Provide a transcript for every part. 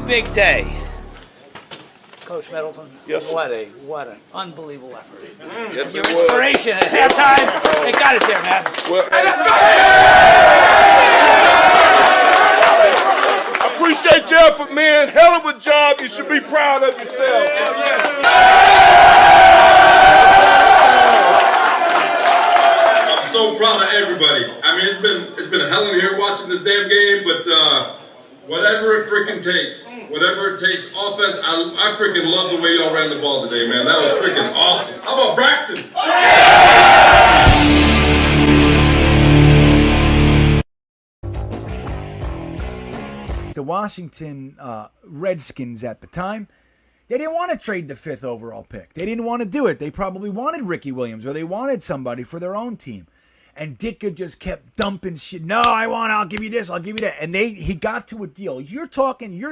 big day. Coach Middleton, yes, what an unbelievable effort. Yes, Your it was. inspiration at halftime, they got us there, man. Well, I appreciate your effort, man. Hell of a job. You should be proud of yourself. I'm so proud of everybody. I mean, it's been a hell of a year watching this damn game, but whatever it freaking takes, offense, I freaking love the way y'all ran the ball today, man. That was freaking awesome. How about Braxton? The Washington Redskins at the time, they didn't want to trade the 5th overall pick. They didn't want to do it. They probably wanted Ricky Williams, or they wanted somebody for their own team. And Ditka just kept dumping shit. No, I'll give you this, I'll give you that. And he got to a deal. You're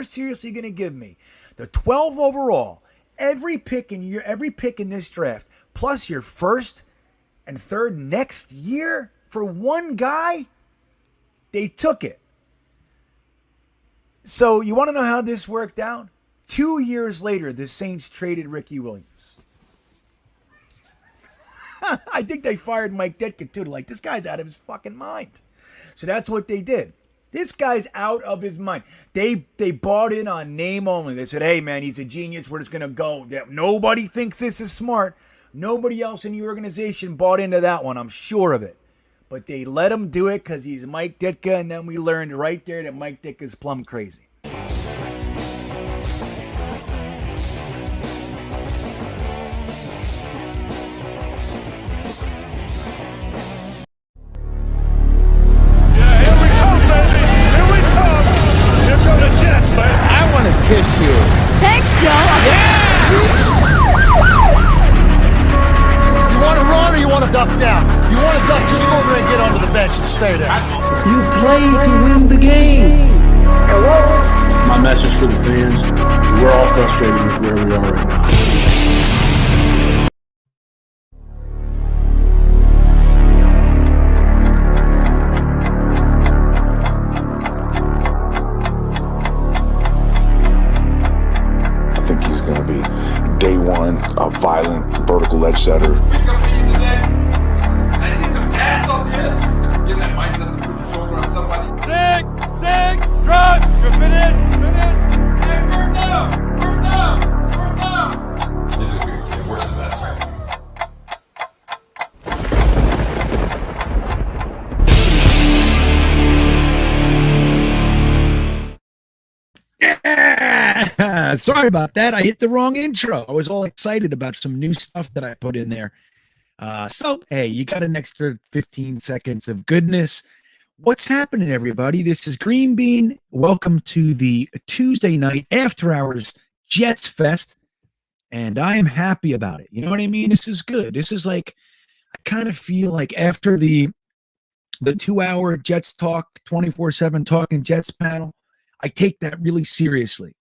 seriously going to give me the 12 overall, every pick in this draft, plus your 1st and 3rd next year for one guy? They took it. So you want to know how this worked out? 2 years later, the Saints traded Ricky Williams. I think they fired Mike Ditka too. Like, this guy's out of his fucking mind. So that's what they did. This guy's out of his mind. They bought in on name only. They said, hey, man, he's a genius. We're just going to go. Nobody thinks this is smart. Nobody else in the organization bought into that one. I'm sure of it. But they let him do it because he's Mike Ditka, and then we learned right there that Mike Ditka's plumb crazy. I want to kiss you. Thanks, Joe. Yeah! You want to run or you want to duck down? You want to duck, just go over and get onto the bench and stay there. You play to win the game. My message for the fans, we're all frustrated with where we are right now. A violent vertical edge setter. I see some gas off the edge. Get that mindset to put your shoulder on somebody. Dig, drop, you're finished. Hey, first down. This is weird, kid. Worse than that side. Sorry about that. I hit the wrong intro. I was all excited about some new stuff that I put in there. So, hey, you got an extra 15 seconds of goodness. What's happening, everybody? This is GreenBean. Welcome to the Tuesday night after hours Jets Fest. And I am happy about it. You know what I mean? This is good. This is like, I kind of feel like after the 2-hour Jets talk, 24/7 talking Jets panel, I take that really seriously.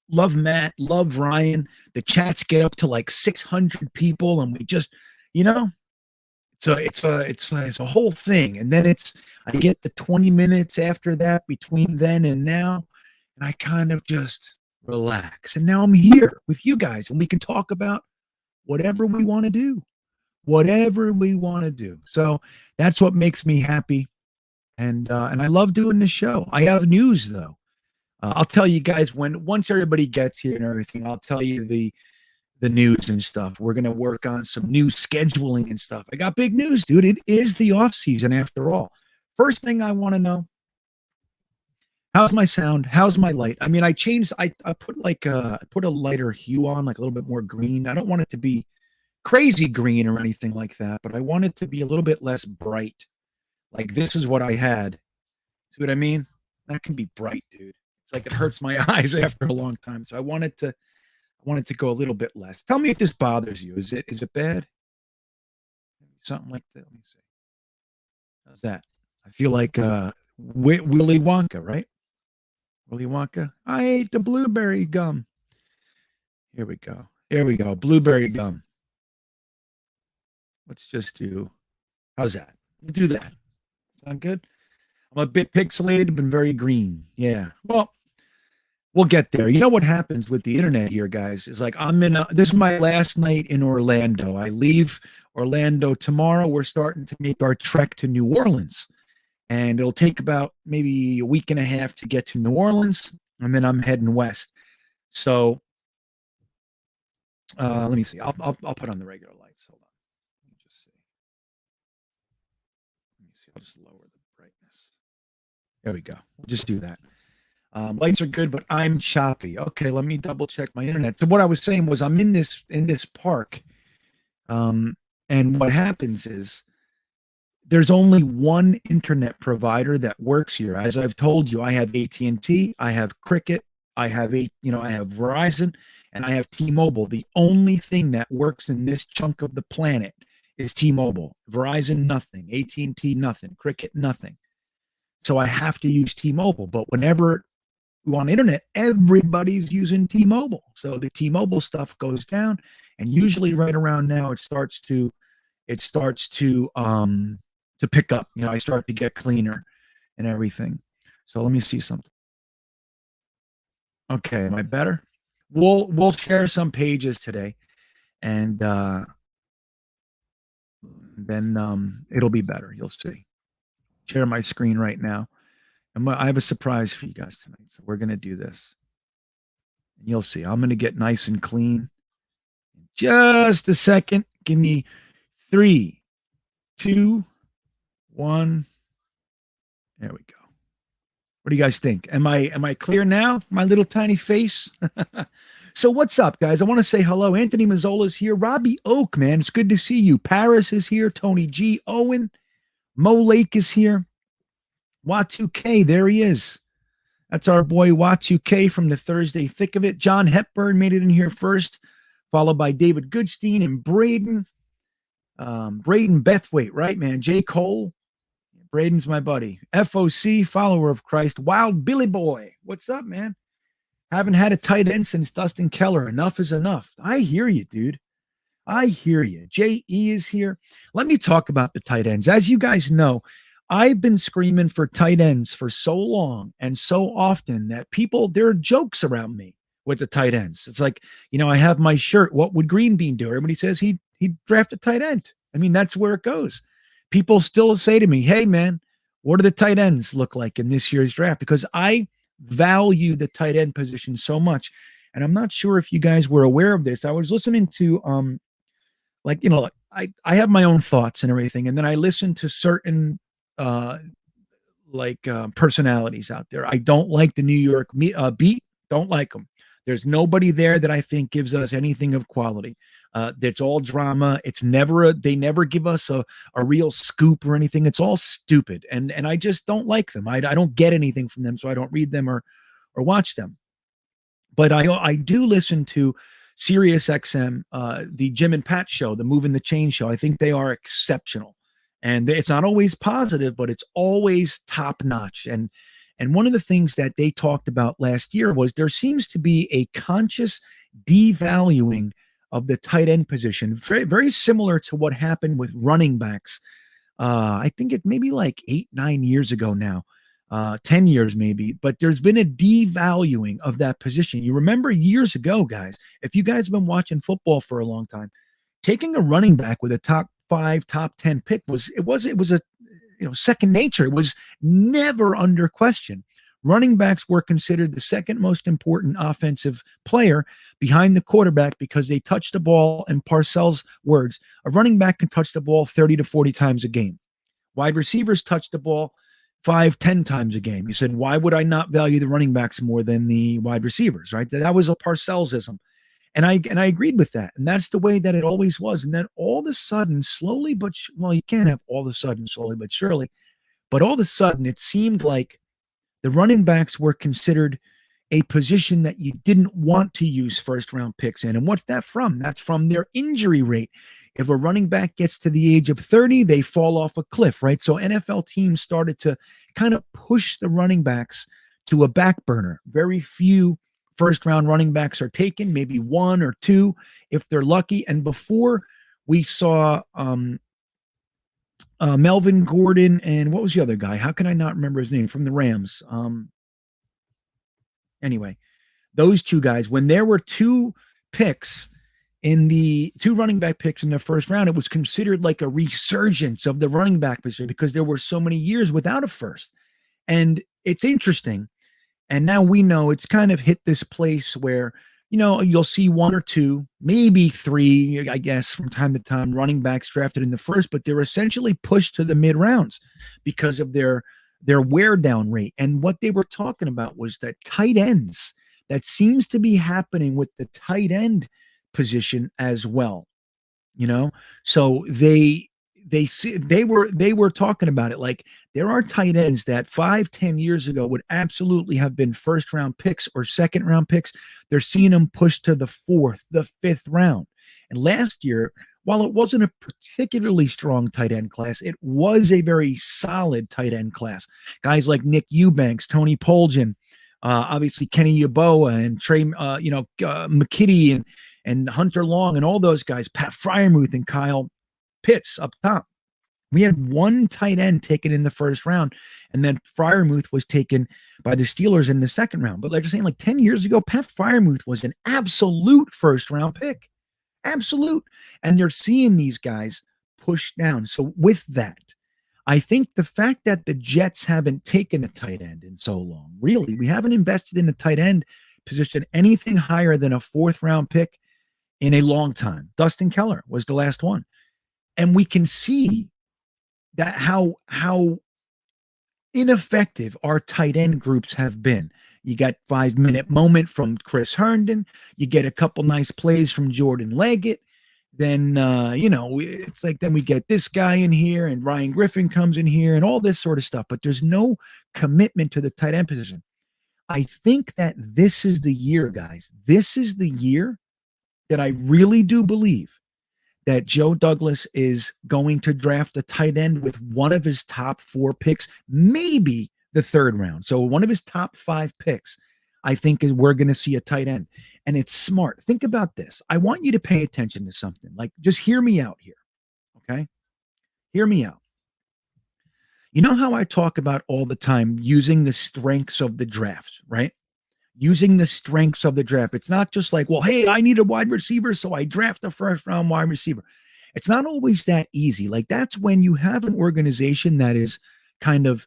Love Matt, love Ryan. The chats get up to like 600 people, and we just, it's a whole thing. And then I get the 20 minutes after that between then and now, and I kind of just relax. And now I'm here with you guys, and we can talk about whatever we want to do. So that's what makes me happy. And I love doing this show. I have news though. I'll tell you guys once everybody gets here and everything, I'll tell you the news and stuff. We're going to work on some new scheduling and stuff. I got big news, dude. It is the off season after all. First thing I want to know, how's my sound? How's my light? I mean, I put a lighter hue on, like a little bit more green. I don't want it to be crazy green or anything like that, but I want it to be a little bit less bright. Like this is what I had. See what I mean? That can be bright, dude. It's like it hurts my eyes after a long time. So I wanted to go a little bit less. Tell me if this bothers you. Is it bad? Something like that. Let me see. How's that? I feel like Willy Wonka, right? Willy Wonka. I ate the blueberry gum. Here we go. Blueberry gum. Let's just do. How's that? Do that. Sound good? I'm a bit pixelated, been very green. Yeah. Well, We'll get there. You know what happens with the internet here, guys, is like this is my last night in Orlando. I leave Orlando tomorrow. We're starting to make our trek to New Orleans, and it'll take about maybe a week and a half to get to New Orleans, and then I'm heading west. So let me see. I'll put on the regular lights. Hold on. Let me just see. Let me see. I'll just lower the brightness. There we go. We'll just do that. Lights are good, but I'm choppy. Okay, let me double check my internet. So what I was saying was I'm in this park, and what happens is there's only one internet provider that works here. As I've told you, I have AT&T, I have Cricket, I have Verizon, and I have T-Mobile. The only thing that works in this chunk of the planet is T-Mobile. Verizon, nothing. AT&T, nothing. Cricket, nothing. So I have to use T-Mobile. But whenever we want internet, everybody's using T-Mobile. So the T-Mobile stuff goes down, and usually right around now it starts to pick up. I start to get cleaner and everything. So let me see something. Okay, am I better? We'll share some pages today, and then it'll be better. You'll see. Share my screen right now. I have a surprise for you guys tonight. So we're going to do this. And you'll see. I'm going to get nice and clean. Just a second. Give me 3, 2, 1. There we go. What do you guys think? Am I clear now? My little tiny face? So what's up, guys? I want to say hello. Anthony Mazzola's here. Robbie Oak, man. It's good to see you. Paris is here. Tony G. Owen. Mo Lake is here. Watu there he is. That's our boy Watu from the Thursday Thick of It. John Hepburn made it in here first, followed by David Goodstein and Braden. Braden Bethwaite, right, man? J. Cole. Braden's my buddy. FOC, follower of Christ. Wild Billy Boy. What's up, man? Haven't had a tight end since Dustin Keller. Enough is enough. I hear you, dude. I hear you. J.E. is here. Let me talk about the tight ends. As you guys know, I've been screaming for tight ends for so long and so often that there are jokes around me with the tight ends. It's like, I have my shirt. What would GreenBean do? Everybody says he'd draft a tight end. I mean, that's where it goes. People still say to me, hey, man, what do the tight ends look like in this year's draft? Because I value the tight end position so much. And I'm not sure if you guys were aware of this. I was listening to, I have my own thoughts and everything. And then I listen to certain personalities out there. I don't like the New York beat. Don't like them. There's nobody there that I think gives us anything of quality. It's all drama. It's they never give us a real scoop or anything. It's all stupid. And I just don't like them. I don't get anything from them. So I don't read them or watch them. But I do listen to Sirius XM, the Jim and Pat show, the Moving the Chain show. I think they are exceptional. And it's not always positive, but it's always top notch. And one of the things that they talked about last year was there seems to be a conscious devaluing of the tight end position, very, very similar to what happened with running backs. I think it maybe like 8-9 years ago now, 10 years maybe, but there's been a devaluing of that position. You remember years ago, guys, if you guys have been watching football for a long time, taking a running back with a top 5, top 10 pick was a second nature. It was never under question. Running backs were considered the second most important offensive player behind the quarterback because they touch the ball, in Parcells' words, a running back can touch the ball 30 to 40 times a game. Wide receivers touch the ball 5-10 times a game. You said, why would I not value the running backs more than the wide receivers, right? That was a Parcellsism. And I agreed with that. And that's the way that it always was. And then all of a sudden, slowly, you can't have all of a sudden, slowly but surely, but all of a sudden it seemed like the running backs were considered a position that you didn't want to use first round picks in. And what's that from? That's from their injury rate. If a running back gets to the age of 30, they fall off a cliff, right? So NFL teams started to kind of push the running backs to a back burner. Very few first-round running backs are taken, maybe 1 or 2 if they're lucky. And before we saw Melvin Gordon and what was the other guy? How can I not remember his name from the Rams? Anyway, those two guys, when there were two running back picks in the first round, it was considered like a resurgence of the running back position because there were so many years without a first. And it's interesting. And now we know it's kind of hit this place where, you'll see one or two, maybe three, I guess, from time to time, running backs drafted in the first, but they're essentially pushed to the mid rounds because of their wear down rate. And what they were talking about was that tight ends, that seems to be happening with the tight end position as well. So they were talking about it like there are tight ends that 5-10 years ago would absolutely have been first round picks or second round picks. They're seeing them pushed to the 4th, the 5th round. And last year, while it wasn't a particularly strong tight end class, it was a very solid tight end class. Guys like Nick Eubanks, Tony Poljan, obviously Kenny Yeboah and Trey, McKitty and Hunter Long and all those guys, Pat Fryermuth and Kyle Pitts up top. We had one tight end taken in the first round, and then Fryermuth was taken by the Steelers in the second round. But like you're saying, like 10 years ago, Pat Fryermuth was an absolute first round pick. Absolute. And they're seeing these guys pushed down. So with that, I think the fact that the Jets haven't taken a tight end in so long, really, we haven't invested in the tight end position anything higher than a 4th round pick in a long time. Dustin Keller was the last one. And we can see that how ineffective our tight end groups have been. You got 5-minute moment from Chris Herndon. You get a couple nice plays from Jordan Leggett. Then, it's like then we get this guy in here and Ryan Griffin comes in here and all this sort of stuff. But there's no commitment to the tight end position. I think that this is the year, guys. This is the year that I really do believe that Joe Douglas is going to draft a tight end with one of his top 4 picks, maybe the 3rd round. So one of his top 5 picks, I think, is we're going to see a tight end. And it's smart. Think about this. I want you to pay attention to something. Like, just hear me out here, okay? Hear me out. You know how I talk about all the time using the strengths of the draft, right? Using the strengths of the draft. It's not just like, well, hey, I need a wide receiver, so I draft a first round wide receiver. It's not always that easy. Like that's when you have an organization that is kind of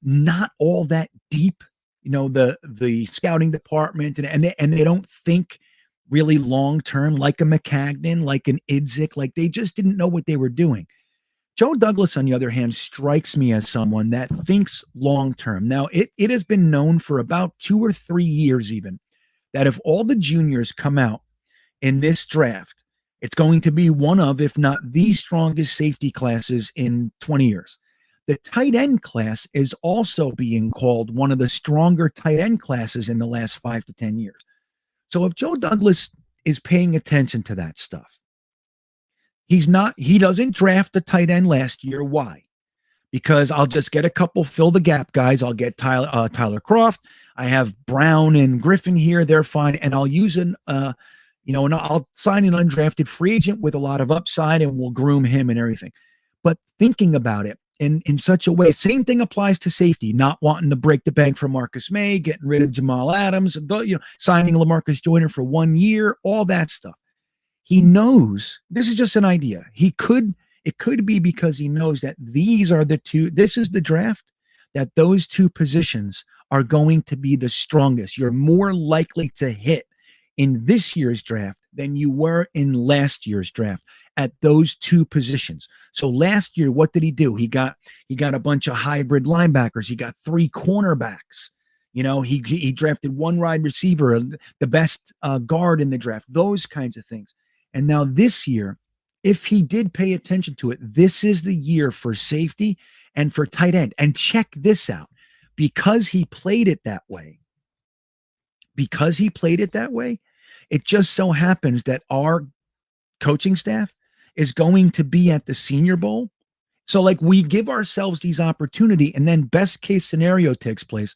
not all that deep, the scouting department and they don't think really long term, like a McCagnon, like an Idzik, like they just didn't know what they were doing. Joe Douglas, on the other hand, strikes me as someone that thinks long-term. Now, it has been known for about 2 or 3 years even that if all the juniors come out in this draft, it's going to be one of, if not the strongest safety classes in 20 years. The tight end class is also being called one of the stronger tight end classes in the last 5 to 10 years. So if Joe Douglas is paying attention to that stuff, he doesn't draft a tight end last year. Why? Because I'll just get a couple fill the gap guys. I'll get Tyler Croft. I have Brown and Griffin here. They're fine. And I'll use and I'll sign an undrafted free agent with a lot of upside and we'll groom him and everything. But thinking about it in such a way, same thing applies to safety, not wanting to break the bank for Marcus May, getting rid of Jamal Adams, signing LaMarcus Joyner for 1 year, all that stuff. He knows this is just an idea. It could be because he knows that these are the two. This is the draft that those two positions are going to be the strongest. You're more likely to hit in this year's draft than you were in last year's draft at those two positions. So last year, what did he do? He got a bunch of hybrid linebackers. He got 3 cornerbacks. He drafted 1 wide receiver, the best guard in the draft, those kinds of things. And now this year, if he did pay attention to it, this is the year for safety and for tight end. And check this out. Because he played it that way, it just so happens that our coaching staff is going to be at the Senior Bowl. So like we give ourselves these opportunity and then best case scenario takes place.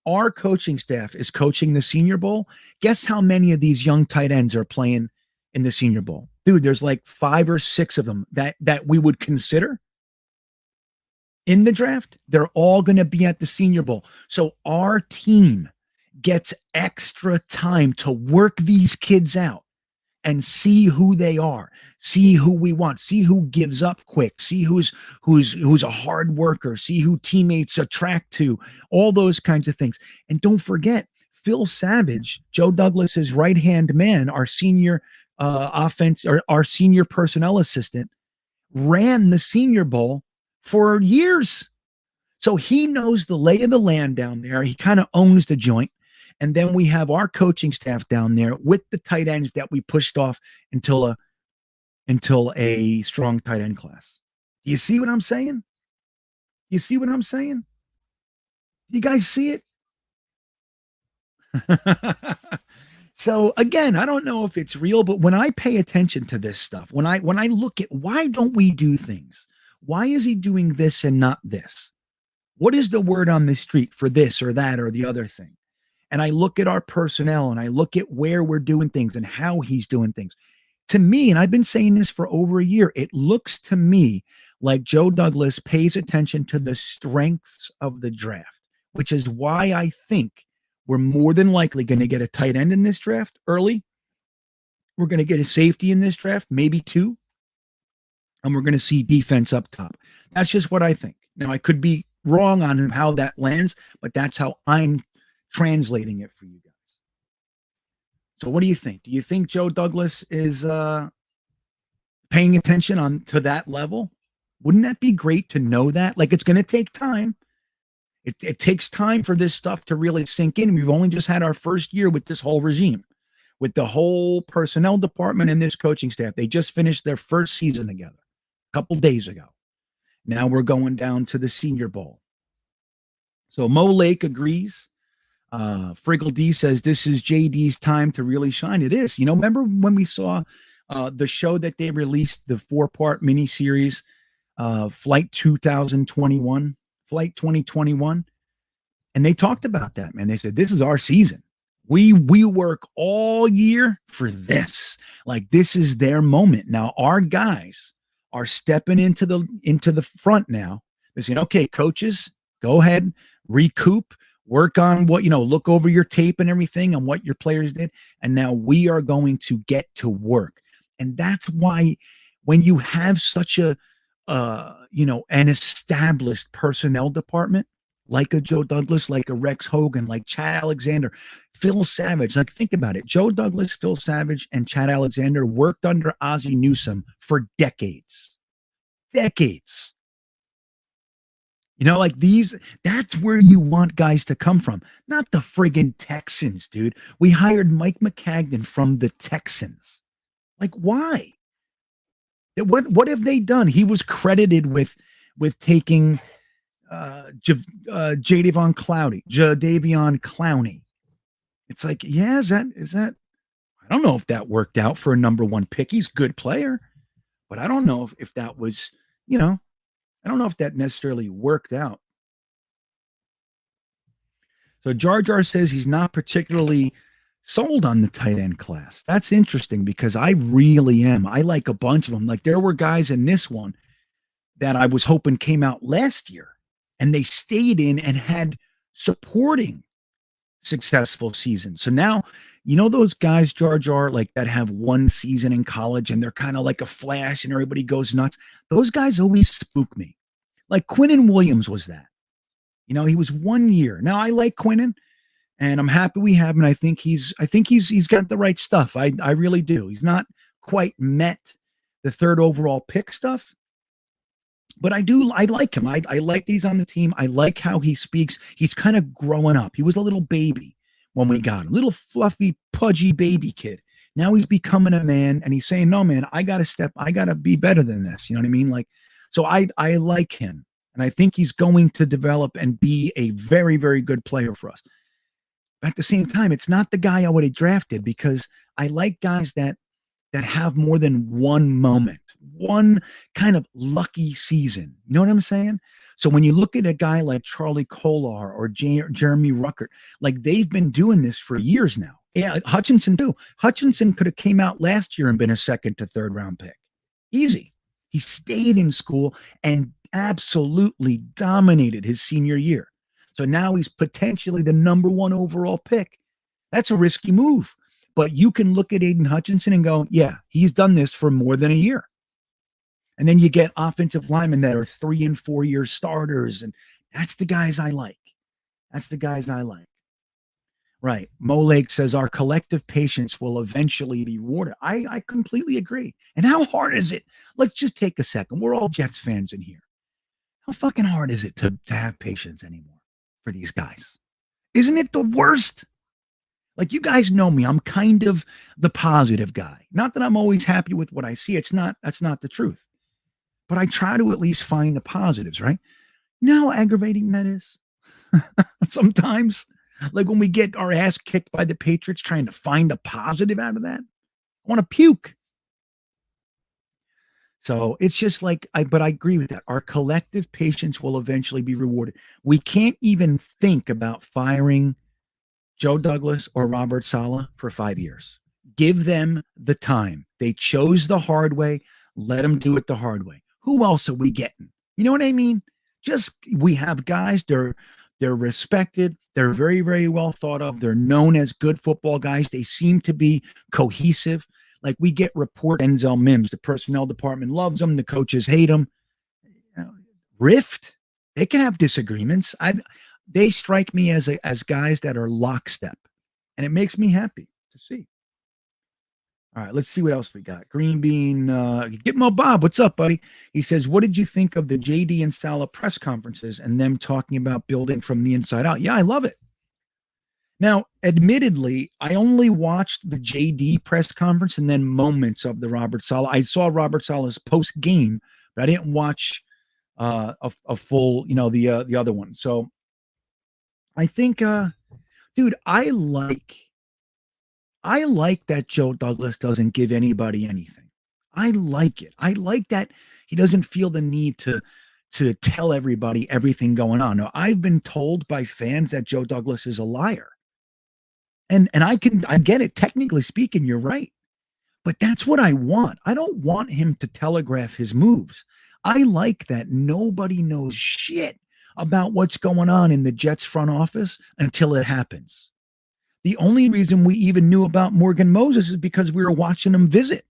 Our coaching staff is coaching the Senior Bowl. Guess how many of these young tight ends are playing in the Senior Bowl? Dude, there's like 5 or 6 of them that we would consider in the draft. They're all going to be at the Senior Bowl. So our team gets extra time to work these kids out and see who they are, see who we want, see who gives up quick, see who's a hard worker, see who teammates attract to, all those kinds of things. And don't forget, Phil Savage, Joe Douglas's right-hand man, our senior offense or our senior personnel assistant, ran the Senior Bowl for years. So he knows the lay of the land down there. He kind of owns the joint. And then we have our coaching staff down there with the tight ends that we pushed off until a strong tight end class. You see what I'm saying? You see what I'm saying? You guys see it? So again, I don't know if it's real, but when I pay attention to this stuff, when I look at why don't we do things? Why is he doing this and not this? What is the word on the street for this or that or the other thing? And I look at our personnel and I look at where we're doing things and how he's doing things. To me, and I've been saying this for over a year, it looks to me like Joe Douglas pays attention to the strengths of the draft, which is why I think we're more than likely going to get a tight end in this draft early. We're going to get a safety in this draft, maybe two. And we're going to see defense up top. That's just what I think. Now, I could be wrong on how that lands, but that's how I'm translating it for you guys. So what do you think? Do you think Joe Douglas is paying attention to that level? Wouldn't that be great to know that? Like, it's going to take time. It takes time for this stuff to really sink in. We've only just had our first year with this whole regime, with the whole personnel department and this coaching staff. They just finished their first season together a couple days ago. Now we're going down to the Senior Bowl. So Mo Lake agrees. Friggle D says this is JD's time to really shine. It is. You know, remember when we saw the show that they released, the 4-part miniseries, Flight 2021, Flight 2021, and they talked about that, man. They said this is our season. We work all year for this. Like, this is their moment. Now our guys are stepping into the front now. They're saying, okay, coaches, go ahead, recoup, work on what, look over your tape and everything on what your players did. And now we are going to get to work. And that's why when you have such an established personnel department, like a Joe Douglas, like a Rex Hogan, like Chad Alexander, Phil Savage, like, think about it. Joe Douglas, Phil Savage, and Chad Alexander worked under Ozzie Newsome for decades. Like that's where you want guys to come from, not the friggin' Texans, dude. We hired Mike McCagnon from the Texans. Like, why? What have they done? He was credited with taking Jadeveon Clowney. It's like, yeah, is that? I don't know if that worked out for a number one pick. He's a good player, but I don't know if that was, I don't know if that necessarily worked out. So Jar Jar says he's not particularly sold on the tight end class. That's interesting because I really am. I like a bunch of them. Like, there were guys in this one that I was hoping came out last year, and they stayed in and had supporting successful seasons. So now, those guys, Jar Jar, like, that have one season in college and they're kind of like a flash and everybody goes nuts. Those guys always spook me. Like Quinnen Williams was that. He was 1 year. Now I like Quinnen, and I'm happy we have him. I think he's got the right stuff. I really do. He's not quite met the third overall pick stuff, but I like him. I like that he's on the team. I like how he speaks. He's kind of growing up. He was a little baby when we got him, little fluffy, pudgy baby kid. Now he's becoming a man, and he's saying, no, man, I got to be better than this. You know what I mean? Like, so I like him, and I think he's going to develop and be a very, very good player for us. But at the same time, it's not the guy I would have drafted, because I like guys that have more than one moment, one kind of lucky season. You know what I'm saying? So when you look at a guy like Charlie Kolar or Jeremy Ruckert, like, they've been doing this for years now. Yeah, Hutchinson too. Hutchinson could have came out last year and been a second to third round pick. Easy. He stayed in school and absolutely dominated his senior year. So now he's potentially the number 1 overall pick. That's a risky move. But you can look at Aiden Hutchinson and go, yeah, he's done this for more than a year. And then you get offensive linemen that are 3 and 4 year starters. And that's the guys I like. That's the guys I like. Right. Mo Lake says our collective patience will eventually be rewarded. I completely agree. And how hard is it? Let's just take a second. We're all Jets fans in here. How fucking hard is it to have patience anymore for these guys? Isn't it the worst? Like, you guys know me. I'm kind of the positive guy. Not that I'm always happy with what I see. That's not the truth. But I try to at least find the positives, right? You know how aggravating that is? Sometimes, like when we get our ass kicked by the Patriots, trying to find a positive out of that. I want to puke. So it's just like, but I agree with that. Our collective patience will eventually be rewarded. We can't even think about firing Joe Douglas or Robert Saleh for 5 years. Give them the time. They chose the hard way. Let them do it the hard way. Who else are we getting? You know what I mean? Just, we have guys, they're respected. They're very, very well thought of. They're known as good football guys. They seem to be cohesive. Like, we get report Denzel Mims. The personnel department loves them. The coaches hate them. Rift. They can have disagreements. They strike me as guys that are lockstep, and it makes me happy to see. All right, let's see what else we got. GreenBean, Gitmo Bob, what's up, buddy? He says, what did you think of the JD and Saleh press conferences and them talking about building from the inside out? Yeah, I love it. Now, admittedly, I only watched the JD press conference and then moments of the Robert Saleh. I saw Robert Saleh's post game, but I didn't watch a full, the other one. So I think, dude, I like that Joe Douglas doesn't give anybody anything. I like it. I like that he doesn't feel the need to tell everybody everything going on. Now, I've been told by fans that Joe Douglas is a liar. And I get it. Technically speaking, you're right. But that's what I want. I don't want him to telegraph his moves. I like that nobody knows shit about what's going on in the Jets front office until it happens. The only reason we even knew about Morgan Moses is because we were watching him visit.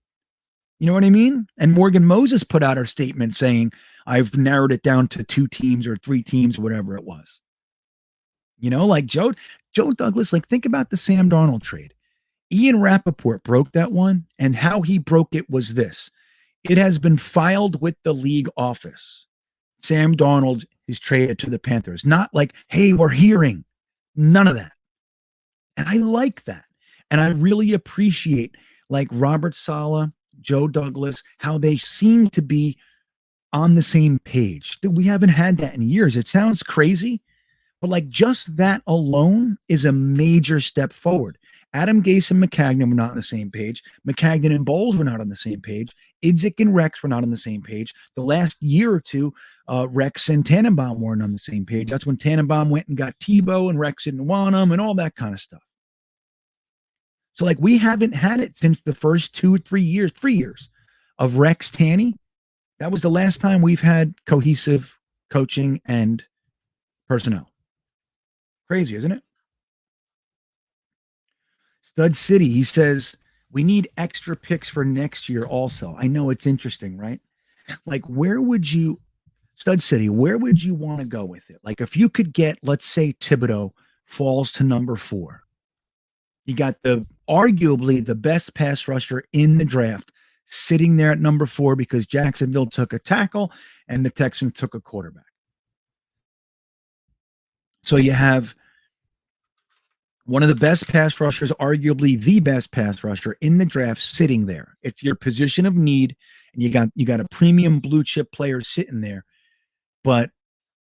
You know what I mean? And Morgan Moses put out a statement saying, I've narrowed it down to 2 teams or 3 teams, whatever it was. Like Joe Douglas, like, think about the Sam Darnold trade. Ian Rappaport broke that one, and how he broke it was this. It has been filed with the league office. Sam Darnold is traded to the Panthers. Not like, hey, we're hearing. None of that. And I like that. And I really appreciate, like, Robert Saleh, Joe Douglas, how they seem to be on the same page. We haven't had that in years. It sounds crazy, but like, just that alone is a major step forward. Adam Gase and Maccagnan were not on the same page. Maccagnan and Bowles were not on the same page. Idzik and Rex were not on the same page. The last year or two, Rex and Tannenbaum weren't on the same page. That's when Tannenbaum went and got Tebow and Rex didn't want him and all that kind of stuff. So, like, we haven't had it since the first 2 or 3 years of Rex Tanny. That was the last time we've had cohesive coaching and personnel. Crazy, isn't it? Stud City, he says, we need extra picks for next year also. I know, it's interesting, right? Like, Stud City, where would you want to go with it? Like, if you could get, let's say Thibodeau falls to number 4. You got arguably the best pass rusher in the draft sitting there at number 4 because Jacksonville took a tackle and the Texans took a quarterback. So you have one of the best pass rushers, arguably the best pass rusher in the draft, sitting there. It's your position of need, and you got a premium blue chip player sitting there. But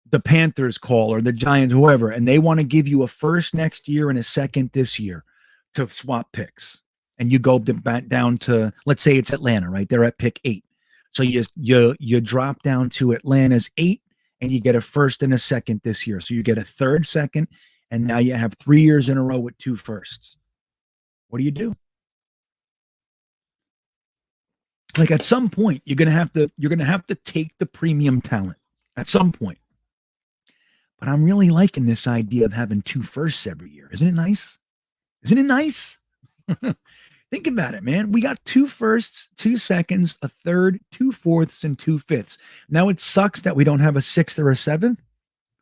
the Panthers call, or the Giants, whoever, and they want to give you a first next year and a second this year to swap picks. And you go down to, let's say it's Atlanta, right? They're at pick 8. So you drop down to Atlanta's 8, and you get a first and a second this year. So you get a third, second, and now you have 3 years in a row with 2 firsts. What do you do? Like, at some point, you're gonna have to take the premium talent at some point. But I'm really liking this idea of having 2 firsts every year. Isn't it nice? Isn't it nice? Think about it, man. We got 2 firsts, 2 seconds, a third, 2 fourths, and 2 fifths. Now it sucks that we don't have a 6th or a 7th,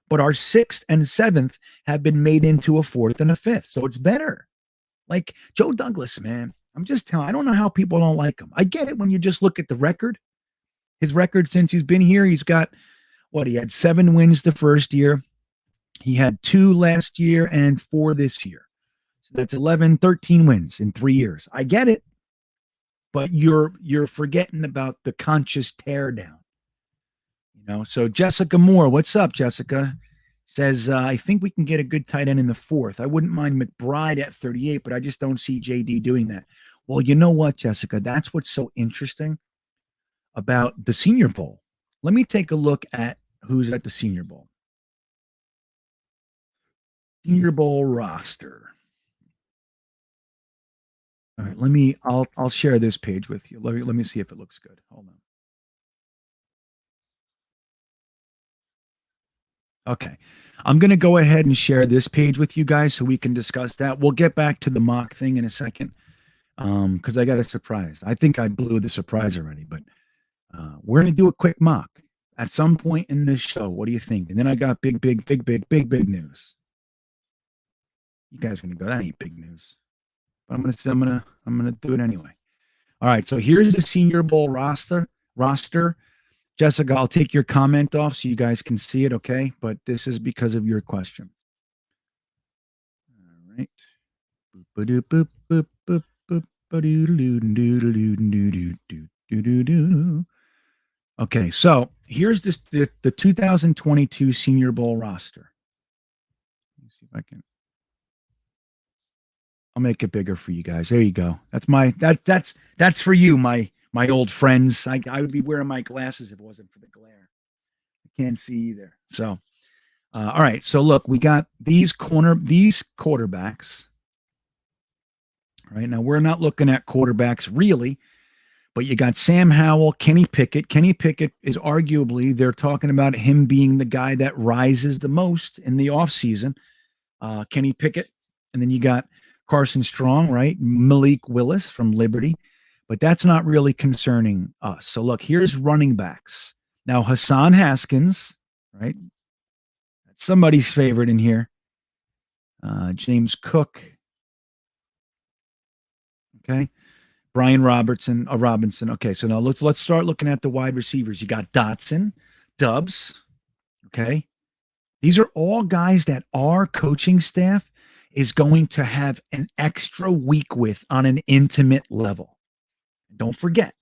but our 6th and 7th have been made into a 4th and a 5th. So it's better. Like Joe Douglas, man. I'm just telling, I don't know how people don't like him. I get it when you just look at the record. His record since he's been here, he's got he had 7 wins the first year. He had 2 last year and 4 this year. So that's 11, 13 wins in 3 years. I get it. But you're forgetting about the conscious teardown. So Jessica Moore, what's up, Jessica? Says, I think we can get a good tight end in the 4th. I wouldn't mind McBride at 38, but I just don't see JD doing that. Well, you know what, Jessica? That's what's so interesting about the Senior Bowl. Let me take a look at who's at the Senior Bowl. Senior Bowl roster. All right, I'll share this page with you. Let me see if it looks good. Hold on. Okay. I'm going to go ahead and share this page with you guys so we can discuss that. We'll get back to the mock thing in a second because I got a surprise. I think I blew the surprise already, but we're going to do a quick mock at some point in this show. What do you think? And then I got big news. You guys are going to go, that ain't big news. But I'm going to do it anyway. All right. So here's the Senior Bowl roster. Jessica, I'll take your comment off so you guys can see it, okay? But this is because of your question. All right. Okay, so here's the 2022 Senior Bowl roster. Let me see if I can. I'll make it bigger for you guys. There you go. That's for you, my old friends. I would be wearing my glasses if it wasn't for the glare. I can't see either. So, all right. So look, we got these quarterbacks. All right. Now we're not looking at quarterbacks really, but you got Sam Howell, Kenny Pickett. Kenny Pickett is arguably, they're talking about him being the guy that rises the most in the offseason. Kenny Pickett. And then you got Carson Strong, right? Malik Willis from Liberty. But that's not really concerning us. So look, here's running backs. Now, Hassan Haskins, right? That's somebody's favorite in here. James Cook. Okay. Brian Robinson. Okay, so now let's start looking at the wide receivers. You got Dotson, Dubs. Okay. These are all guys that our coaching staff is going to have an extra week with on an intimate level. Don't forget,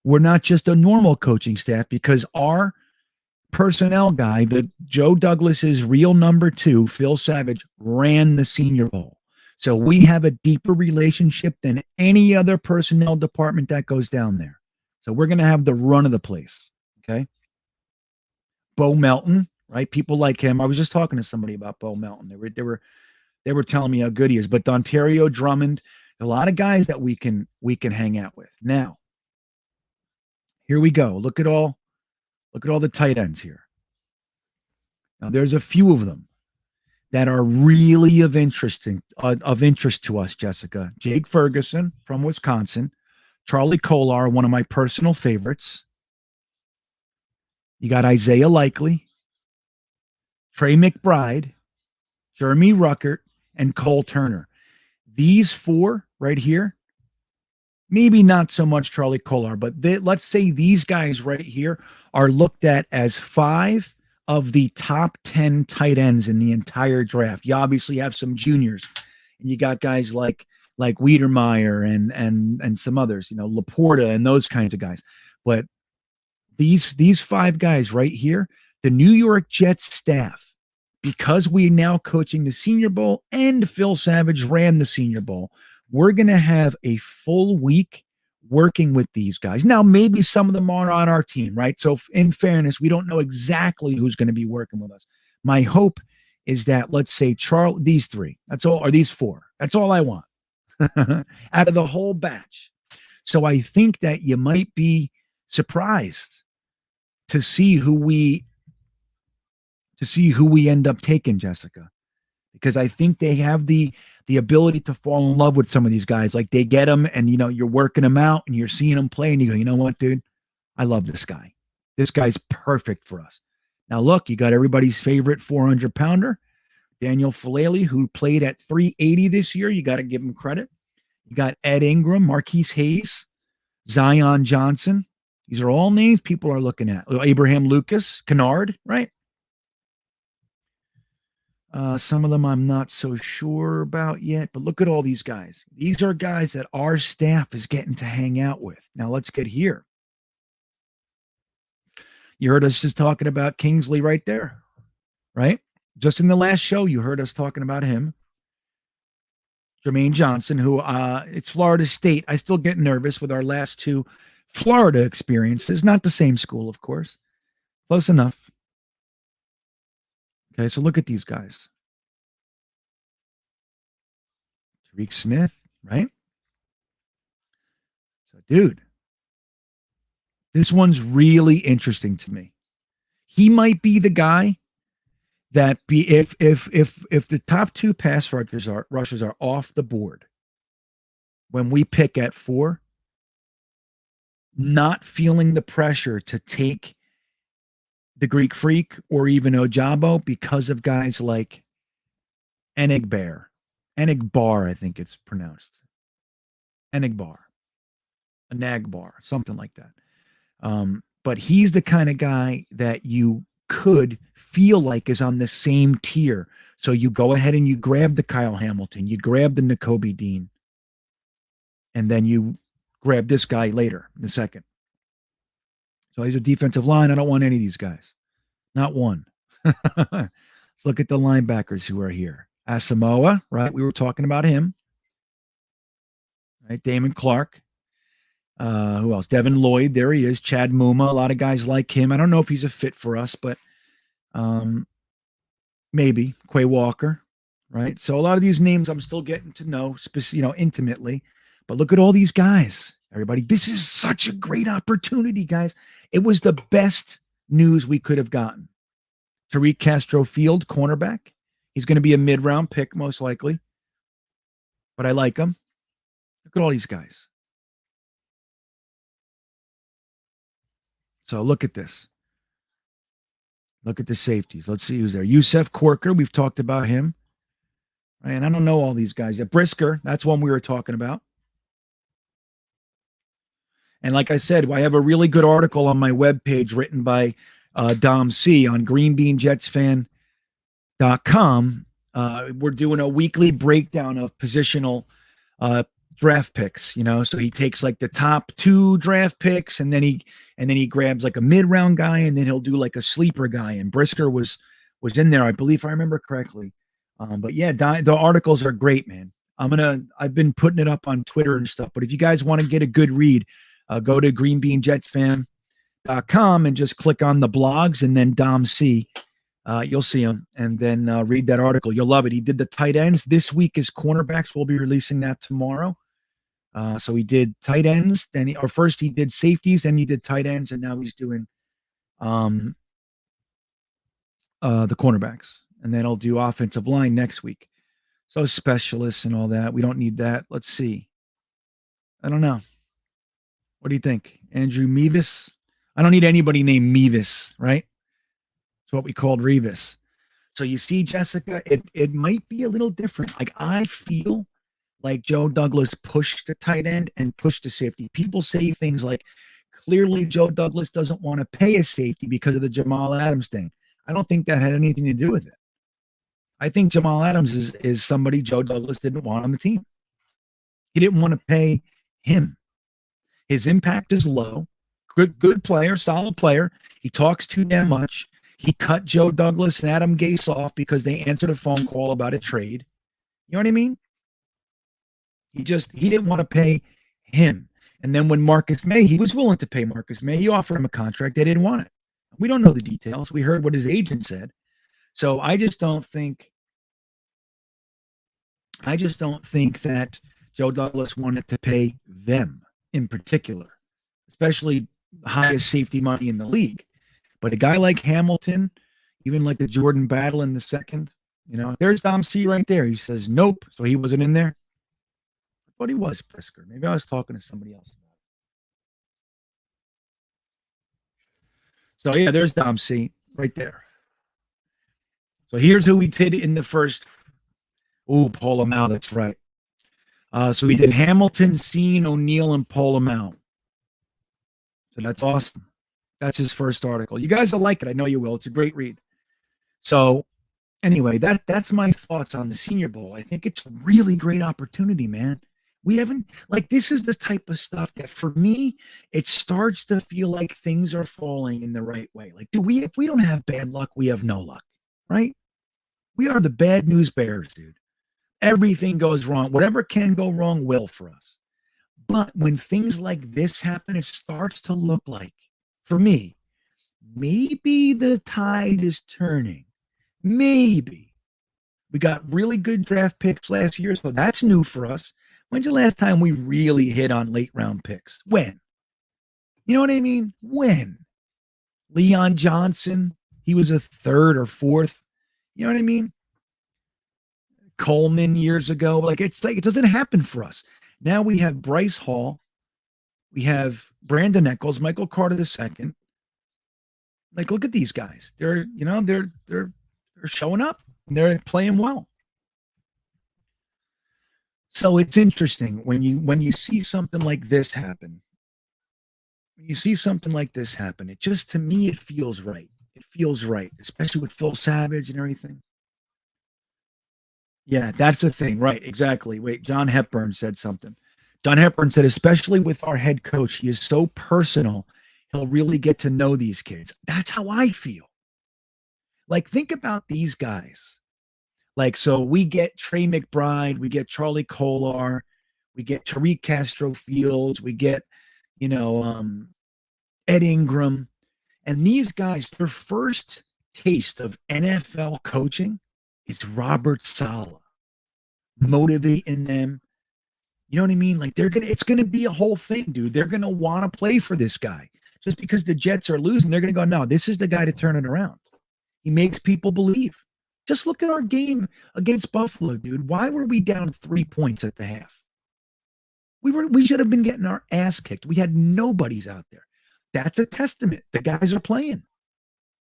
we're not just a normal coaching staff because our personnel guy, the Joe Douglas's real number 2, Phil Savage, ran the Senior Bowl. So we have a deeper relationship than any other personnel department that goes down there. So we're going to have the run of the place. Okay. Beau Melton, right? People like him. I was just talking to somebody about Beau Melton. They were telling me how good he is, but Dontario Drummond, a lot of guys that we can hang out with. Now, here we go. Look at all the tight ends here. Now, there's a few of them that are really of interest to us, Jessica. Jake Ferguson from Wisconsin, Charlie Kolar, one of my personal favorites. You got Isaiah Likely, Trey McBride, Jeremy Ruckert, and Cole Turner. These 4 right here, maybe not so much Charlie Kolar, but let's say these guys right here are looked at as 5 of the top 10 tight ends in the entire draft. You obviously have some juniors, and you got guys like Wiedermeyer and some others, Laporta and those kinds of guys. But these 5 guys right here, the New York Jets staff, because we're now coaching the Senior Bowl and Phil Savage ran the Senior Bowl, we're going to have a full week working with these guys. Now, maybe some of them are on our team, right? So in fairness, we don't know exactly who's going to be working with us. My hope is that, let's say, these 3, that's all, or these 4, that's all I want out of the whole batch. So I think that you might be surprised to see who we to see who we end up taking, Jessica, because I think they have the ability to fall in love with some of these guys. Like they get them, and you're working them out, and you're seeing them play, and you go, you know what, dude, I love this guy. This guy's perfect for us. Now look, you got everybody's favorite 400-pounder, Daniel Falele, who played at 380 this year. You got to give him credit. You got Ed Ingram, Marquise Hayes, Zion Johnson. These are all names people are looking at. Abraham Lucas, Kennard, right? Some of them I'm not so sure about yet, but look at all these guys. These are guys that our staff is getting to hang out with. Now let's get here. You heard us just talking about Kingsley right there, right? Just in the last show, you heard us talking about him. Jermaine Johnson, who it's Florida State. I still get nervous with our last two Florida experiences. Not the same school, of course. Close enough. Okay, so look at these guys. Tariq Smith, right? So, dude, this one's really interesting to me. He might be the guy that if the top two pass rushers are off the board when we pick at 4, not feeling the pressure to take the Greek Freak or even Ojabo because of guys like Enigbar, I think it's pronounced. Enigbar, something like that. But he's the kind of guy that you could feel like is on the same tier. So you go ahead and you grab the Kyle Hamilton, you grab the Nakobe Dean, and then you grab this guy later in a second. So he's a defensive line. I don't want any of these guys. Not one. Let's look at the linebackers who are here. Asamoah, right? We were talking about him. Right? Damon Clark. Who else? Devin Lloyd. There he is. Chad Muma. A lot of guys like him. I don't know if he's a fit for us, but maybe. Quay Walker. Right? So a lot of these names I'm still getting to know, intimately. But look at all these guys. Everybody, this is such a great opportunity, guys. It was the best news we could have gotten. Tariq Castro Field, cornerback. He's going to be a mid-round pick, most likely. But I like him. Look at all these guys. So look at this. Look at the safeties. Let's see who's there. Yusef Corker, we've talked about him. Right, and I don't know all these guys. Brisker, that's one we were talking about. And like I said, I have a really good article on my webpage written by Dom C on greenbeanjetsfan.com. We're doing a weekly breakdown of positional draft picks, so he takes like the top 2 draft picks and then he grabs like a mid-round guy and then he'll do like a sleeper guy. And Brisker was in there, I believe, if I remember correctly. But yeah, the articles are great, man. I've been putting it up on Twitter and stuff, but if you guys want to get a good read, go to greenbeanjetsfan.com and just click on the blogs and then Dom C. You'll see him and then read that article. You'll love it. He did the tight ends. This week is cornerbacks. We'll be releasing that tomorrow. So he did tight ends. First he did safeties, then he did tight ends, and now he's doing the cornerbacks. And then I'll do offensive line next week. So specialists and all that. We don't need that. Let's see. I don't know. What do you think? Andrew Mevis? I don't need anybody named Mevis, right? It's what we called Revis. So you see, Jessica, it might be a little different. Like I feel like Joe Douglas pushed the tight end and pushed the safety. People say things like, clearly Joe Douglas doesn't want to pay a safety because of the Jamal Adams thing. I don't think that had anything to do with it. I think Jamal Adams is somebody Joe Douglas didn't want on the team. He didn't want to pay him. His impact is low. Good player, solid player. He talks too damn much. He cut Joe Douglas and Adam Gase off because they answered a phone call about a trade. You know what I mean? He didn't want to pay him. And then when Marcus May, he was willing to pay Marcus May. He offered him a contract. They didn't want it. We don't know the details. We heard what his agent said. So I just don't think that Joe Douglas wanted to pay them in particular, especially highest safety money in the league. But a guy like Hamilton, Even like the Jordan Battle in the second. There's Dom C right there. He says, nope. So he wasn't in there. I thought he was, Prisker. Maybe I was talking to somebody else. So, yeah, there's Dom C right there. So here's who we did in the first. Ooh, Paul Amau, that's right. So we did Hamilton, Scene, O'Neal, and Paul Amau. So that's awesome. That's his first article. You guys will like it. I know you will. It's a great read. So anyway, that's my thoughts on the Senior Bowl. I think it's a really great opportunity, man. We haven't, this is the type of stuff that for me, it starts to feel like things are falling in the right way. If we don't have bad luck, we have no luck, right? We are the bad news bears, dude. Everything goes wrong. Whatever can go wrong will for us. But when things like this happen, it starts to look like, for me, maybe the tide is turning. Maybe. We got really good draft picks last year, so that's new for us. When's the last time we really hit on late round picks? When? You know what I mean? When? Leon Johnson, he was a third or fourth. You know what I mean? Coleman years ago. It doesn't happen for us. Now we have Bryce Hall. We have Brandon Eccles, Michael Carter II. Look at these guys. They're showing up. They're playing well. So it's interesting when you see something like this happen. When you see something like this happen, it just, to me, it feels right. It feels right, especially with Phil Savage and everything. Yeah, that's the thing. Right, exactly. Wait, John Hepburn said something. John Hepburn said, especially with our head coach, he is so personal, he'll really get to know these kids. That's how I feel. Think about these guys. So we get Trey McBride, we get Charlie Kolar, we get Tariq Castro Fields, we get, Ed Ingram. And these guys, their first taste of NFL coaching is Robert Saleh motivating them. You know what I mean? It's going to be a whole thing, dude. They're going to want to play for this guy. Just because the Jets are losing, they're going to go, no, this is the guy to turn it around. He makes people believe. Just look at our game against Buffalo, dude. Why were we down 3 points at the half? We should have been getting our ass kicked. We had nobodies out there. That's a testament. The guys are playing.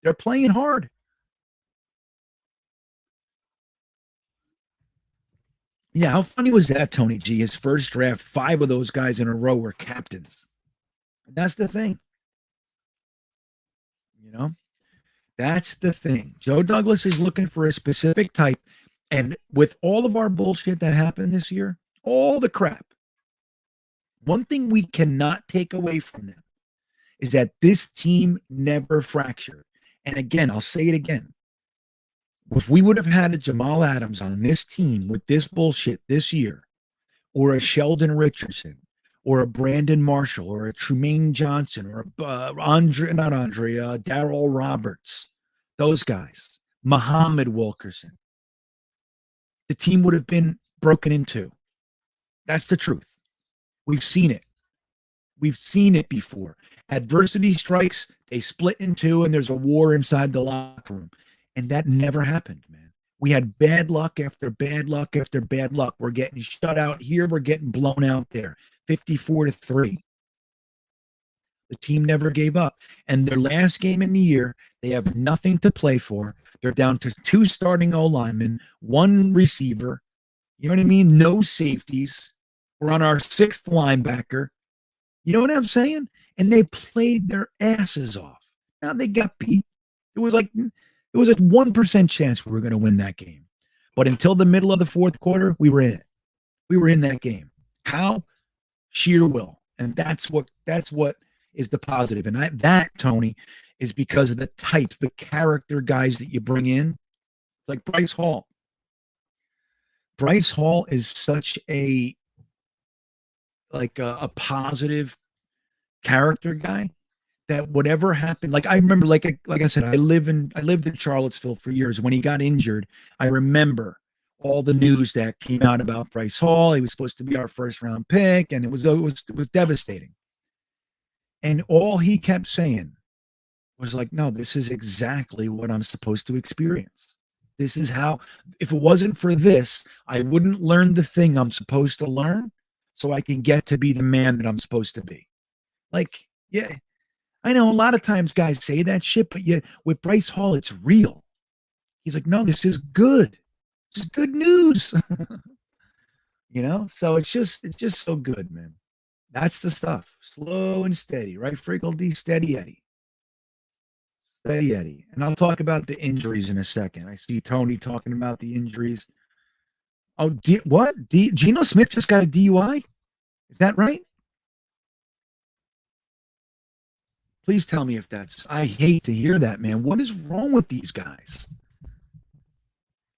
They're playing hard. Yeah, how funny was that, Tony G? His first draft, 5 of those guys in a row were captains. And that's the thing. That's the thing. Joe Douglas is looking for a specific type. And with all of our bullshit that happened this year, all the crap, one thing we cannot take away from them is that this team never fractured. And again, I'll say it again. If we would have had a Jamal Adams on this team with this bullshit this year, or a Sheldon Richardson, or a Brandon Marshall, or a Trumaine Johnson, or a Darrell Roberts, those guys, Muhammad Wilkerson, the team would have been broken in two. That's the truth. We've seen it. We've seen it before. Adversity strikes, they split in two, and there's a war inside the locker room. And that never happened, man. We had bad luck after bad luck after bad luck. We're getting shut out here. We're getting blown out there. 54-3. The team never gave up. And their last game in the year, they have nothing to play for. They're down to 2 starting O-linemen, 1 receiver. You know what I mean? No safeties. We're on our 6th linebacker. You know what I'm saying? And they played their asses off. Now they got beat. It was a 1% chance we were going to win that game. But until the middle of the 4th quarter, we were in it. We were in that game. How? Sheer will. And that's what is the positive. And that, Tony, is because of the types, the character guys that you bring in. It's like Bryce Hall. Bryce Hall is such a positive character guy that whatever happened, I remember, like I said, I lived in Charlottesville for years. When he got injured, I remember all the news that came out about Bryce Hall. He was supposed to be our 1st round pick, and it was devastating. And all he kept saying was like, no, this is exactly what I'm supposed to experience. This is how, if it wasn't for this, I wouldn't learn the thing I'm supposed to learn so I can get to be the man that I'm supposed to be. Like, yeah, I know a lot of times guys say that shit, but yeah, with Bryce Hall, it's real. He's like, no, this is good. This is good news. So it's just so good, man. That's the stuff. Slow and steady, right? Frickle D, steady Eddie. Steady Eddie. And I'll talk about the injuries in a second. I see Tony talking about the injuries. Oh, what? Geno Smith just got a DUI? Is that right? Please tell me if that's. I hate to hear that, man. What is wrong with these guys?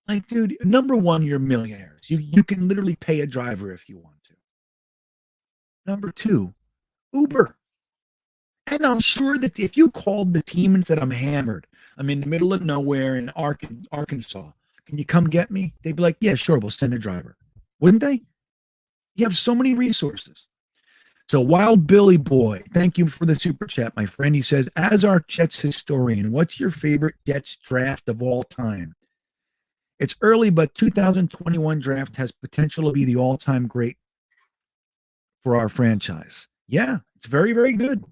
Like, dude, number one, you're millionaires. You can literally pay a driver if you want to. Number two, Uber. And I'm sure that if you called the team and said, I'm hammered, I'm in the middle of nowhere in Arkansas, can you come get me? They'd be like, yeah, sure, we'll send a driver. Wouldn't they? You have so many resources. So Wild Billy Boy, thank you for the super chat, my friend. He says, as our Jets historian, what's your favorite Jets draft of all time? It's early, but 2021 draft has potential to be the all-time great for our franchise. Yeah, it's very, very good.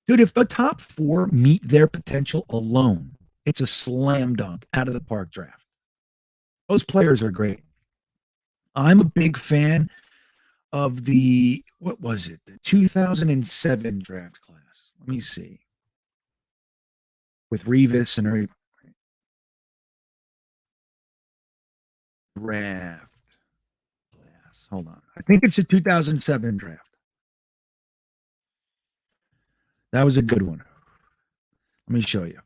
Dude, if the top four meet their potential alone, it's a slam dunk out of the park draft. Those players are great. I'm a big fan of the 2007 draft class. Let me see. With Revis and every draft class. Hold on. I think it's a 2007 draft. That was a good one. Let me show you.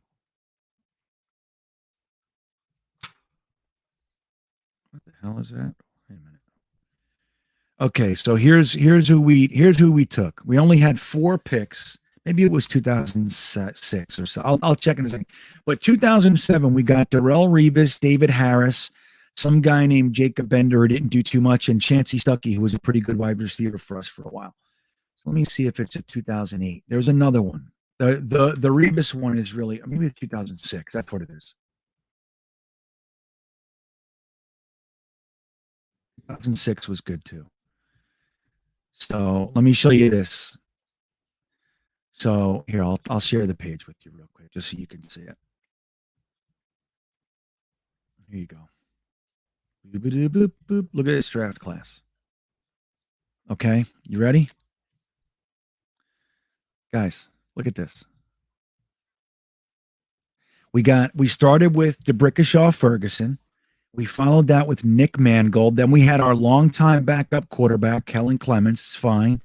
What the hell is that? Wait a minute. Okay, so here's who we took. We only had 4 picks. Maybe it was 2006 or so. I'll check in a second. But 2007, we got Darrelle Revis, David Harris, some guy named Jacob Bender who didn't do too much, and Chancey Stuckey, who was a pretty good wide receiver for us for a while. Let me see if it's a 2008. There's another one. The Revis one is really, maybe it's 2006. That's what it is. 2006 was good too. So let me show you this. So here, I'll share the page with you real quick, just so you can see it. Here you go. Look at this draft class. Okay, you ready? Guys, look at this. We started with DeBrickashaw Ferguson. We followed that with Nick Mangold. Then we had our longtime backup quarterback, Kellen Clemens, fine.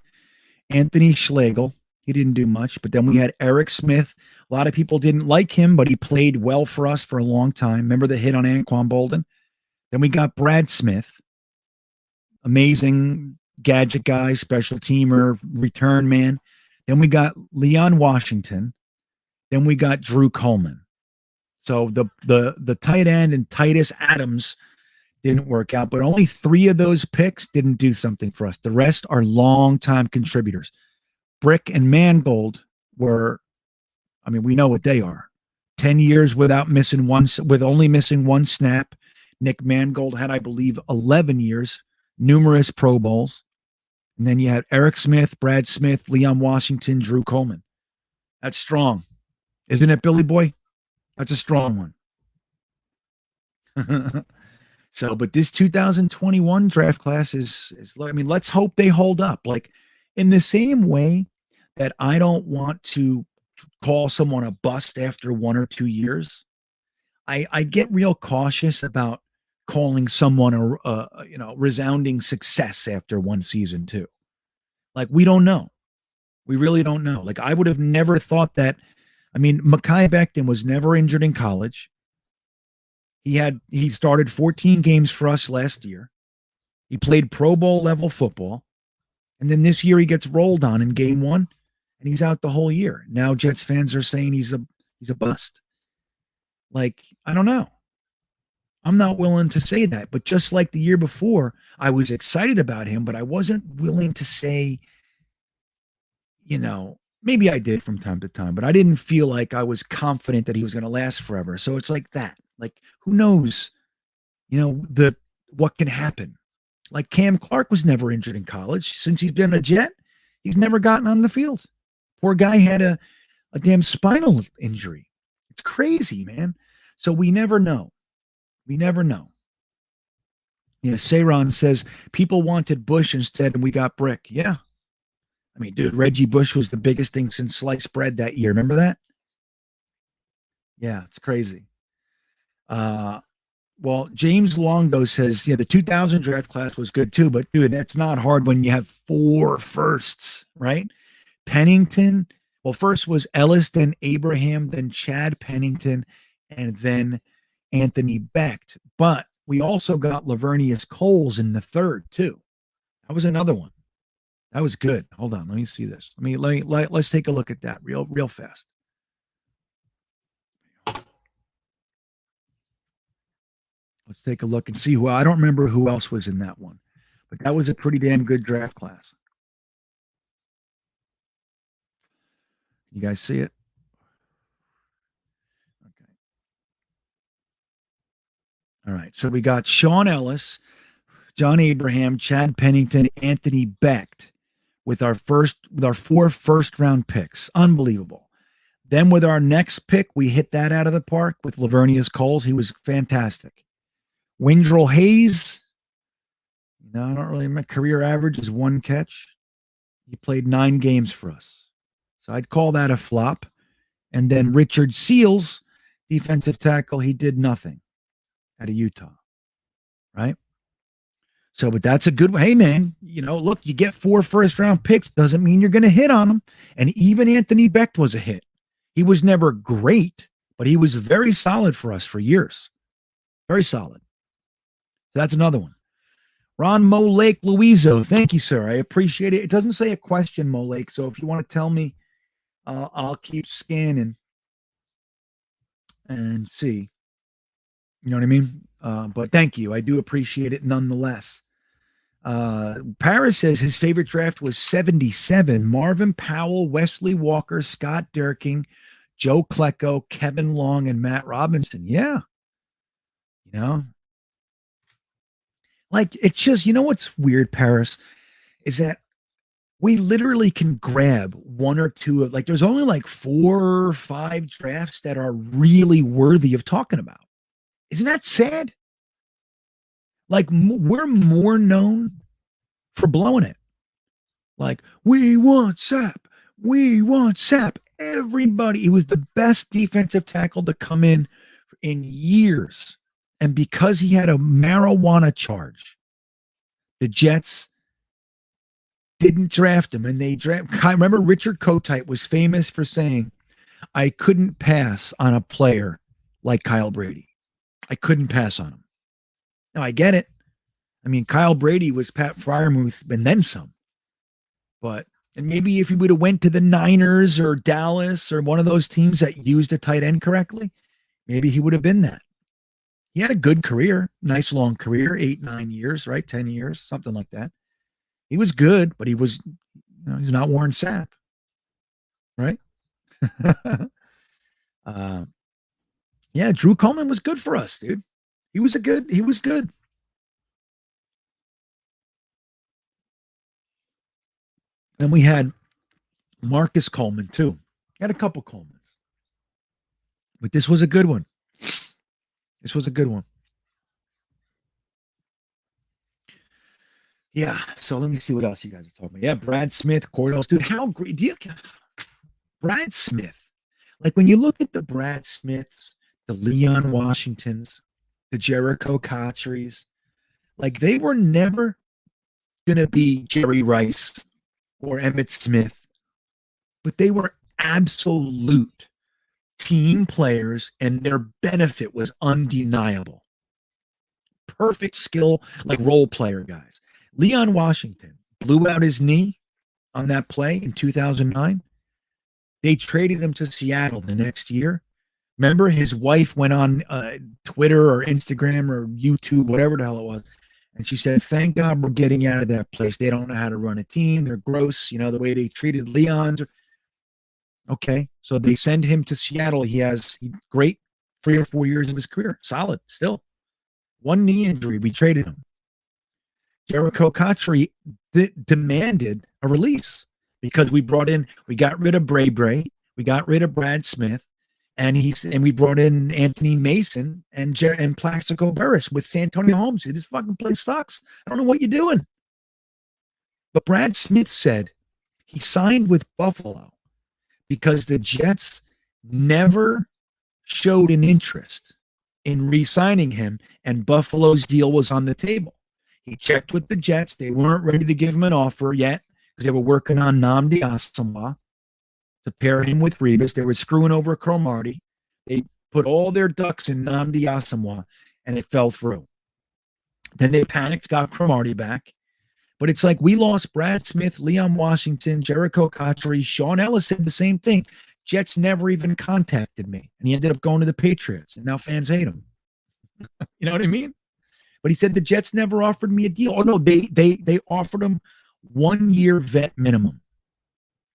Anthony Schlegel, he didn't do much. But then we had Eric Smith. A lot of people didn't like him, but he played well for us for a long time. Remember the hit on Anquan Bolden? Then we got Brad Smith, amazing gadget guy, special teamer, return man. Then we got Leon Washington. Then we got Drew Coleman. So the tight end and Titus Adams didn't work out, but only 3 of those picks didn't do something for us. The rest are long-time contributors. Brick and Mangold were, we know what they are. 10 years with only missing 1 snap. Nick Mangold had, I believe, 11 years, numerous Pro Bowls. And then you had Eric Smith, Brad Smith, Leon Washington, Drew Coleman. That's strong. Isn't it, Billy Boy? That's a strong one. So, but this 2021 draft class is let's hope they hold up. Like, in the same way that I don't want to call someone a bust after 1 or 2 years, I get real cautious about calling someone a resounding success after 1 season too. Like, we don't know. We really don't know. Like, I would have never thought that. Mekhi Becton was never injured in college. He started 14 games for us last year. He played Pro Bowl level football. And then this year he gets rolled on in game 1 and he's out the whole year. Now Jets fans are saying he's a bust. Like, I don't know. I'm not willing to say that, but just like the year before, I was excited about him, but I wasn't willing to say, Maybe I did from time to time, but I didn't feel like I was confident that he was going to last forever. So it's like that. Like, who knows, what can happen? Like Cam Clark was never injured in college. Since he's been a Jet, he's never gotten on the field. Poor guy had a damn spinal injury. It's crazy, man. So we never know. We never know. Sayron says people wanted Bush instead and we got Brick. Yeah. I mean, dude, Reggie Bush was the biggest thing since sliced bread that year. Remember that? Yeah, it's crazy. Well, James Longo says, the 2000 draft class was good too, but dude, that's not hard when you have 4 firsts, right? Pennington. Well, first was Ellis, then Abraham, then Chad Pennington, and then Anthony Becht. But we also got Lavernius Coles in the 3rd too. That was another one. That was good. Hold on, let me see this. Let's take a look at that real fast. Let's take a look and see I don't remember who else was in that one, but that was a pretty damn good draft class. You guys see it? Okay. All right. So we got Sean Ellis, John Abraham, Chad Pennington, Anthony Becht with our 4 first-round picks. Unbelievable. Then with our next pick, we hit that out of the park with Lavernius Coles. He was fantastic. Windrell Hayes, I don't really remember. Career average is 1 catch. He played 9 games for us. So I'd call that a flop. And then Richard Seals, defensive tackle, he did nothing out of Utah. Right? So, but that's a good one. Hey, man, look, you get 4 first-round picks. Doesn't mean you're going to hit on them. And even Anthony Becht was a hit. He was never great, but he was very solid for us for years. Very solid. So that's another one. Ron Mo Lake Louiso. Thank you, sir. I appreciate it. It doesn't say a question, Mo Lake. So if you want to tell me, I'll keep scanning and see. You know what I mean? But thank you. I do appreciate it nonetheless. Paris says his favorite draft was 77. Marvin Powell, Wesley Walker, Scott Durking, Joe Klecko, Kevin Long, and Matt Robinson. Yeah. Like, it's just, what's weird, Paris, is that we literally can grab 1 or 2 of, there's only 4 or 5 drafts that are really worthy of talking about. Isn't that sad? We're more known for blowing it. We want Sapp. We want Sapp. Everybody, he was the best defensive tackle to come in years. And because he had a marijuana charge, the Jets didn't draft him. And I remember Richard Kotite was famous for saying, I couldn't pass on a player like Kyle Brady. I couldn't pass on him. Now, I get it. I mean, Kyle Brady was Pat Freiermuth and then some. And maybe if he would have went to the Niners or Dallas or one of those teams that used a tight end correctly, maybe he would have been that. He had a good career, nice long career, 8, 9 years, right? 10 years, something like that. He was good, but he was, he's not Warren Sapp, right? Yeah, Drew Coleman was good for us, dude. He was good. And we had Marcus Coleman too. Had a couple Colemans. But this was a good one. Yeah, so let me see what else you guys are talking about. Yeah, Brad Smith, Cordell. Dude, how great do you Brad Smith? When you look at the Brad Smiths, the Leon Washingtons, the Jericho Cotcheries, they were never gonna be Jerry Rice or Emmitt Smith, but they were absolute team players, and their benefit was undeniable. Perfect skill, role player guys. Leon Washington blew out his knee on that play in 2009. They traded him to Seattle the next year. Remember, his wife went on Twitter or Instagram or YouTube, whatever the hell it was, and she said, thank God we're getting out of that place. They don't know how to run a team. They're gross. The way they treated Leon's. Okay, so they send him to Seattle. He has great 3 or 4 years of his career, solid still. One knee injury, we traded him. Jericho Cotchery demanded a release because we got rid of Bray, we got rid of Brad Smith, and we brought in Anthony Mason and Plaxico Burress with Santonio Holmes. This fucking place sucks. I don't know what you're doing. But Brad Smith said he signed with Buffalo because the Jets never showed an interest in re-signing him, and Buffalo's deal was on the table. He checked with the Jets. They weren't ready to give him an offer yet because they were working on Nnamdi Asomugha to pair him with Revis. They were screwing over Cromartie. They put all their ducks in Nnamdi Asomugha, and it fell through. Then they panicked, got Cromartie back. But it's like we lost Brad Smith, Leon Washington, Jericho Cotchery. Sean Ellis said the same thing. Jets never even contacted me. And he ended up going to the Patriots. And now fans hate him. You know what I mean? But he said the Jets never offered me a deal. Oh, no, they offered him 1 year vet minimum.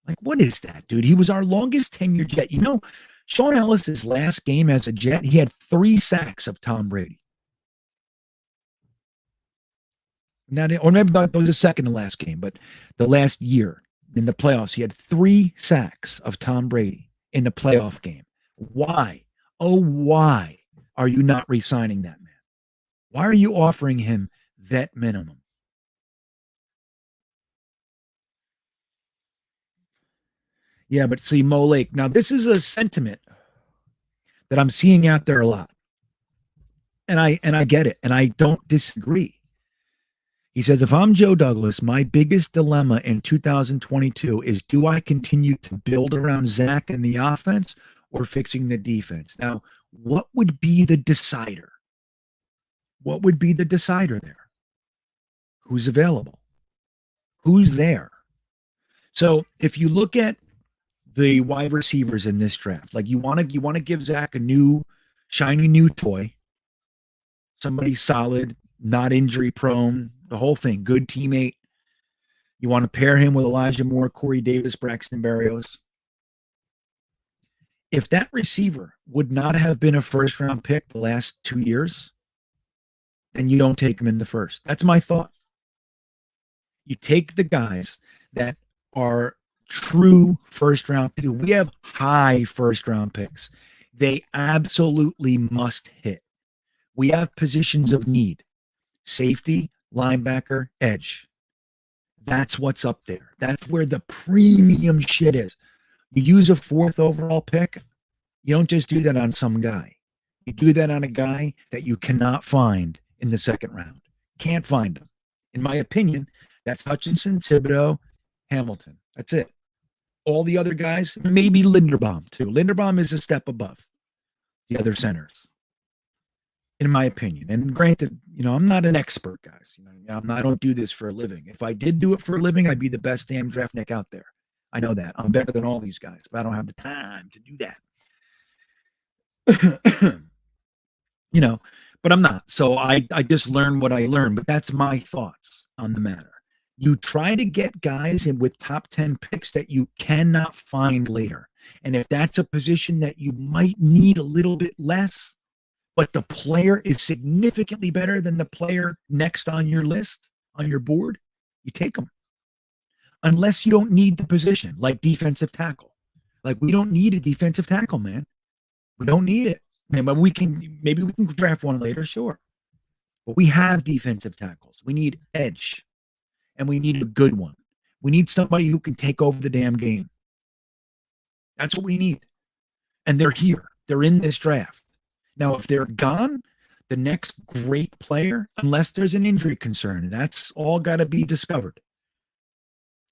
Like, what is that, dude? He was our longest tenured Jet. You know, Sean Ellis's last game as a Jet, he had 3 sacks of Tom Brady. Or maybe that was the second to last game, but the last year in the playoffs, he had 3 sacks of Tom Brady in the playoff game. Why? Oh, why are you not re-signing that man? Why are you offering him vet minimum? Yeah, but see, Mo Lake. Now, this is a sentiment that I'm seeing out there a lot. And I get it, and I don't disagree. He says, if I'm Joe Douglas, my biggest dilemma in 2022 is, do I continue to build around Zach and the offense or fixing the defense? Now, what would be the decider? What would be the decider there? Who's available? Who's there? So if you look at the wide receivers in this draft, like you want to give Zach a new, shiny new toy, somebody solid, not injury prone, the whole thing, good teammate. You want to pair him with Elijah Moore, Corey Davis, Braxton Berrios. If that receiver would not have been a first-round pick the last 2 years, then you don't take him in the first. That's my thought. You take the guys that are true first-round picks. We have high first-round picks. They absolutely must hit. We have positions of need. Safety, linebacker, edge. That's what's up there. That's where the premium shit is. You use a 4th overall pick, you don't just do that on some guy. You do that on a guy that you cannot find in the 2nd round. Can't find him. In my opinion, that's Hutchinson, Thibodeau, Hamilton. That's it. All the other guys, maybe Linderbaum too. Linderbaum is a step above the other centers, in my opinion. And granted, I'm not an expert, guys. I don't do this for a living. If I did do it for a living, I'd be the best damn draftnik out there. I know that. I'm better than all these guys, but I don't have the time to do that. But I'm not. So I just learned what I learned. But that's my thoughts on the matter. You try to get guys in with top 10 picks that you cannot find later. And if that's a position that you might need a little bit less, but the player is significantly better than the player next on your list, on your board, you take them. Unless you don't need the position, like defensive tackle. Like, we don't need a defensive tackle, man. We don't need it. Man, but maybe we can draft one later, sure. But we have defensive tackles. We need edge. And we need a good one. We need somebody who can take over the damn game. That's what we need. And they're here. They're in this draft. Now, if they're gone, the next great player, unless there's an injury concern, and that's all got to be discovered,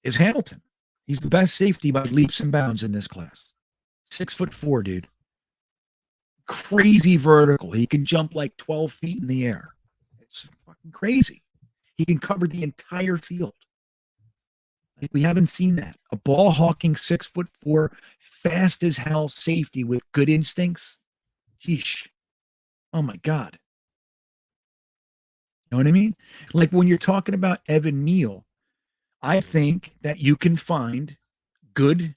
is Hamilton. He's the best safety by leaps and bounds in this class. 6'4", dude. Crazy vertical. He can jump like 12 feet in the air. It's fucking crazy. He can cover the entire field. Like, we haven't seen that. A ball hawking 6'4", fast as hell safety with good instincts. Sheesh. Oh my God. You know what I mean? Like, when you're talking about Evan Neal, I think that you can find good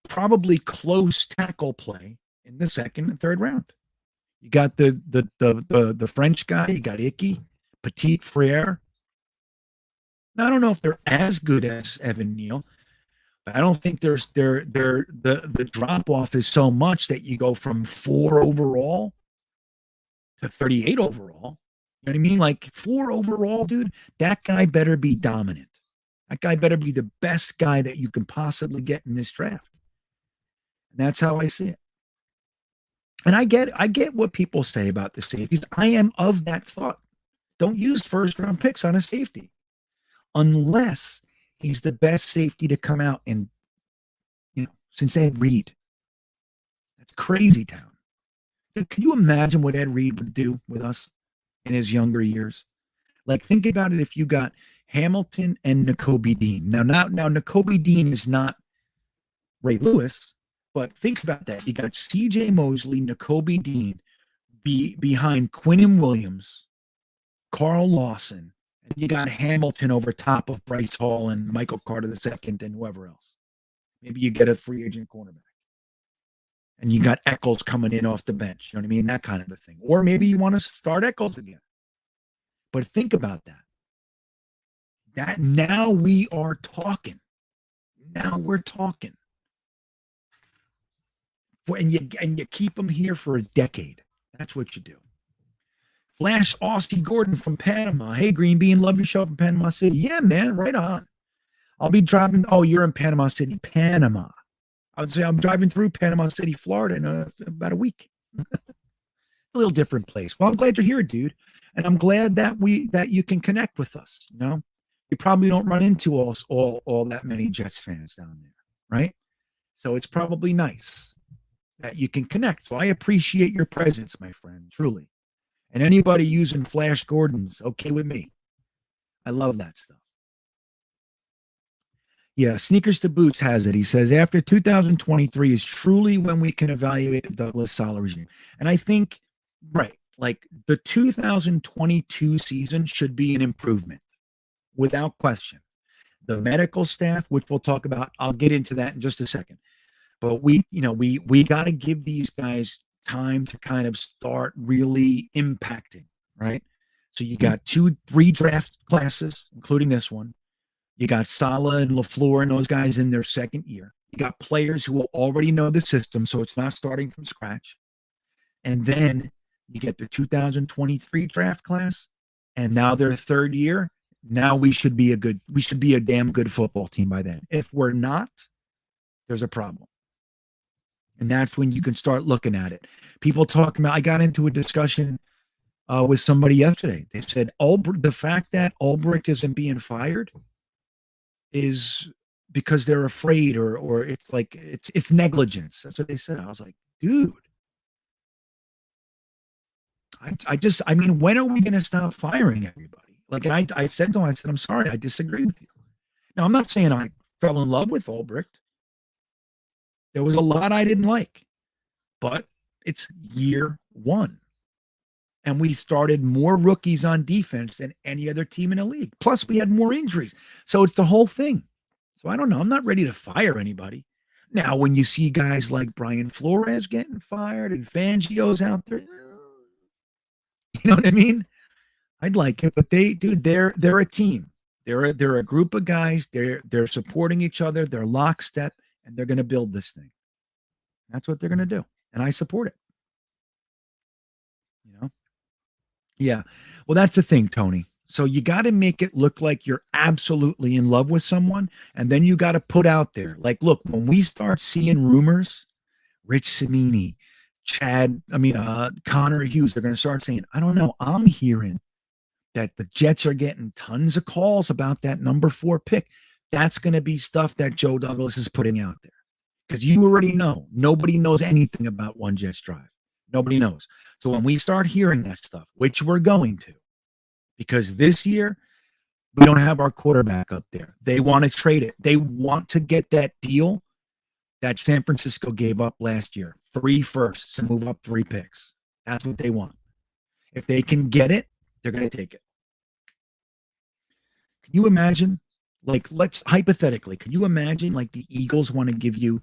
probably close tackle play in the second and third round. You got the French guy, you got Icky, Petit Frere. Now, I don't know if they're as good as Evan Neal, but I don't think the drop off is so much that you go from 4 overall to 38 overall. You know what I mean? Like 4 overall, dude, that guy better be dominant. That guy better be the best guy that you can possibly get in this draft. And that's how I see it. And I get what people say about the safeties. I am of that thought. Don't use first round picks on a safety unless he's the best safety to come out in, since Ed Reed. That's crazy town. Dude, can you imagine what Ed Reed would do with us in his younger years? Like, think about it if you got Hamilton and Nakobe Dean. Now Nakobe Dean is not Ray Lewis, but think about that. You got CJ Mosley, Nakobe Dean behind Quinnen Williams, Carl Lawson, and you got Hamilton over top of Bryce Hall and Michael Carter II and whoever else. Maybe you get a free agent cornerback. And you got Eccles coming in off the bench. You know what I mean? That kind of a thing. Or maybe you want to start Eccles again. But think about that. That now we are talking. Now we're talking. And you keep them here for a decade. That's what you do. Flash Austin Gordon from Panama. Hey, GreenBean, love your show from Panama City. Yeah, man, right on. I'll be driving. Oh, you're in Panama City, Panama. I would say I'm driving through Panama City, Florida in about a week. A little different place. Well, I'm glad you're here, dude. And I'm glad that you can connect with us. You probably don't run into all that many Jets fans down there, right? So it's probably nice that you can connect. So I appreciate your presence, my friend, truly. And anybody using Flash Gordon's okay with me. I love that stuff. Yeah, Sneakers to Boots has it. He says, after 2023 is truly when we can evaluate the Douglas Sala regime. And I think, right, like the 2022 season should be an improvement, without question. The medical staff, which we'll talk about, I'll get into that in just a second. But we got to give these guys time to kind of start really impacting, right? So you got 3 draft classes, including this one. You got Sala and LaFleur and those guys in their second year. You got players who will already know the system, so it's not starting from scratch. And then you get the 2023 draft class, and now their third year. Now we should be a damn good football team by then. If we're not, there's a problem. And that's when you can start looking at it. People talking about, I got into a discussion with somebody yesterday. They said the fact that Ulbrich isn't being fired is because they're afraid or it's like it's negligence. That's what they said. I was like, dude, I mean, when are we going to stop firing everybody? Like, and I said to him, I said, I'm sorry, I disagree with you. Now, I'm not saying I fell in love with Ulbrich. There was a lot I didn't like, but it's year 1. And we started more rookies on defense than any other team in the league. Plus, we had more injuries. So it's the whole thing. So I don't know. I'm not ready to fire anybody. Now, when you see guys like Brian Flores getting fired and Fangio's out there, you know what I mean? I'd like it, but they're a team. They're a group of guys. They're supporting each other. They're lockstep, and they're going to build this thing. That's what they're going to do, and I support it. Yeah. Well, that's the thing, Tony. So you got to make it look like you're absolutely in love with someone, and then you got to put out there, like, look, when we start seeing rumors, Rich Cimini, Connor Hughes, they're going to start saying, I don't know, I'm hearing that the Jets are getting tons of calls about that number 4 pick. That's going to be stuff that Joe Douglas is putting out there. Because you already know, nobody knows anything about One Jets Drive. Nobody knows. So when we start hearing that stuff, which we're going to, because this year, we don't have our quarterback up there. They want to trade it. They want to get that deal that San Francisco gave up last year. 3 firsts to move up 3 picks. That's what they want. If they can get it, they're going to take it. Can you imagine? Like, let's hypothetically, can you imagine like the Eagles want to give you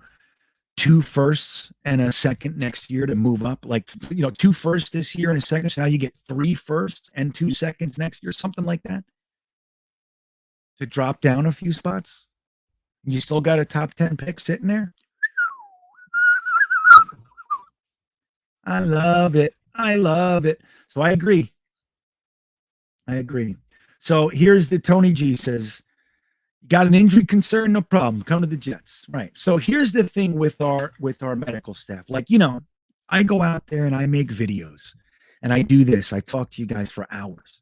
2 firsts and a second next year to move up. Like, 2 firsts this year and a second. So now you get 3 firsts and 2 seconds next year, something like that, to drop down a few spots. You still got a top 10 pick sitting there. I love it. I love it. So I agree. So here's the Tony G says, got an injury concern? No problem. Come to the Jets. Right. So here's the thing with our medical staff. Like, I go out there and I make videos and I do this. I talk to you guys for hours.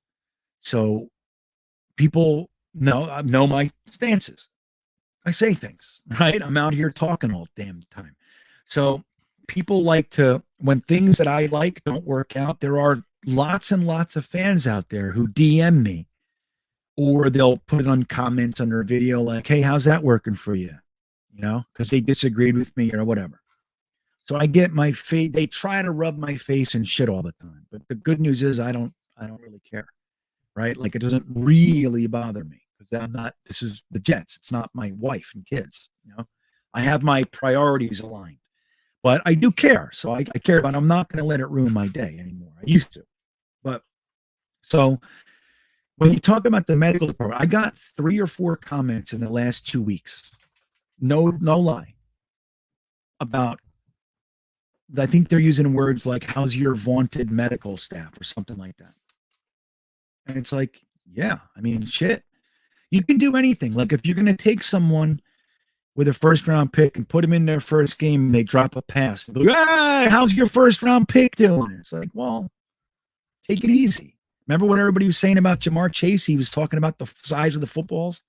So people know my stances. I say things, right? I'm out here talking all damn time. So people like to, when things that I like don't work out, there are lots and lots of fans out there who DM me, or they'll put it on comments under a video like, hey, how's that working for you? Because they disagreed with me or whatever. So I get my face, they try to rub my face and shit all the time. But the good news is I don't really care, right? Like, it doesn't really bother me because this is the Jets. It's not my wife and kids, I have my priorities aligned. But I do care. So I care about it. I'm not going to let it ruin my day anymore. I used to. But so when you talk about the medical department, I got 3 or 4 comments in the last 2 weeks. No lie. About, I think they're using words like, how's your vaunted medical staff or something like that. And it's like, yeah, I mean, shit. You can do anything. Like, if you're going to take someone with a first-round pick and put them in their first game and they drop a pass, like, hey, how's your first-round pick doing? It's like, well, take it easy. Remember what everybody was saying about Jamar Chase? He was talking about the size of the footballs.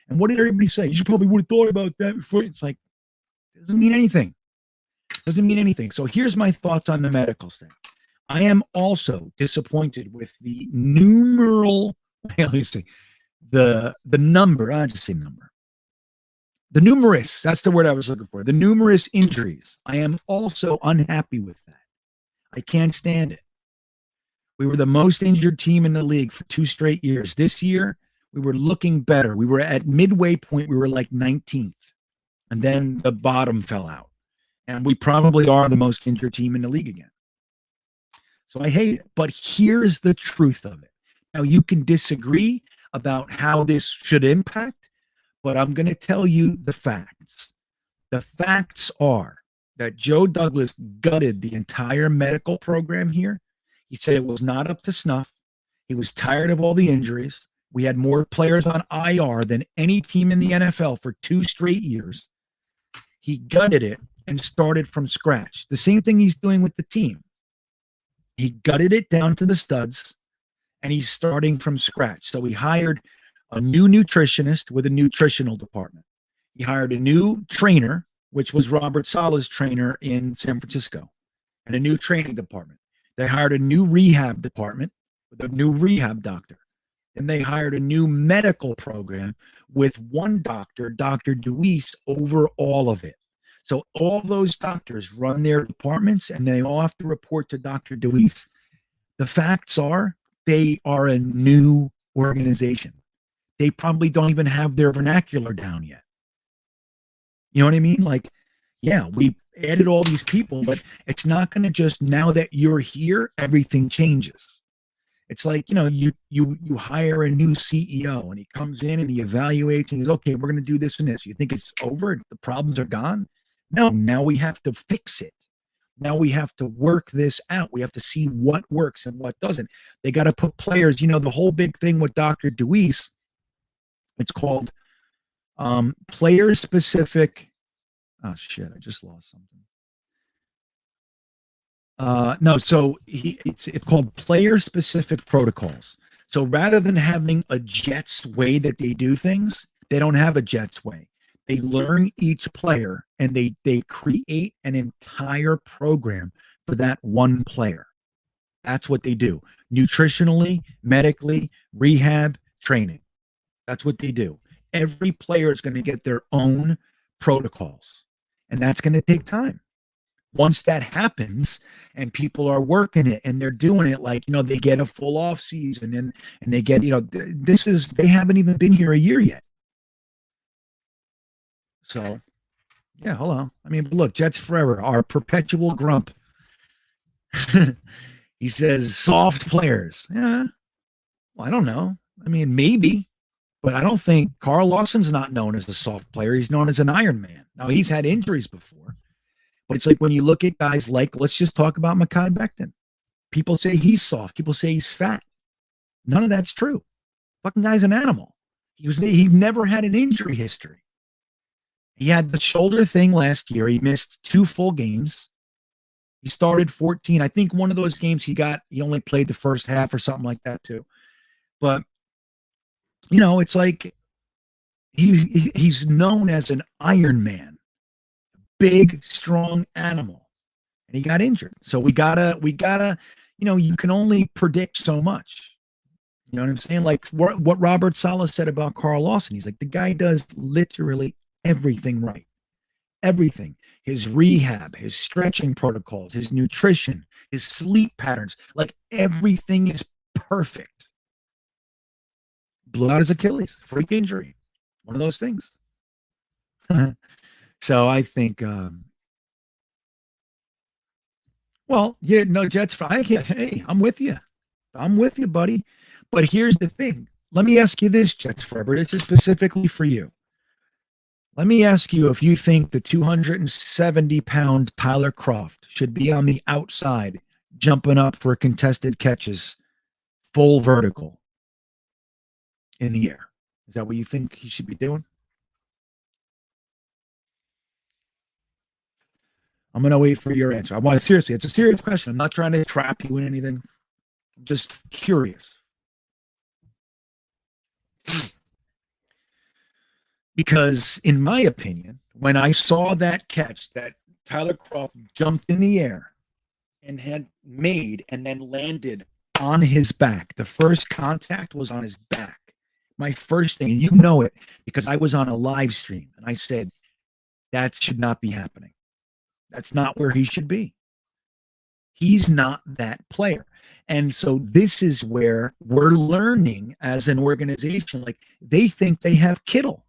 And what did everybody say? You probably would have thought about that before. It's like, doesn't mean anything. So here's my thoughts on the medical staff. I am also disappointed with the numeral, let me see, the number, I just say number. The numerous, that's the word I was looking for. The numerous injuries. I am also unhappy with that. I can't stand it. We were the most injured team in the league for 2 straight years. This year, we were looking better. We were at midway point. We were like 19th. And then the bottom fell out. And we probably are the most injured team in the league again. So I hate it. But here's the truth of it. Now, you can disagree about how this should impact, but I'm going to tell you the facts. The facts are that Joe Douglas gutted the entire medical program here. He said it was not up to snuff. He was tired of all the injuries. We had more players on IR than any team in the NFL for 2 straight years. He gutted it and started from scratch. The same thing he's doing with the team. He gutted it down to the studs, and he's starting from scratch. So he hired a new nutritionist with a nutritional department. He hired a new trainer, which was Robert Saleh's trainer in San Francisco, and a new training department. They hired a new rehab department with a new rehab doctor. And they hired a new medical program with one doctor, Dr. Deweese, over all of it. So all those doctors run their departments, and they all have to report to Dr. Deweese. The facts are they are a new organization. They probably don't even have their vernacular down yet. You know what I mean? Like, yeah, we added all these people, but it's not going to just, now that you're here, everything changes. It's like, you hire a new CEO, and he comes in and he evaluates and he's, okay, we're going to do this and this. You think it's over? The problems are gone? No, now we have to fix it. Now we have to work this out. We have to see what works and what doesn't. They got to put players, the whole big thing with Dr. Deweese, it's called player specific. Oh shit, I just lost something. No, so it's called player specific protocols. So rather than having a Jets way that they do things, they don't have a Jets way. They learn each player and they create an entire program for that one player. That's what they do. Nutritionally, medically, rehab, training. That's what they do. Every player is going to get their own protocols, and that's going to take time. Once that happens and people are working it and they're doing it, like, they get a full off season and they get, they haven't even been here a year yet. So Yeah, hold on. I mean, look, Jets forever, our perpetual grump. He says soft players. Yeah. Well, I don't know. I mean, maybe, but I don't think Carl Lawson's not known as a soft player. He's known as an Iron Man. Now, he's had injuries before, but it's like when you look at guys like, let's just talk about Mekhi Becton. People say he's soft. People say he's fat. None of that's true. Fucking guy's an animal. He never had an injury history. He had the shoulder thing last year. He missed 2 full games. He started 14. I think one of those games he only played the first half or something like that too. But, it's like he's known as an Iron Man, big, strong animal. And he got injured. So we gotta, you can only predict so much. You know what I'm saying? Like what Robert Saleh said about Carl Lawson. He's like, the guy does literally everything right. Everything. His rehab, his stretching protocols, his nutrition, his sleep patterns, like everything is perfect. Blew out his Achilles, freak injury. One of those things. So I think, Jets. Hey, I'm with you. I'm with you, buddy. But here's the thing. Let me ask you this, Jets Forever. This is specifically for you. Let me ask you if you think the 270-pound Tyler Kroft should be on the outside, jumping up for contested catches, full vertical in the air. Is that what you think he should be doing? I'm going to wait for your answer. Seriously, it's a serious question. I'm not trying to trap you in anything. I'm just curious. Because in my opinion, when I saw that catch that Tyler Kroft jumped in the air and had made and then landed on his back, the first contact was on his back. My first thing, and you know it because I was on a live stream and I said, that should not be happening. That's not where he should be. He's not that player. And so this is where we're learning as an organization, like they think they have Kittle.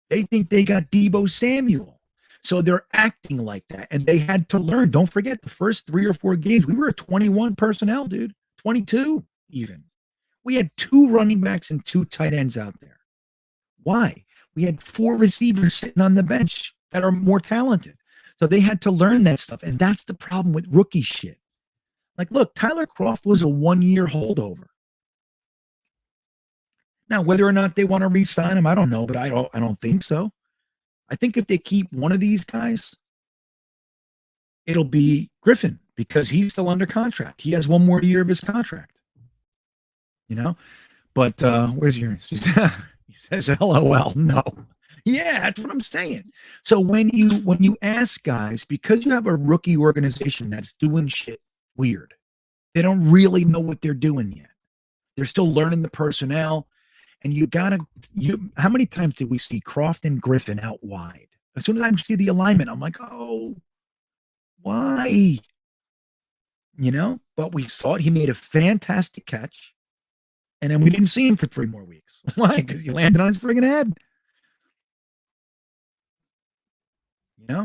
They think they got Deebo Samuel. So they're acting like that. And they had to learn. Don't forget the first 3 or 4 games, we were at 21 personnel, dude. 22 even. We had 2 running backs and 2 tight ends out there. Why? We had 4 receivers sitting on the bench that are more talented. So they had to learn that stuff. And that's the problem with rookie shit. Like, look, Tyler Kroft was a 1-year holdover. Now, whether or not they want to re-sign him, I don't know, but I don't think so. I think if they keep one of these guys, it'll be Griffin because he's still under contract. He has 1 more year of his contract. But where's yours? He says, LOL. No. Yeah, that's what I'm saying. So when you ask guys, because you have a rookie organization that's doing shit weird, they don't really know what they're doing yet. They're still learning the personnel. And how many times did we see Kroft and Griffin out wide? As soon as I see the alignment, I'm like, oh, why? But we saw it. He made a fantastic catch. And then we didn't see him for 3 more weeks. Why? Because he landed on his friggin' head.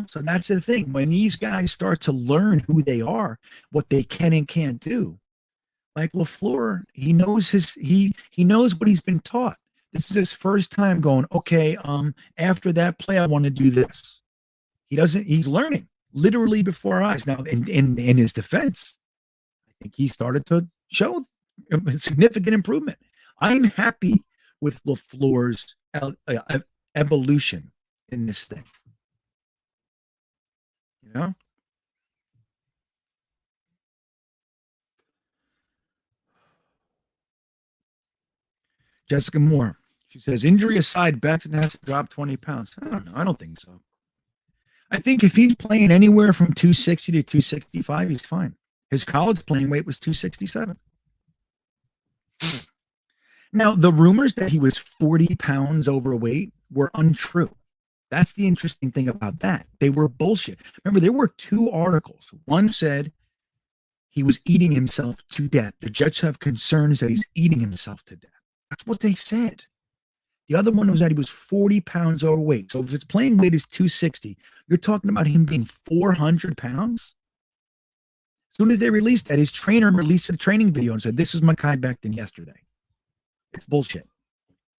So that's the thing. When these guys start to learn who they are, what they can and can't do, like LaFleur, he knows what he's been taught. This is his first time going, okay, after that play, I want to do this. He's learning literally before our eyes. Now, in his defense, I think he started to show a significant improvement. I'm happy with LaFleur's evolution in this thing. Jessica Moore, she says, injury aside, Baxton has to drop 20 pounds. I don't know. I don't think so. I think if he's playing anywhere from 260 to 265, he's fine. His college playing weight was 267. Now, the rumors that he was 40 pounds overweight were untrue. That's the interesting thing about that. They were bullshit. Remember, there were 2 articles. One said he was eating himself to death. The Jets have concerns that he's eating himself to death. That's what they said. The other one was that he was 40 pounds overweight. So if his playing weight is 260, you're talking about him being 400 pounds? As soon as they released that, his trainer released a training video and said, this is Mekhi Becton yesterday. It's bullshit.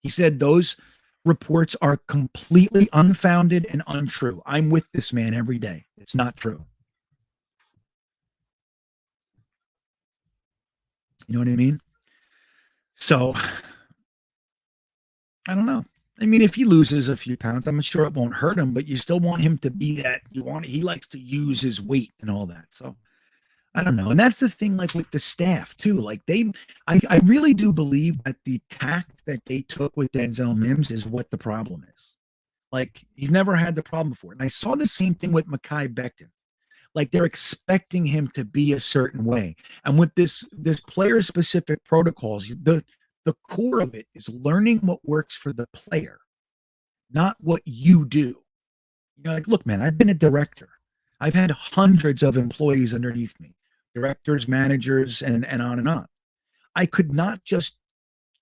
He said those reports are completely unfounded and untrue. I'm with this man every day. It's not true. You know what I mean? So, I don't know. I mean, if he loses a few pounds, I'm sure it won't hurt him, but you still want him to be that. He likes to use his weight and all that. So, I don't know. And that's the thing, like with the staff too. Like I really do believe that the tact that they took with Denzel Mims is what the problem is. Like he's never had the problem before. And I saw the same thing with Mekhi Becton. Like they're expecting him to be a certain way. And with this player specific protocols, the core of it is learning what works for the player, not what you do. You know, like, look, man, I've been a director. I've had hundreds of employees underneath me, directors, managers, and on and on. I could not just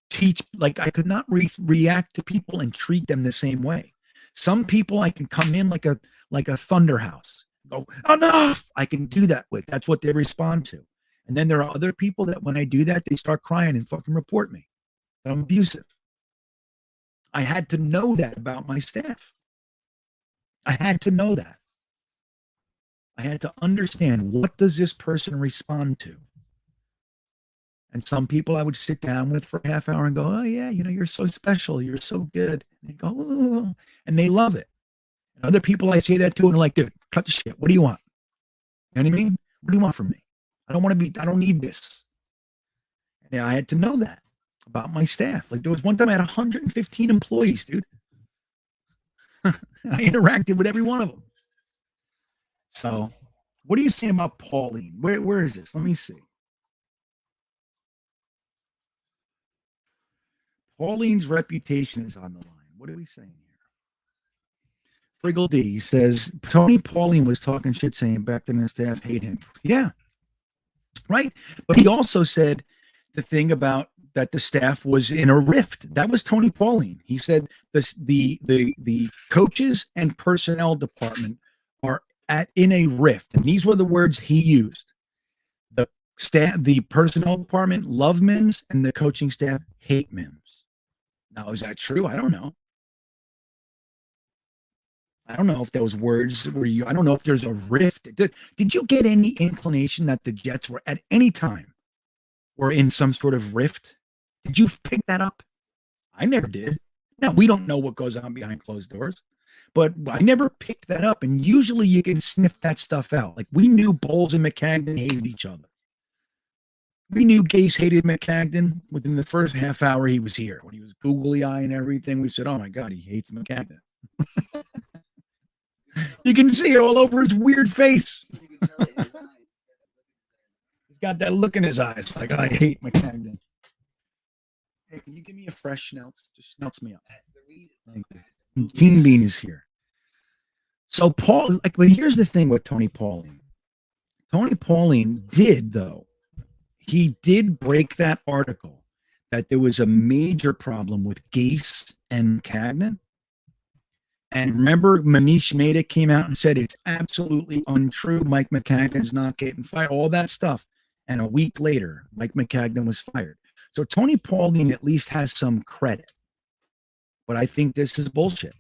teach, like I could not react to people and treat them the same way. Some people I can come in like a thunderhouse, go, enough. I can do that with. That's what they respond to. And then there are other people that when I do that, they start crying and fucking report me that I'm abusive. I had to know that about my staff. I had to know that. I had to understand, what does this person respond to? And some people I would sit down with for a half hour and go, oh yeah, you know, you're so special. You're so good. And they go, oh, and they love it. And other people I say that to and they're like, dude, cut the shit. What do you want? You know what I mean? What do you want from me? I don't need this. And I had to know that about my staff. Like there was one time I had 115 employees, dude. I interacted with every one of them. So what are you saying about Pauline? Where is this? Let me see. Pauline's reputation is on the line. What are we saying here? Friggle D says, Tony Pauline was talking shit saying Becton and staff hate him. Yeah. Right. But he also said the thing about that the staff was in a rift. That was Tony Pauline. He said the coaches and personnel department are in a rift. And these were the words he used. The staff, the personnel department love Mims and the coaching staff hate Mims. Now, is that true? I don't know. I don't know if those words were you. I don't know if there's a rift. Did you get any inclination that the Jets were at any time were in some sort of rift? Did you pick that up? I never did. Now, we don't know what goes on behind closed doors, but I never picked that up. And usually you can sniff that stuff out. Like we knew Bowles and McCagnon hated each other. We knew Gase hated McCagnon within the first half hour he was here. When he was googly eye and everything, we said, oh my God, he hates McCagnon. You can see it all over his weird face. He's got that look in his eyes like, I hate McCagnon. Hey, can you give me a fresh schnauze? Just schnauze me up. Thank you. GreenBean is here. So Paul, but here's the thing with Tony Pauline. Tony Pauline did, though. He did break that article that there was a major problem with Gase and McCagnon. And remember, Manish Mehta came out and said it's absolutely untrue. Mike McCagnon's not getting fired, all that stuff. And a week later, Mike McCagnon was fired. So Tony Pauline at least has some credit. But I think this is bullshit.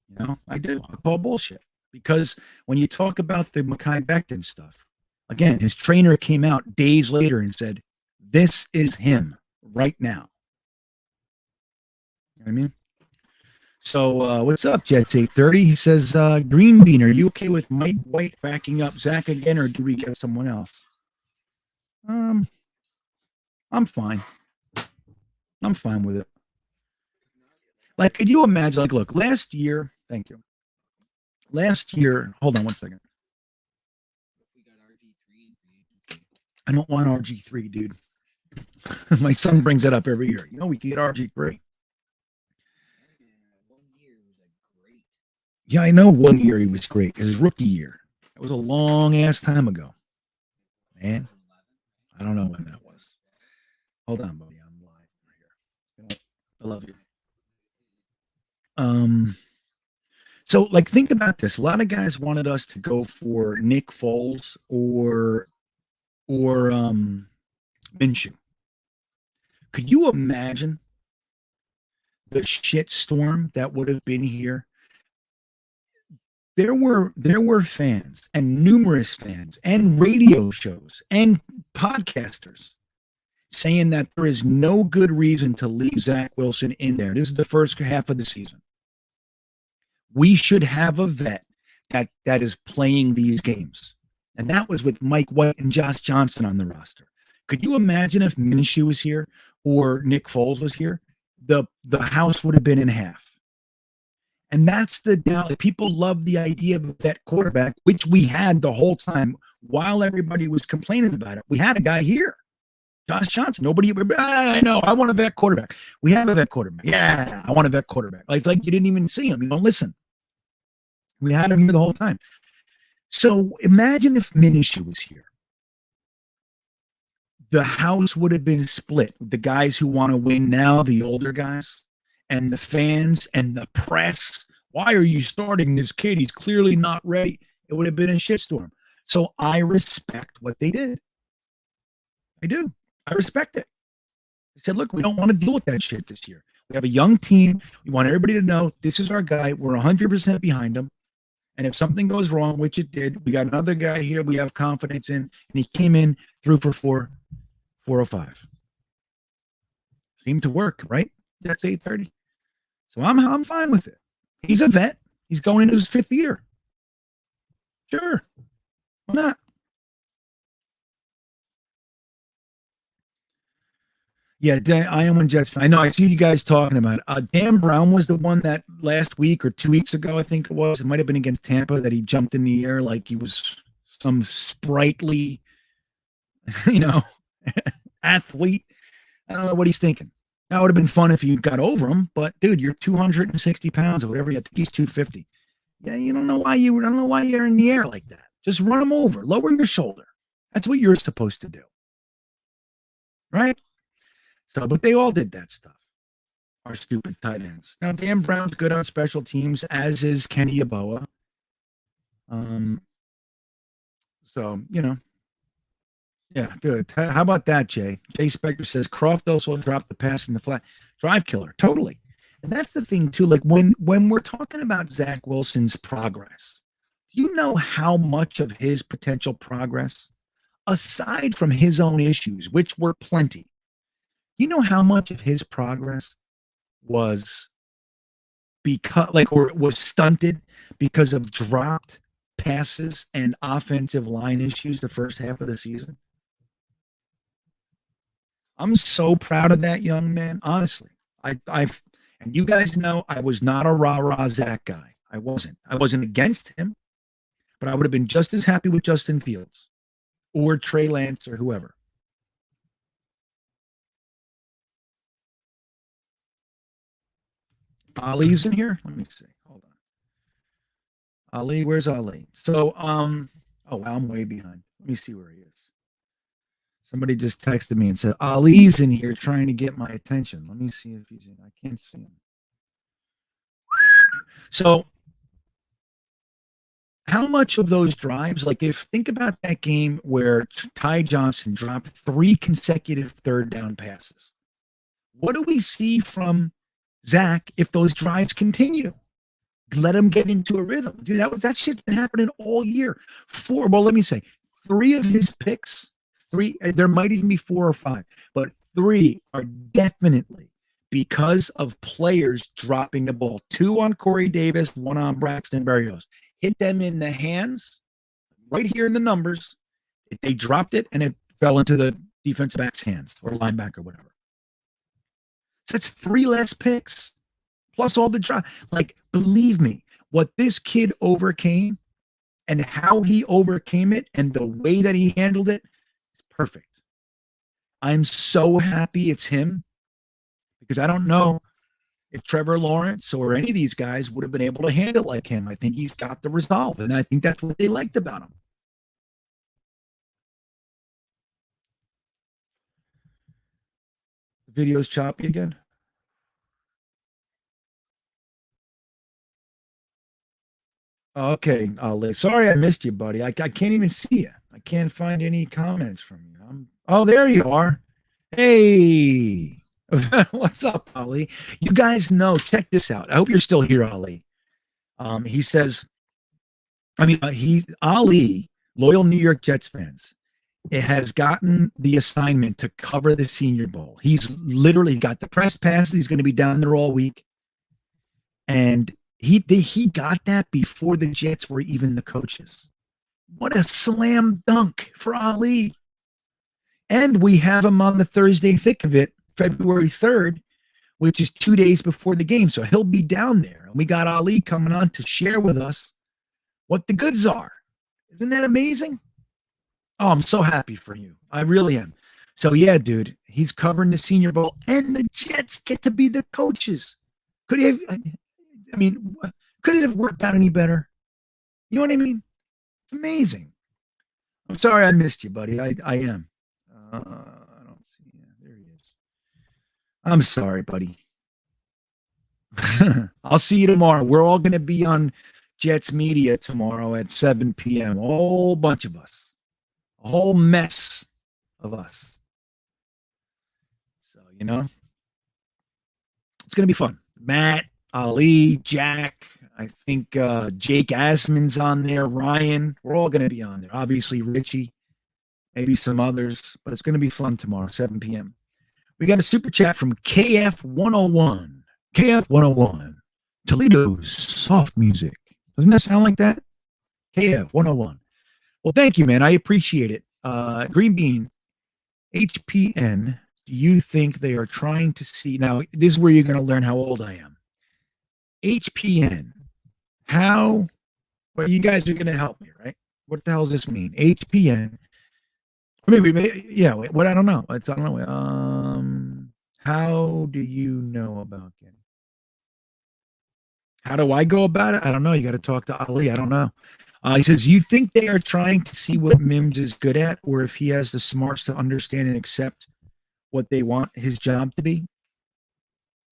You know, I do. I call bullshit. Because when you talk about the Mekhi Becton stuff, again, his trainer came out days later and said, this is him right now. You know what I mean? So what's up, Jets 830? He says, GreenBean, are you okay with Mike White backing up Zach again, or do we get someone else? I'm fine. I'm fine with it. Like, could you imagine, like, look, last year, thank you. Last year, hold on one second. I don't want RG3, dude. My son brings that up every year. You know, we can get RG3. Yeah, I know 1 year he was great. His rookie year. It was a long ass time ago. Man, I don't know when that was. Hold on, buddy. I'm live right here. I love you. So like think about this. A lot of guys wanted us to go for Nick Foles or Minshew. Could you imagine the shitstorm that would have been here? There were fans and numerous fans and radio shows and podcasters saying that there is no good reason to leave Zach Wilson in there. This is the first half of the season. We should have a vet that is playing these games. And that was with Mike White and Josh Johnson on the roster. Could you imagine if Minshew was here or Nick Foles was here? The house would have been in half. And that's the doubt. People love the idea of a vet quarterback, which we had the whole time while everybody was complaining about it. We had a guy here, Josh Johnson. Nobody, I know, I want a vet quarterback. We have a vet quarterback. Yeah, I want a vet quarterback. Like, it's like you didn't even see him. You don't listen. We had him here the whole time. So imagine if Minshew was here. The house would have been split. The guys who want to win now, the older guys, and the fans and the press. Why are you starting this kid? He's clearly not ready. It would have been a shitstorm. So I respect what they did. I do. I respect it. I said, look, we don't want to deal with that shit this year. We have a young team. We want everybody to know this is our guy. We're 100% behind him. And if something goes wrong, which it did, we got another guy here we have confidence in. And he came in, threw for 405. Seemed to work, right? That's 830. So I'm fine with it. He's a vet. He's going into his 5th year. Sure. Why not? Yeah, I am on Jetsfan. I know. I see you guys talking about it. Dan Brown was the one that last week or 2 weeks ago, I think it was. It might have been against Tampa that he jumped in the air like he was some sprightly, athlete. I don't know what he's thinking. That would have been fun if you got over him, but dude, you're 260 pounds or whatever. I think he's 250. Yeah, I don't know why you're in the air like that. Just run him over, lower your shoulder. That's what you're supposed to do, right? So, but they all did that stuff. Our stupid tight ends. Now, Dan Brown's good on special teams, as is Kenny Yeboah. So yeah, good. How about that, Jay? Jay Spector says Croft also dropped the pass in the flat. Drive killer, totally. And that's the thing too. Like when we're talking about Zach Wilson's progress, do you know how much of his potential progress, aside from his own issues, which were plenty, you know how much of his progress was was stunted because of dropped passes and offensive line issues the first half of the season? I'm so proud of that young man. Honestly, and you guys know I was not a rah-rah Zach guy. I wasn't against him, but I would have been just as happy with Justin Fields or Trey Lance or whoever. Ali's in here. Let me see. Hold on. Ali, where's Ali? So, oh, wow, I'm way behind. Let me see where he is. Somebody just texted me and said, Ali's in here trying to get my attention. Let me see if he's in. I can't see him. So how much of those drives, think about that game where Ty Johnson dropped 3 consecutive third down passes. What do we see from Zach if those drives continue? Let him get into a rhythm. Dude, that shit's been happening all year. 3 of his picks, there might even be 4 or 5, but 3 are definitely because of players dropping the ball. 2 on Corey Davis, 1 on Braxton Berrios. Hit them in the hands, right here in the numbers. They dropped it, and it fell into the defensive back's hands or linebacker, whatever. So that's 3 less picks, plus all the drop. Believe me, what this kid overcame and how he overcame it and the way that he handled it is perfect. I'm so happy it's him because I don't know if Trevor Lawrence or any of these guys would have been able to handle it like him. I think he's got the resolve, and I think that's what they liked about him. The video's choppy again. Okay, Ali. Sorry I missed you, buddy. I can't even see you. I can't find any comments from you. Oh, there you are. Hey. What's up, Ali? You guys know, check this out. I hope you're still here, Ali. He says, Ali, loyal New York Jets fans, it has gotten the assignment to cover the Senior Bowl. He's literally got the press pass. He's going to be down there all week. And he got that before the Jets were even the coaches. What a slam dunk for Ali. And we have him on the Thursday thick of it, February 3rd, which is 2 days before the game. So he'll be down there. And we got Ali coming on to share with us what the goods are. Isn't that amazing? Oh, I'm so happy for you. I really am. So, yeah, dude, he's covering the Senior Bowl, and the Jets get to be the coaches. Could it have worked out any better? You know what I mean? It's amazing. I'm sorry I missed you, buddy. I am. I don't see you. There he is. I'm sorry, buddy. I'll see you tomorrow. We're all going to be on Jets Media tomorrow at 7 p.m. A whole bunch of us. A whole mess of us. So, it's going to be fun. Matt, Ali, Jack, I think Jake Asman's on there, Ryan. We're all going to be on there. Obviously, Richie, maybe some others, but it's going to be fun tomorrow, 7 p.m. We got a super chat from KF101. KF101, Toledo's soft music. Doesn't that sound like that? KF101. Well, thank you, man. I appreciate it. GreenBean, HPN, do you think they are trying to see? Now, this is where you're going to learn how old I am. HPN, how? Well, you guys are going to help me, right? What the hell does this mean? HPN. What? I don't know. I don't know. How do you know about it? How do I go about it? I don't know. You got to talk to Ali. I don't know. He says, you think they are trying to see what Mims is good at, or if he has the smarts to understand and accept what they want his job to be?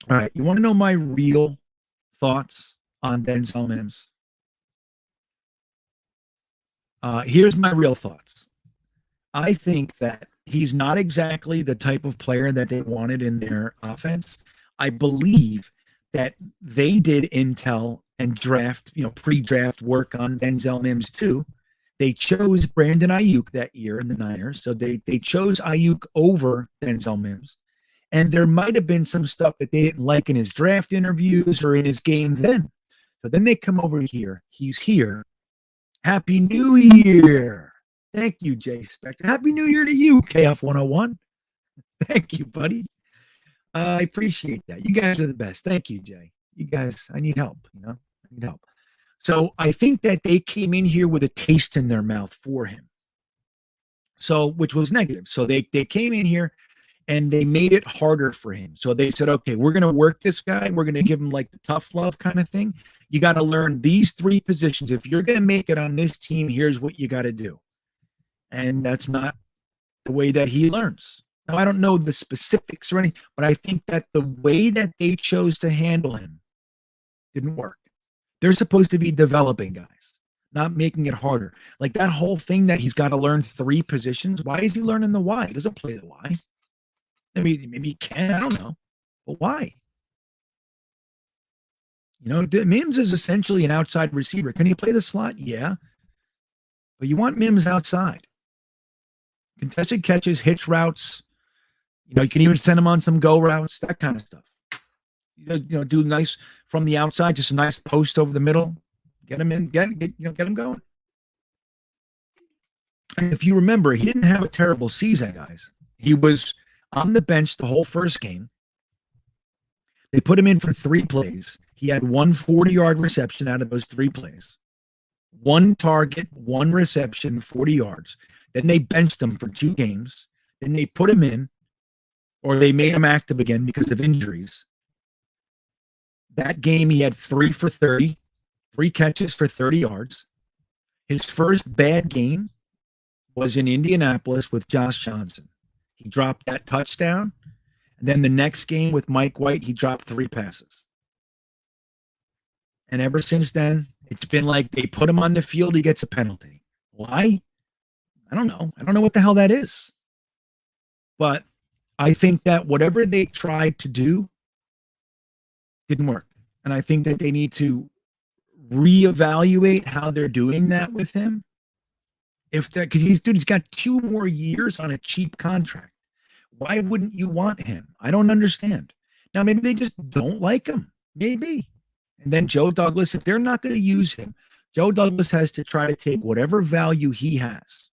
All right. You want to know my real thoughts on Denzel Mims? Here's my real thoughts. I think that he's not exactly the type of player that they wanted in their offense. I believe that they did intel and draft, pre-draft work on Denzel Mims too. They chose Brandon Ayuk that year in the Niners. So they chose Ayuk over Denzel Mims. And there might have been some stuff that they didn't like in his draft interviews or in his game then. So then they come over here. He's here. Happy New Year. Thank you, Jay Spector. Happy New Year to you, KF101. Thank you, buddy. I appreciate that. You guys are the best. Thank you, Jay. You guys, I need help, I need help. So I think that they came in here with a taste in their mouth for him. So, which was negative. So they came in here and they made it harder for him. So they said, okay, we're going to work this guy. We're going to give him like the tough love kind of thing. You got to learn these 3 positions. If you're going to make it on this team, here's what you got to do. And that's not the way that he learns. Now, I don't know the specifics or anything, but I think that the way that they chose to handle him didn't work. They're supposed to be developing guys, not making it harder. Like that whole thing that he's got to learn 3 positions. Why is he learning the Y? He doesn't play the Y. Maybe he can. I don't know. But why? Mims is essentially an outside receiver. Can he play the slot? Yeah. But you want Mims outside. Contested catches, hitch routes. You can even send him on some go routes, that kind of stuff. Do nice from the outside, just a nice post over the middle. Get him in, get him going. And if you remember, he didn't have a terrible season, guys. He was on the bench the whole first game. They put him in for 3 plays. He had 1 40-yard reception out of those 3 plays. 1 target, 1 reception, 40 yards. Then they benched him for 2 games. Then they put him in, or they made him active again because of injuries. That game, he had 3 for 30, 3 catches for 30 yards. His first bad game was in Indianapolis with Josh Johnson. He dropped that touchdown. And then the next game with Mike White, he dropped 3 passes. And ever since then, It's been like they put him on the field, he gets a penalty. Why? I don't know. I don't know what the hell that is. But I think that whatever they tried to do didn't work. And I think that they need to reevaluate how they're doing that with him. If that, because he's got 2 more years on a cheap contract. Why wouldn't you want him? I don't understand. Now, maybe they just don't like him. Maybe. And then Joe Douglas, if they're not going to use him, Joe Douglas has to try to take whatever value he has,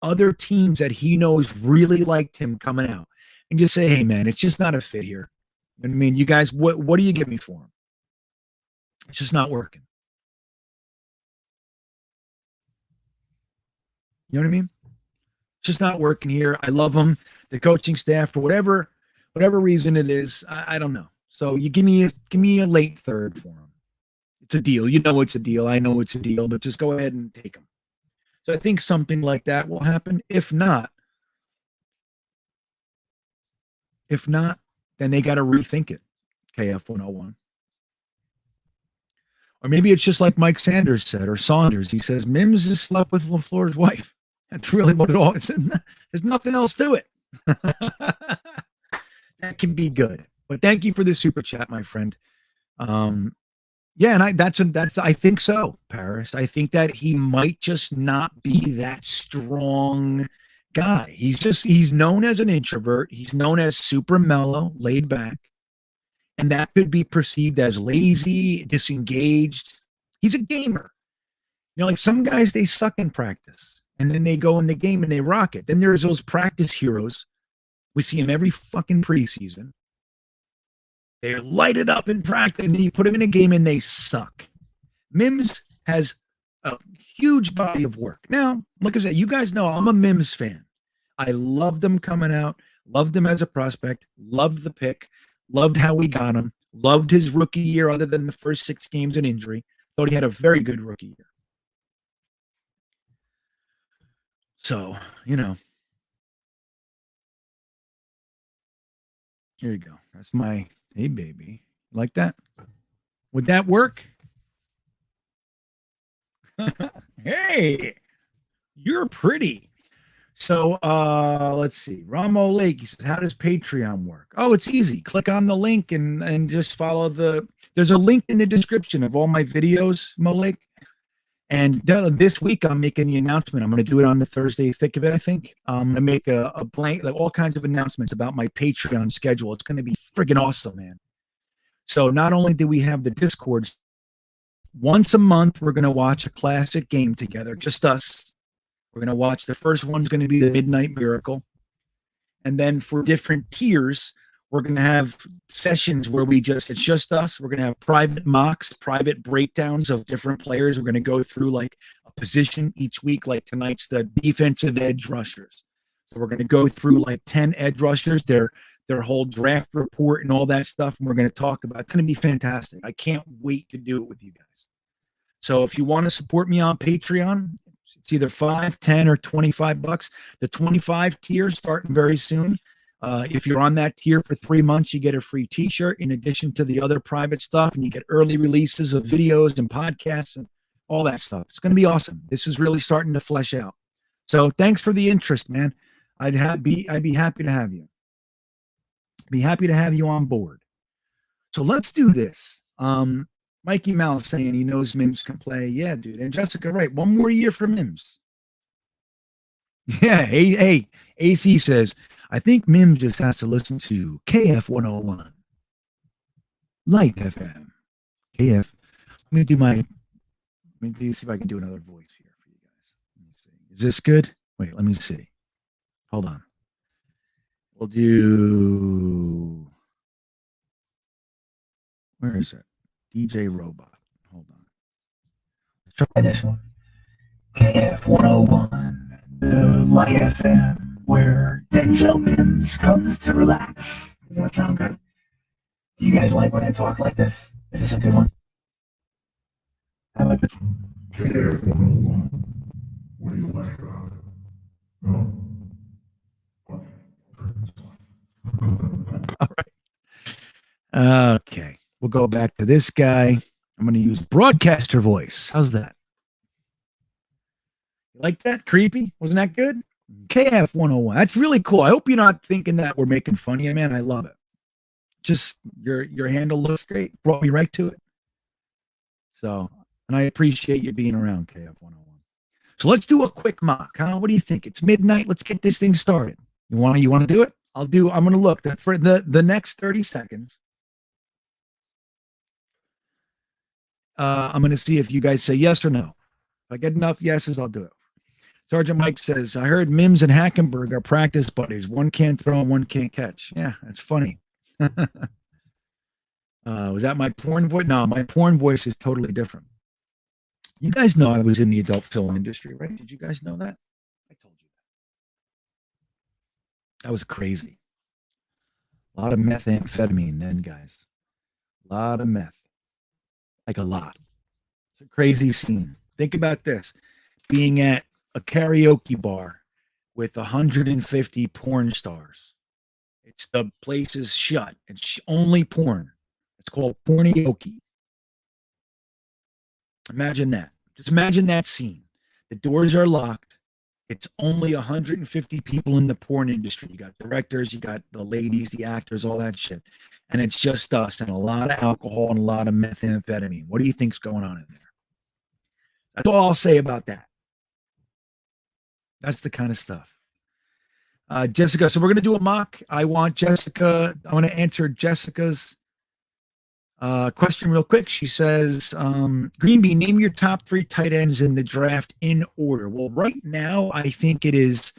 other teams that he knows really liked him coming out, and just say, hey, man, it's just not a fit here. You know what I mean? You guys, what do you give me for him? It's just not working. You know what I mean? It's just not working here. I love him. The coaching staff, for whatever reason it is, I don't know. So you give me a late third for him. It's a deal. You know it's a deal. I know it's a deal, but just go ahead and take him. So I think something like that will happen. If not, then they got to rethink it. KF 101. Or maybe it's just like Mike Sanders said, or Saunders. He says Mims has slept with LaFleur's wife. That's really what it all is. There's nothing else to it. That can be good. But thank you for the super chat, my friend. Yeah, and that's I think so, Paris. I think that he might just not be that strong guy. He's known as an introvert. He's known as super mellow, laid back. And that could be perceived as lazy, disengaged. He's a gamer. You know, like some guys, they suck in practice. And then they go in the game and they rock it. Then there's those practice heroes. We see them every fucking preseason. They're lighted up in practice, and then you put them in a game and they suck. Mims has a huge body of work. Now, like I said, you guys know I'm a Mims fan. I loved him coming out, loved him as a prospect, loved the pick, loved how we got him, loved his rookie year other than the first 6 games and injury. Thought he had a very good rookie year. So, you know. Here you go. That's my, hey, baby. Like that? Would that work? Hey, you're pretty. So let's see. Ramo Lake, he says, how does Patreon work? Oh, it's easy. Click on the link and just follow there's a link in the description of all my videos, Mo Lake. And this week I'm making the announcement. I'm going to do it on the Thursday thick of it, I think. I'm going to make a blank, like all kinds of announcements about my Patreon schedule. It's going to be friggin' awesome, man. So not only do we have the Discords, once a month, we're going to watch a classic game together, just us. We're going to watch, the first one's going to be the Midnight Miracle. And then for different tiers, we're going to have sessions where it's just us. We're going to have private mocks, private breakdowns of different players. We're going to go through like a position each week. Like tonight's the defensive edge rushers. So we're going to go through like 10 edge rushers, their whole draft report and all that stuff. And we're going to talk about, it's going to be fantastic. I can't wait to do it with you guys. So if you want to support me on Patreon, it's either $5, $10, or $25. The 25 tier starting very soon. If you're on that tier for 3 months, you get a free t-shirt in addition to the other private stuff, and you get early releases of videos and podcasts and all that stuff. It's going to be awesome. This is really starting to flesh out. So thanks for the interest, man. I'd be happy to have you. Be happy to have you on board. So let's do this. Mikey Mouse saying he knows Mims can play. Yeah, dude. And Jessica, right. 1 more year for Mims. Yeah. Hey, AC says, I think Mims just has to listen to KF 101. Light FM. KF. Let me see if I can do another voice here for you guys. Let me see. Is this good? Wait, let me see. Hold on. We'll do. Where is it? DJ Robot. Hold on. Let's try this one. KF 101, the Light FM, where Denzel Mims comes to relax. Does that sound good? Do you guys like when I talk like this? Is this a good one? I like this one. KF 101. What do you like about it? No? Okay. All right. Okay. We'll go back to this guy. I'm going to use broadcaster voice. How's that? You like that? Creepy? Wasn't that good? KF 101. That's really cool. I hope you're not thinking that we're making fun of you, man. I love it. Just your handle looks great. Brought me right to it. So, and I appreciate you being around, KF 101. So let's do a quick mock. Huh? What do you think? It's midnight. Let's get this thing started. You want to do it? I'm going to look for the next 30 seconds. I'm going to see if you guys say yes or no. If I get enough yeses, I'll do it. Sergeant Mike says, I heard Mims and Hackenberg are practice buddies. One can't throw and one can't catch. Yeah, that's funny. Was that my porn voice? No, my porn voice is totally different. You guys know I was in the adult film industry, right? Did you guys know that? I told you that. That was crazy. A lot of methamphetamine then, guys. A lot of meth. Like a lot. It's a crazy scene. Think about this. Being at a karaoke bar with 150 porn stars. It's the place is shut. It's only porn. It's called pornioke. Imagine that. Just imagine that scene. The doors are locked. It's only 150 people in the porn industry. You got directors, you got the ladies, the actors, all that shit. And it's just us and a lot of alcohol and a lot of methamphetamine. What do you think's going on in there? That's all I'll say about that. That's the kind of stuff. Jessica, so we're going to do a mock. I want Jessica. I want to answer Jessica's question real quick. She says, GreenBean, name your top 3 tight ends in the draft in order. Well, right now, I think it is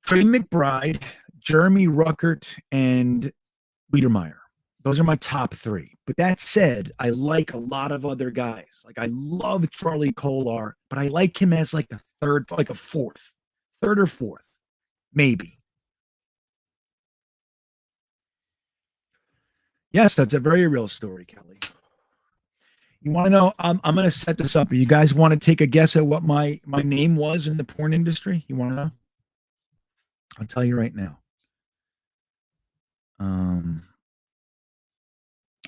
Trey McBride, Jeremy Ruckert, and Biedermeier. Those are my top 3. But that said, I like a lot of other guys. Like I love Charlie Kolar, but I like him as like a third, like a third or fourth, maybe. Yes, that's a very real story, Kelly. You want to know? I'm going to set this up. You guys want to take a guess at what my name was in the porn industry? You want to know? I'll tell you right now.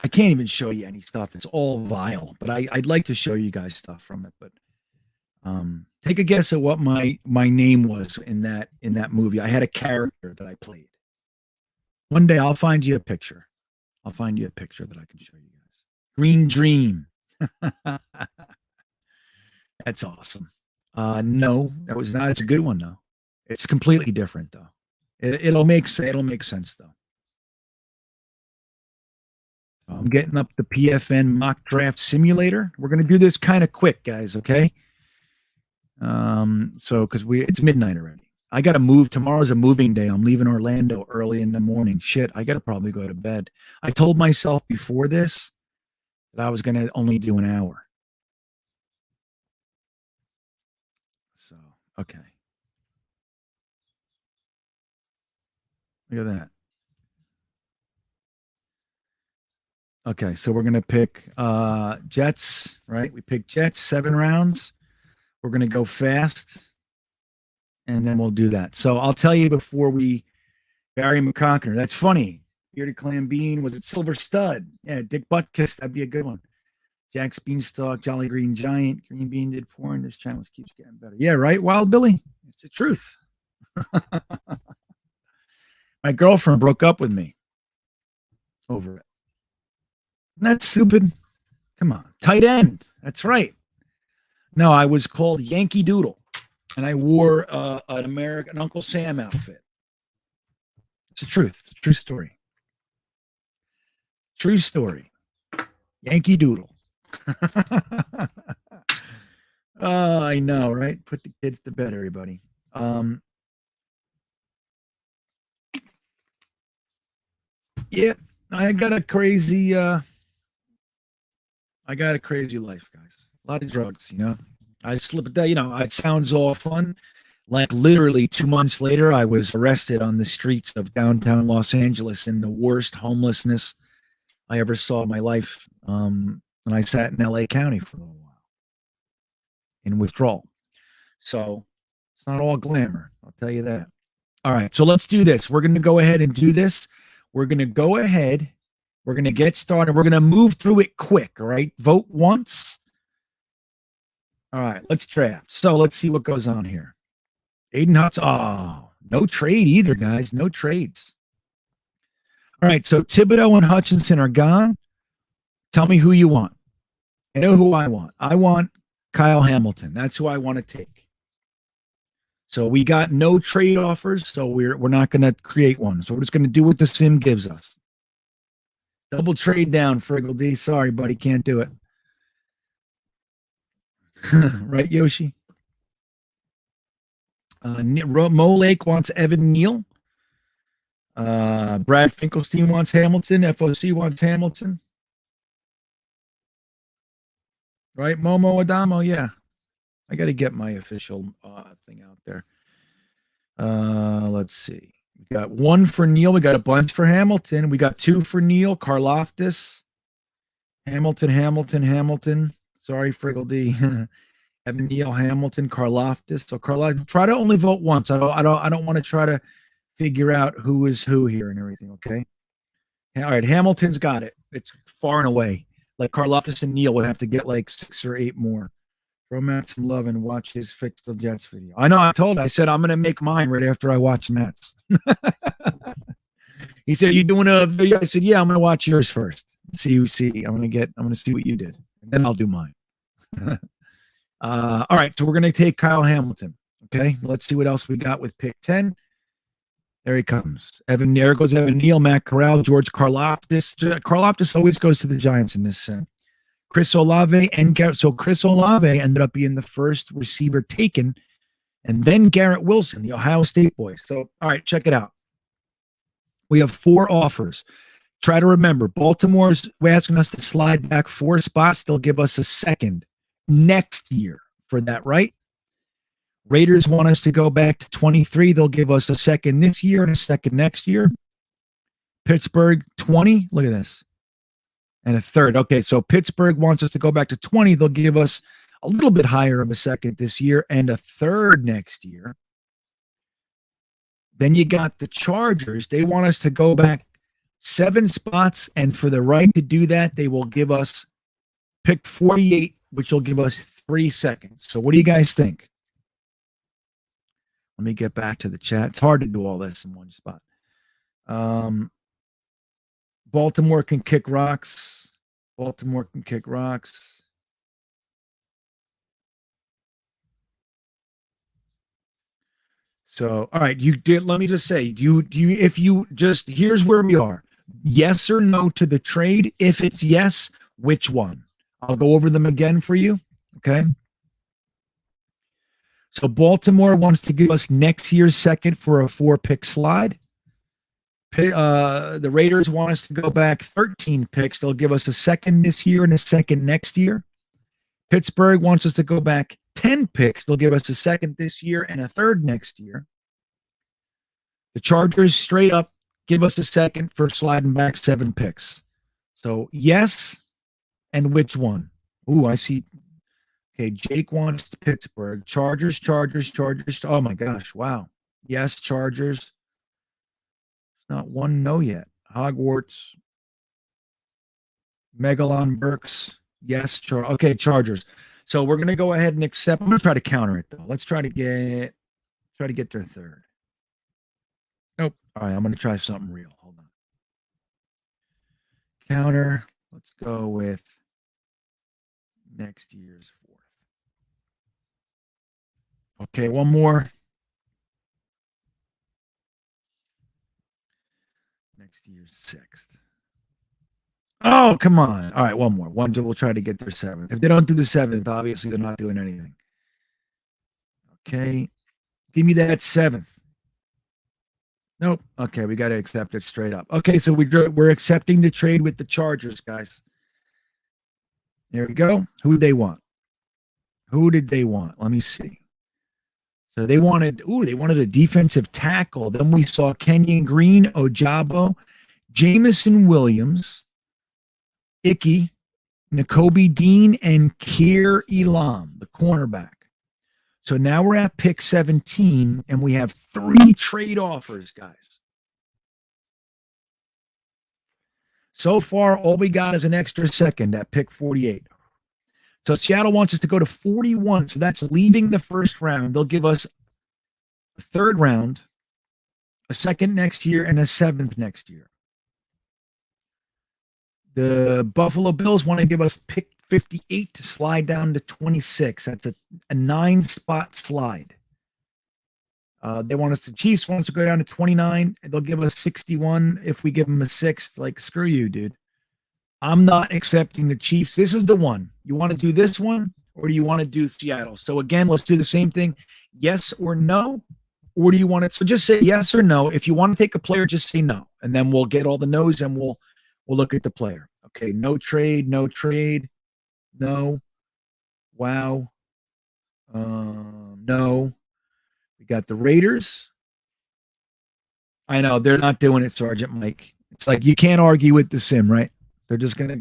I can't even show you any stuff. It's all vile, but I'd like to show you guys stuff from it. But take a guess at what my name was in that movie. I had a character that I played. One day I'll find you a picture. I'll find you a picture that I can show you guys. Green Dream. That's awesome. No, that was not. It's a good one though. It's completely different though. It'll make sense though. I'm getting up the PFN mock draft simulator. We're going to do this kind of quick, guys, okay? So because it's midnight already. I got to move. Tomorrow's a moving day. I'm leaving Orlando early in the morning. Shit, I got to probably go to bed. I told myself before this that I was going to only do an hour. So, okay. Look at that. Okay, so we're going to pick Jets, right? We pick Jets, 7 rounds. We're going to go fast, and then we'll do that. So I'll tell you before we Barry McConkner. That's funny. Bearded Clam Bean. Was it Silver Stud? Yeah, Dick Butkus. That'd be a good one. Jack's Beanstalk, Jolly Green Giant. Green Bean did porn. This channel keeps getting better. Yeah, right, Wild Billy. It's the truth. My girlfriend broke up with me over it. Isn't that stupid? Come on. Tight end. That's right. No, I was called Yankee Doodle, and I wore an American Uncle Sam outfit. It's the truth. It's a true story. True story. Yankee Doodle. Oh, I know, right? Put the kids to bed, everybody. Yeah, I got a crazy life, guys. A lot of drugs, you know. I slipped, you know, it sounds all fun. Like literally 2 months later, I was arrested on the streets of downtown Los Angeles in the worst homelessness I ever saw in my life. And I sat in LA County for a little while in withdrawal. So it's not all glamour, I'll tell you that. All right, so let's do this. We're going to go ahead and do this. We're going to go ahead We're going to get started. We're going to move through it quick, all right? Vote once. All right, let's draft. So let's see what goes on here. Aiden Hutz. Oh, no trade either, guys. No trades. All right, so Thibodeau and Hutchinson are gone. Tell me who you want. I know who I want. I want Kyle Hamilton. That's who I want to take. So we got no trade offers, so we're not going to create one. So we're just going to do what the sim gives us. Double trade down, Friggle D. Sorry, buddy, can't do it. Right, Yoshi? Mo Lake wants Evan Neal. Brad Finkelstein wants Hamilton. FOC wants Hamilton. Right, Momo Adamo, yeah. I got to get my official thing out there. Let's see. We got one for Neal. We got a bunch for Hamilton. We got two for Neal. Karloftis. Hamilton. Sorry, Friggle D. Evan Neal, Hamilton, Karloftis. So Karloftis, try to only vote once. I don't want to try to figure out who is who here and everything. Okay. All right, Hamilton's got it. It's far and away. Like Karloftis and Neal would have to get like 6 or 8 more. Throw Matt some love and watch his Fix the Jets video. I know. I said I'm going to make mine right after I watch Matt's. He said, "You doing a video?" I said, "Yeah, I'm going to watch yours first. See. I'm going to see what you did, and then I'll do mine." All right, so we're going to take Kyle Hamilton. Okay, let's see what else we got with pick 10. There he comes. There goes Evan Neal, Matt Corral, George Karloftis. Karloftis always goes to the Giants in this set. Chris Olave and Garrett. So Chris Olave ended up being the first receiver taken, and then Garrett Wilson, the Ohio State boy. So, all right, check it out. We have 4 offers. Try to remember, Baltimore's asking us to slide back 4 spots. They'll give us a second next year for that, right? Raiders want us to go back to 23. They'll give us a second this year and a second next year. Pittsburgh, 20. Look at this. And a third. Okay, so Pittsburgh wants us to go back to 20. They'll give us a little bit higher of a second this year and a third next year. Then you got the Chargers. They want us to go back 7 spots, and for the right to do that, they will give us pick 48, which will give us 3 seconds. So what do you guys think? Let me get back to the chat. It's hard to do all this in one spot. Baltimore can kick rocks. So, all right, you did. Let me just say, here's where we are. Yes or no to the trade? If it's yes, which one? I'll go over them again for you. Okay. So Baltimore wants to give us next year's second for a 4-pick slide. The Raiders want us to go back 13 picks. They'll give us a second this year and a second next year. Pittsburgh wants us to go back 10 picks. They'll give us a second this year and a third next year. The Chargers straight up give us a second for sliding back 7 picks. So yes, and which one? Ooh, I see. Okay, Jake wants Pittsburgh. Chargers. Oh my gosh, wow. Yes, Chargers. It's not one no yet. Hogwarts. Megalon Burks. Yes, okay, Chargers. So we're gonna go ahead and accept. I'm gonna try to counter it though. Let's try to get their third. Nope. All right, I'm gonna try something real. Hold on. Counter. Let's go with next year's 4th. Okay, one more. Next year's 6th. Oh, come on. All right, one more. We'll try to get their 7th. If they don't do the 7th, obviously they're not doing anything. Okay. Give me that 7th. Nope. Okay, we got to accept it straight up. Okay, so we're accepting the trade with the Chargers, guys. There we go. Who did they want? Let me see. So they wanted a defensive tackle. Then we saw Kenyon Green, Ojabo, Jamison Williams, Icky, Nakobe Dean, and Kier Elam, the cornerback. So now we're at pick 17, and we have 3 trade offers, guys. So far, all we got is an extra second at pick 48. So Seattle wants us to go to 41. So that's leaving the first round. They'll give us a third round, a second next year, and a seventh next year. The Buffalo Bills want to give us pick 58 to slide down to 26. That's a 9-spot slide. They want us to Chiefs want us to go down to 29. And they'll give us 61 if we give them a 6th. Like, screw you, dude. I'm not accepting the Chiefs. This is the one. You want to do this one, or do you want to do Seattle? So again, let's do the same thing. Yes or no, or do you want it? So just say yes or no. If you want to take a player, just say no, and then we'll get all the no's and we'll look at the player. Okay, no trade, no. Wow, no. We got the Raiders. I know they're not doing it, Sergeant Mike. It's like you can't argue with the sim, right? They're just gonna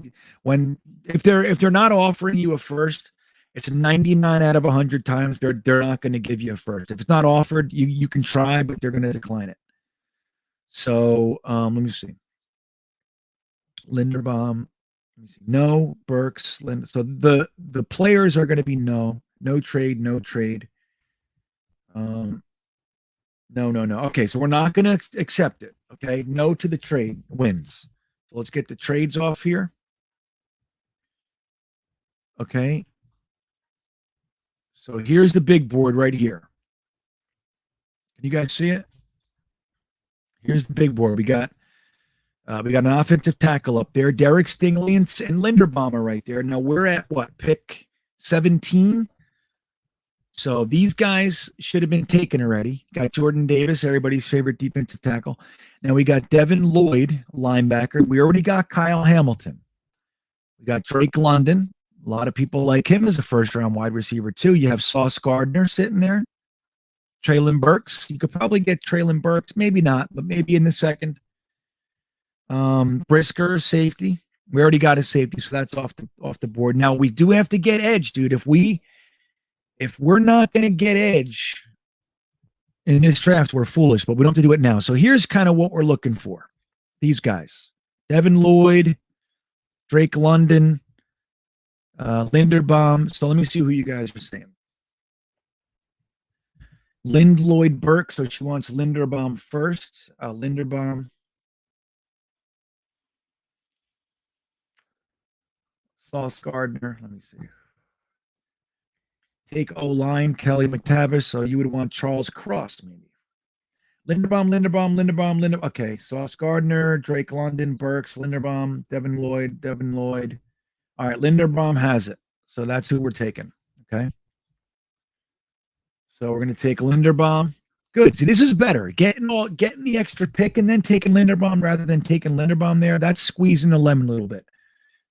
if they're not offering you a first, it's 99 out of 100 times they're not going to give you a first. If it's not offered, you can try, but they're going to decline it. So let me see. Linderbaum, let me see. No. Burks, so the players are going to be no trade. No. Okay, so we're not going to accept it. Okay, no to the trade wins. So let's get the trades off here. Okay. So here's the big board right here. Can you guys see it? Here's the big board. We got an offensive tackle up there. Derek Stingley and Linderbaum are right there. Now we're at what? Pick 17. So these guys should have been taken already. Got Jordan Davis, everybody's favorite defensive tackle. Now we got Devin Lloyd, linebacker. We already got Kyle Hamilton. We got Drake London. A lot of people like him as a first-round wide receiver, too. You have Sauce Gardner sitting there. Treylon Burks. You could probably get Treylon Burks. Maybe not, but maybe in the second. Brisker, safety. We already got a safety, so that's off the board. Now, we do have to get edge, dude. If we're not going to get edge in this draft, we're foolish, but we don't have to do it now. So here's kind of what we're looking for. These guys. Devin Lloyd, Drake London, Linderbaum. So let me see who you guys are saying. Lloyd Burke. So she wants Linderbaum first. Linderbaum. Sauce Gardner. Let me see. Take O-line, Kelly McTavish. So you would want Charles Cross, maybe. Linderbaum. Okay, Sauce Gardner, Drake London, Burks, Linderbaum, Devin Lloyd. All right, Linderbaum has it. So that's who we're taking. Okay. So we're going to take Linderbaum. Good. See, this is better. Getting the extra pick and then taking Linderbaum rather than taking Linderbaum there. That's squeezing the lemon a little bit.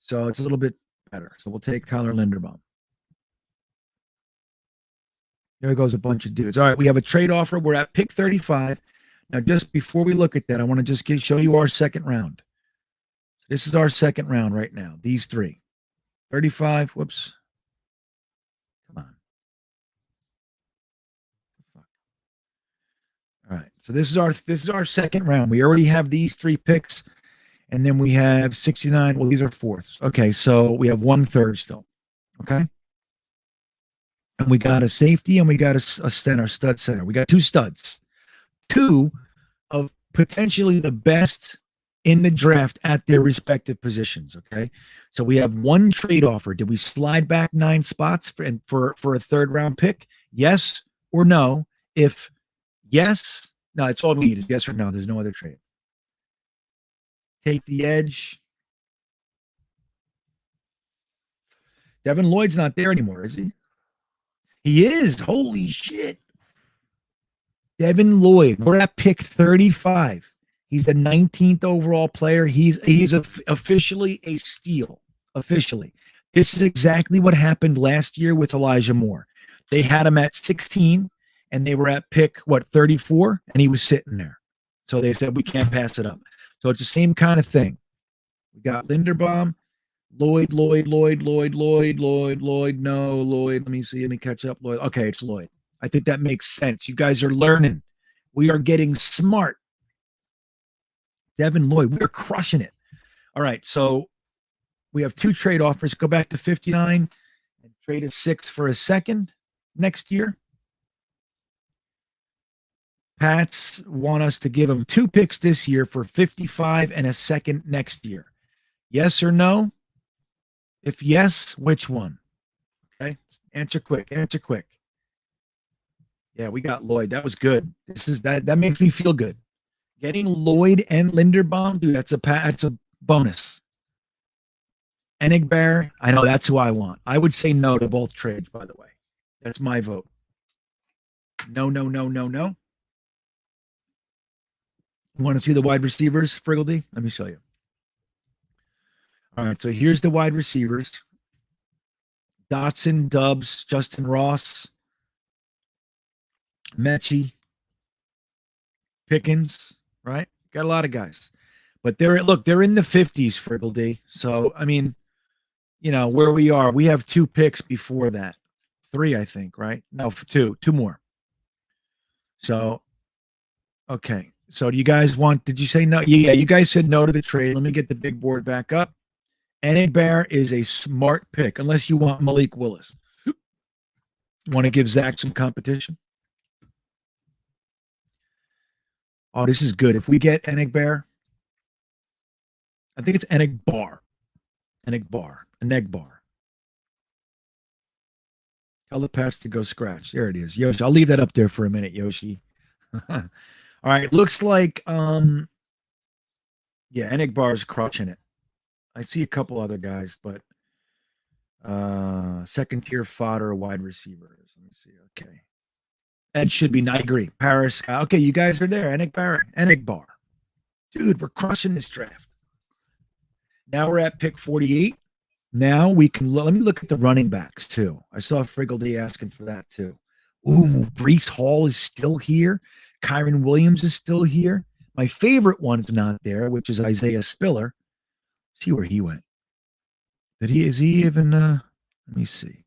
So it's a little bit better. So we'll take Tyler Linderbaum. There goes a bunch of dudes. All right, we have a trade offer. We're at pick 35. Now, just before we look at that, I want to just show you our second round. This is our second round right now. These three. 35. Whoops. Come on. All right. So this is our second round. We already have these three picks, and then we have 69. Well, these are fourths. Okay, so we have 1/3 still. Okay. And we got a safety and we got a stud center. We got two studs. Two of potentially the best in the draft at their respective positions. Okay. So we have one trade offer. Did we slide back 9 spots for a third round pick? Yes or no? If yes, no, it's all we need is yes or no. There's no other trade. Take the edge. Devin Lloyd's not there anymore, is he? He is. Holy shit. Devin Lloyd. We're at pick 35. He's the 19th overall player. He's officially a steal. Officially. This is exactly what happened last year with Elijah Moore. They had him at 16, and they were at pick, 34, and he was sitting there. So they said, we can't pass it up. So it's the same kind of thing. We got Linderbaum. Lloyd, no, Lloyd. Let me see. Let me catch up, Lloyd. Okay, it's Lloyd. I think that makes sense. You guys are learning. We are getting smart. Devin Lloyd, we're crushing it. All right, so we have 2 trade offers. Go back to 59 and trade a 6 for a second next year. Pats want us to give them 2 picks this year for 55 and a second next year. Yes or no? If yes, which one? Okay. Answer quick. Answer quick. Yeah, we got Lloyd. That was good. That makes me feel good. Getting Lloyd and Linderbaum, dude, that's a bonus. Enigbear, I know that's who I want. I would say no to both trades, by the way. That's my vote. No, no, no, no, no. You want to see the wide receivers, Friggledy? Let me show you. All right, so here's the wide receivers. Dotson, Dubs, Justin Ross, Mechie, Pickens, right? Got a lot of guys. But they're in the 50s, Friggledy. So, I mean, where we are, we have 2 picks before that. 3, I think, right? No, 2 more. So, okay. So do you guys did you say no? Yeah, you guys said no to the trade. Let me get the big board back up. Enigbear is a smart pick, unless you want Malik Willis. Want to give Zach some competition? Oh, this is good. If we get Enigbear, I think it's Enigbar. Enigbar. Tell the Pats to go scratch. There it is. Yoshi, I'll leave that up there for a minute, Yoshi. All right. Looks like, Enigbar is crushing it. I see a couple other guys, but second tier fodder wide receivers. Let me see. Okay. Ed should be, I agree. Paris. Okay, you guys are there. Enigbar. Dude, we're crushing this draft. Now we're at pick 48. Now we can let me look at the running backs too. I saw Friggledy asking for that too. Ooh, Breece Hall is still here. Kyron Williams is still here. My favorite one's not there, which is Isaiah Spiller. See where he went. Is he even let me see.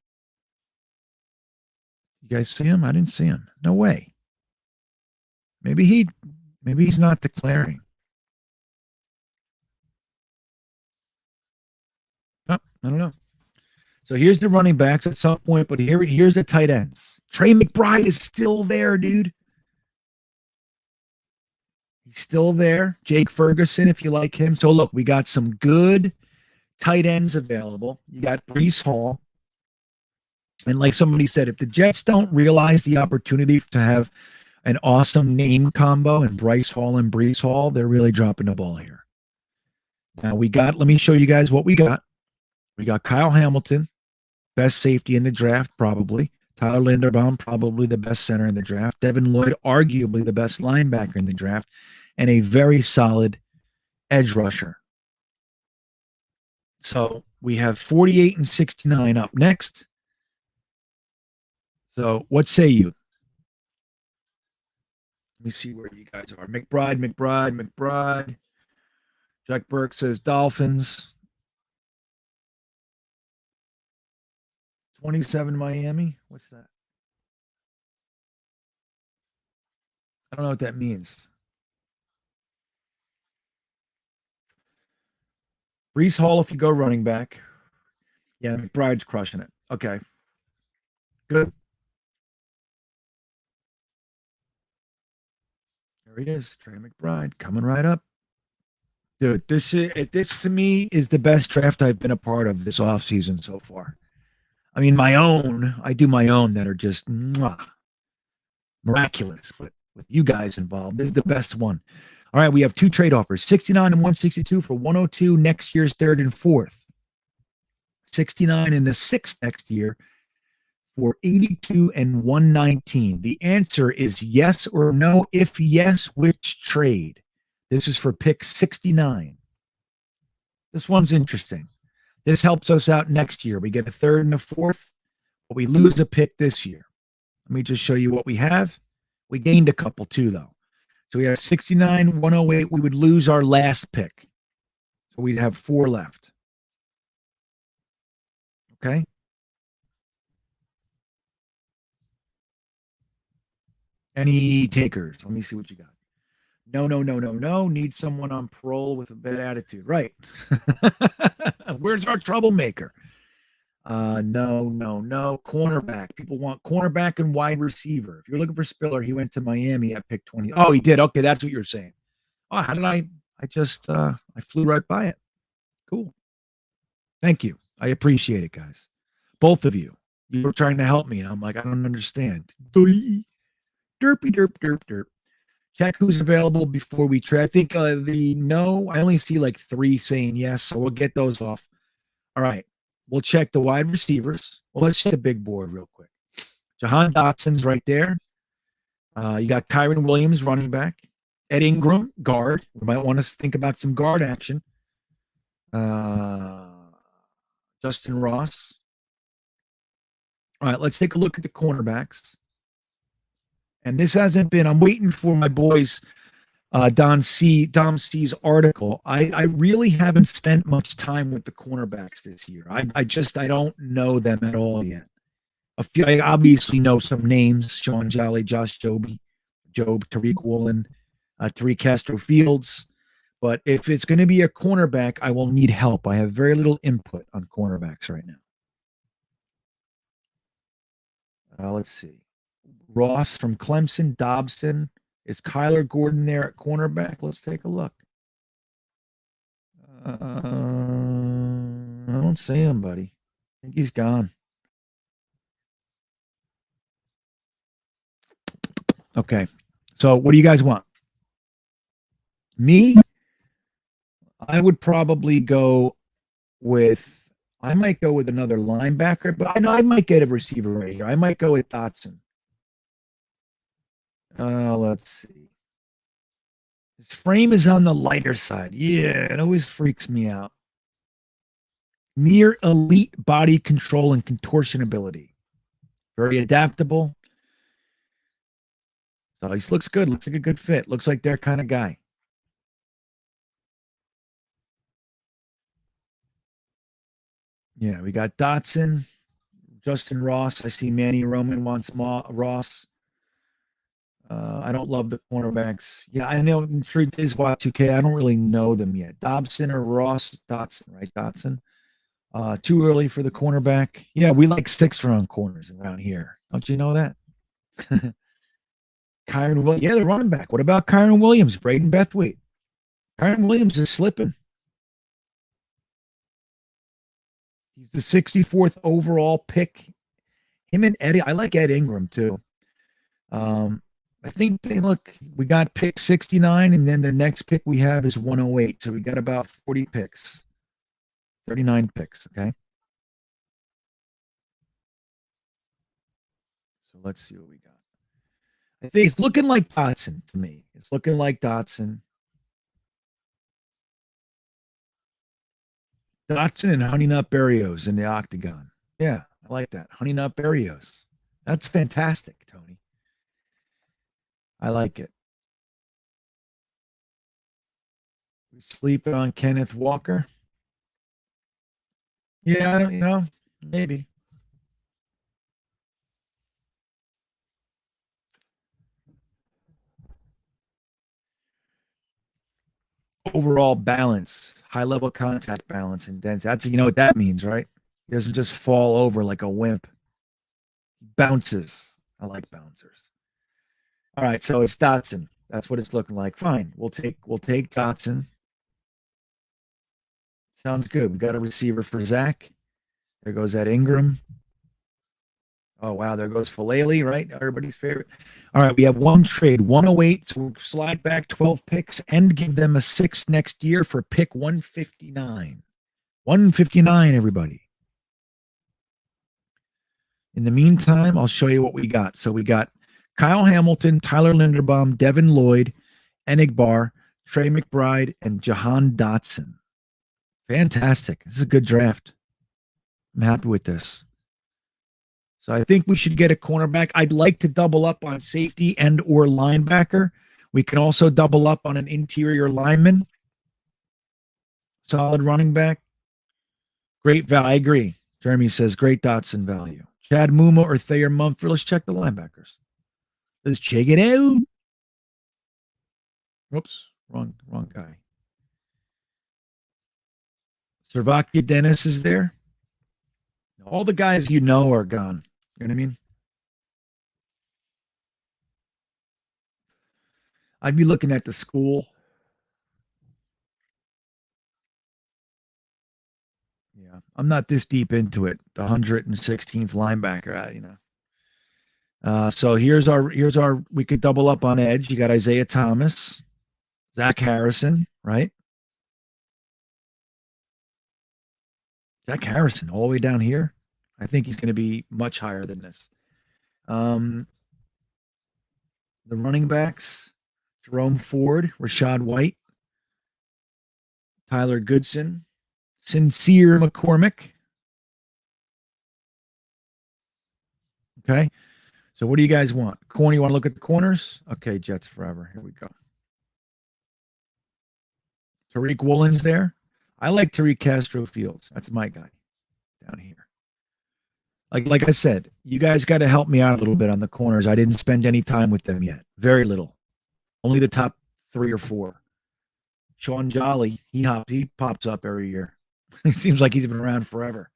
You guys see him? I didn't see him. No way. Maybe he's not declaring. Oh, I don't know. So here's the running backs at some point, but here's the tight ends. Trey McBride is still there, dude. He's still there. Jake Ferguson, if you like him. So look, we got some good tight ends available. You got Breece Hall. And like somebody said, if the Jets don't realize the opportunity to have an awesome name combo and Bryce Hall and Breece Hall, they're really dropping the ball here. Now let me show you guys what we got. We got Kyle Hamilton, best safety in the draft, probably. Tyler Linderbaum, probably the best center in the draft. Devin Lloyd, arguably the best linebacker in the draft. And a very solid edge rusher. So we have 48 and 69 up next. So what say you? Let me see where you guys are. McBride. Jack Burke says Dolphins. 27 Miami. What's that? I don't know what that means. Breece Hall if you go running back. Yeah, McBride's crushing it. Okay. Good. There he is, Trey McBride, coming right up. Dude, this to me is the best draft I've been a part of this offseason so far. I mean, I do my own that are just miraculous, but with you guys involved, this is the best one. All right, we have 2 trade offers, 69 and 162 for 102 next year's 3rd and 4th. 69 in the 6th next year for 82 and 119. The answer is yes or no. If yes, which trade? This is for pick 69. This one's interesting. This helps us out next year. We get a 3rd and a 4th, but we lose a pick this year. Let me just show you what we have. We gained a couple too, though. So we have 69, 108. We would lose our last pick. So we'd have 4 left. Okay? Any takers? Let me see what you got. No. Need someone on parole with a bad attitude. Right. Where's our troublemaker? No. Cornerback. People want cornerback and wide receiver. If you're looking for Spiller, he went to Miami at pick 20. Oh, he did. Okay, that's what you're saying. Oh, how did I just I flew right by it. Cool. Thank you. I appreciate it, guys. Both of you. You were trying to help me, and I'm like, I don't understand. Derpy, derp. Check who's available before we trade. I think I only see like 3 saying yes, so we'll get those off. All right. We'll check the wide receivers. Well, let's check the big board real quick. Jahan Dotson's right there. You got Kyron Williams, running back. Ed Ingram, guard. We might want to think about some guard action. Justin Ross. All right, let's take a look at the cornerbacks. And this hasn't been, I'm waiting for my boys, Dom C's article. I really haven't spent much time with the cornerbacks this year. I don't know them at all yet. I obviously know some names: Sean Jolly, Josh Job, Tariq Woolen, Tariq Castro Fields. But if it's going to be a cornerback, I will need help. I have very little input on cornerbacks right now. Let's see. Ross from Clemson, Dobson. Is Kyler Gordon there at cornerback? Let's take a look. I don't see him, buddy. I think he's gone. Okay. So what do you guys want? Me? I would probably I might go with another linebacker, but I know I might get a receiver right here. I might go with Dotson. Let's see. His frame is on the lighter side. Yeah, it always freaks me out. Near elite body control and contortion ability. Very adaptable. So he looks good. Looks like a good fit. Looks like their kind of guy. Yeah, we got Dotson, Justin Ross. I see Manny Roman wants Ross. I don't love the cornerbacks. Yeah, I know. I'm sure it is Y2K. I don't really know them yet. Dobson or Ross? Dotson, right? Dotson. Too early for the cornerback. Yeah, we like 6th-round corners around here. Don't you know that? Kyron Williams. Yeah, the running back. What about Kyron Williams? Braden Bethwaite. Kyron Williams is slipping. He's the 64th overall pick. Him and Eddie. I like Ed Ingram too. I think we got pick 69, and then the next pick we have is 108. So we got about 40 picks. 39 picks, okay? So let's see what we got. I think it's looking like Dotson to me. It's looking like Dotson. Dotson and Honey Nut Berrios in the octagon. Yeah, I like that. Honey Nut Berrios. That's fantastic, Tony. I like it. We sleeping on Kenneth Walker. Yeah, I don't, maybe. Overall balance, high level contact balance, and dense. That's what that means, right? He doesn't just fall over like a wimp. He bounces. I like bouncers. All right, so it's Dotson. That's what it's looking like. Fine. We'll take Dotson. Sounds good. We got a receiver for Zach. There goes that Ingram. Oh, wow. There goes Falele, right? Everybody's favorite. All right. We have one trade, 108. So we'll slide back 12 picks and give them a 6 next year for pick 159. 159, everybody. In the meantime, I'll show you what we got. So we got Kyle Hamilton, Tyler Linderbaum, Devin Lloyd, Enigbar, Trey McBride, and Jahan Dotson. Fantastic. This is a good draft. I'm happy with this. So I think we should get a cornerback. I'd like to double up on safety and or linebacker. We can also double up on an interior lineman. Solid running back. Great value. I agree. Jeremy says great Dotson value. Chad Muma or Thayer Mumford. Let's check the linebackers. Let's check it out. Oops, wrong guy. Servakia Dennis is there. All the guys you know are gone. You know what I mean? I'd be looking at the school. Yeah, I'm not this deep into it. The 116th linebacker, So here's our. We could double up on edge. You got Isaiah Thomas, Zach Harrison, right? Zach Harrison, all the way down here. I think he's going to be much higher than this. The running backs: Jerome Ford, Rashad White, Tyler Goodson, Sincere McCormick. Okay. So what do you guys want? Corner, you want to look at the corners? Okay, Jets forever. Here we go. Tariq Woolen's there. I like Tariq Castro Fields. That's my guy down here. Like I said, you guys got to help me out a little bit on the corners. I didn't spend any time with them yet. Very little. Only the top 3 or 4. Sean Jolly, he pops up every year. It seems like he's been around forever.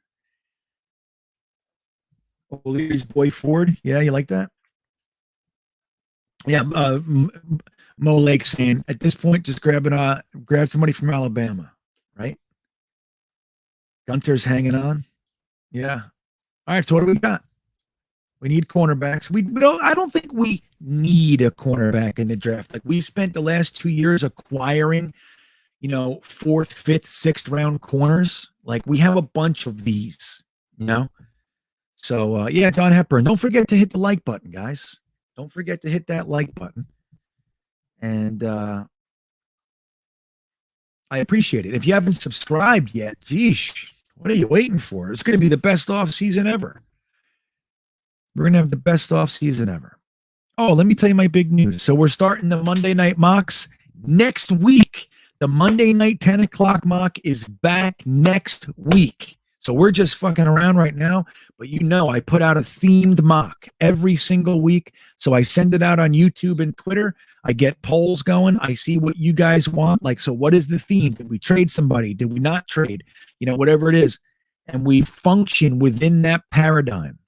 O'Leary's Boy Ford. Yeah, you like that? Yeah, Mo Lake saying at this point, just grab somebody from Alabama, right? Gunter's hanging on. Yeah. All right. So what do we got? We need cornerbacks. We don't. I don't think we need a cornerback in the draft. Like we've spent the last 2 years acquiring, 4th, 5th, 6th round corners. Like we have a bunch of these. So yeah, Don Hepburn. Don't forget to hit the like button, guys. Don't forget to hit that like button. And I appreciate it. If you haven't subscribed yet, geesh, what are you waiting for? It's going to be the best off season ever. We're going to have the best off season ever. Oh, let me tell you my big news. So we're starting the Monday night mocks next week. The Monday night 10 o'clock mock is back next week. So we're just fucking around right now, but I put out a themed mock every single week. So I send it out on YouTube and Twitter. I get polls going. I see what you guys want. Like, so what is the theme? Did we trade somebody? Did we not trade? Whatever it is. And we function within that paradigm.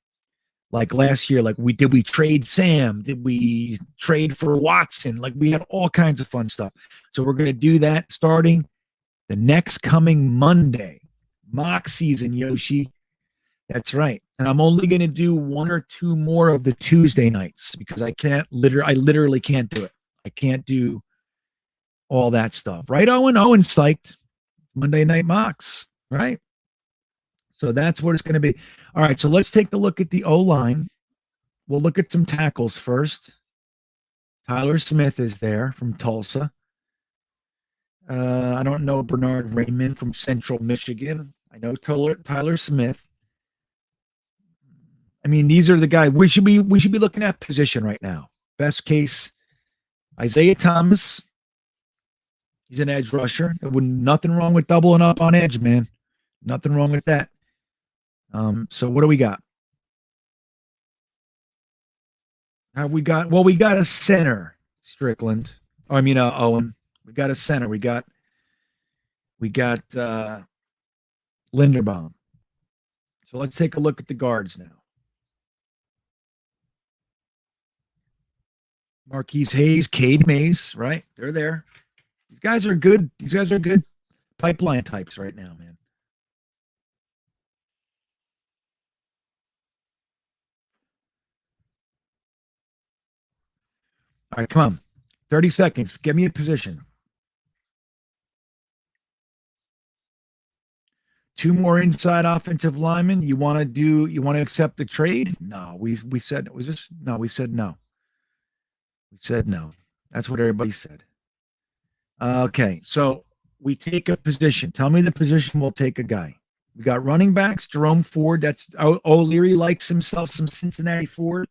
Like last year, did we trade Sam? Did we trade for Watson? Like we had all kinds of fun stuff. So we're going to do that starting the next coming Monday. Mock season, Yoshi. That's right. And I'm only going to do 1 or 2 more of the Tuesday nights because I literally can't do it. I can't do all that stuff. Right, Owen? Owen's psyched. Monday night mocks, right? So that's what it's going to be. All right, so let's take a look at the O-line. We'll look at some tackles first. Tyler Smith is there from Tulsa. I don't know Bernard Raymond from Central Michigan. I know Tyler Smith. I mean, these are the guys we should be looking at position right now. Best case, Isaiah Thomas. He's an edge rusher. Nothing wrong with doubling up on edge, man. Nothing wrong with that. So what do we got? Have we got? Well, we got a center, Strickland. Owen. We got a center. We got Linderbaum. So let's take a look at the guards now. Marquise Hayes, Cade Mays, right? They're there. These guys are good. These guys are good pipeline types right now, man. All right, come on. 30 seconds. Give me a position. 2 more inside offensive linemen. You want to accept the trade? No, we said, was this? No, we said no. We said no. That's what everybody said. Okay, so we take a position. Tell me the position, we'll take a guy. We got running backs, Jerome Ford. That's O'Leary likes himself some Cincinnati Ford.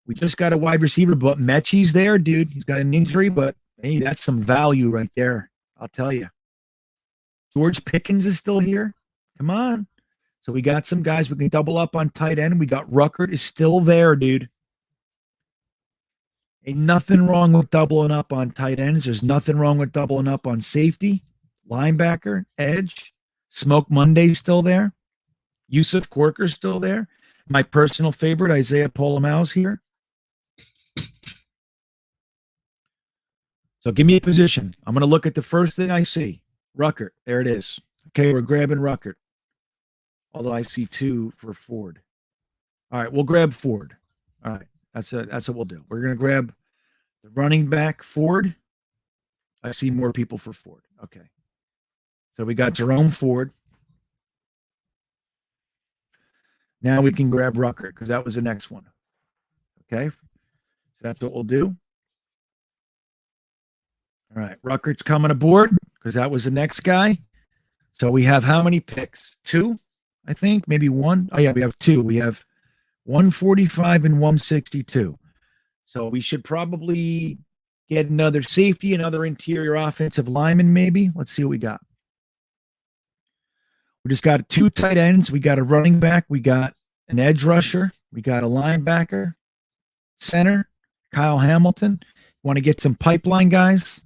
We just got a wide receiver, but Mechie's there, dude. He's got an injury, but hey, that's some value right there. I'll tell you. George Pickens is still here. Come on. So we got some guys we can double up on tight end. We got Ruckert is still there, dude. Ain't nothing wrong with doubling up on tight ends. There's nothing wrong with doubling up on safety, linebacker, edge. Smoke Monday's still there. Yusuf Corker's still there. My personal favorite, Isaiah Polamau's here. So give me a position. I'm going to look at the first thing I see. Ruckert. There it is. Okay, we're grabbing Ruckert. Although I see 2 for Ford. All right, we'll grab Ford. All right, that's what we'll do. We're going to grab the running back, Ford. I see more people for Ford. Okay. So we got Jerome Ford. Now we can grab Ruckert because that was the next one. Okay. So that's what we'll do. All right. Ruckert's coming aboard because that was the next guy. So we have how many picks? 2, I think. Maybe 1. Oh, yeah, we have 2. We have 145 and 162. So we should probably get another safety, another interior offensive lineman, maybe. Let's see what we got. We just got 2 tight ends. We got a running back. We got an edge rusher. We got a linebacker, center, Kyle Hamilton. Want to get some pipeline guys?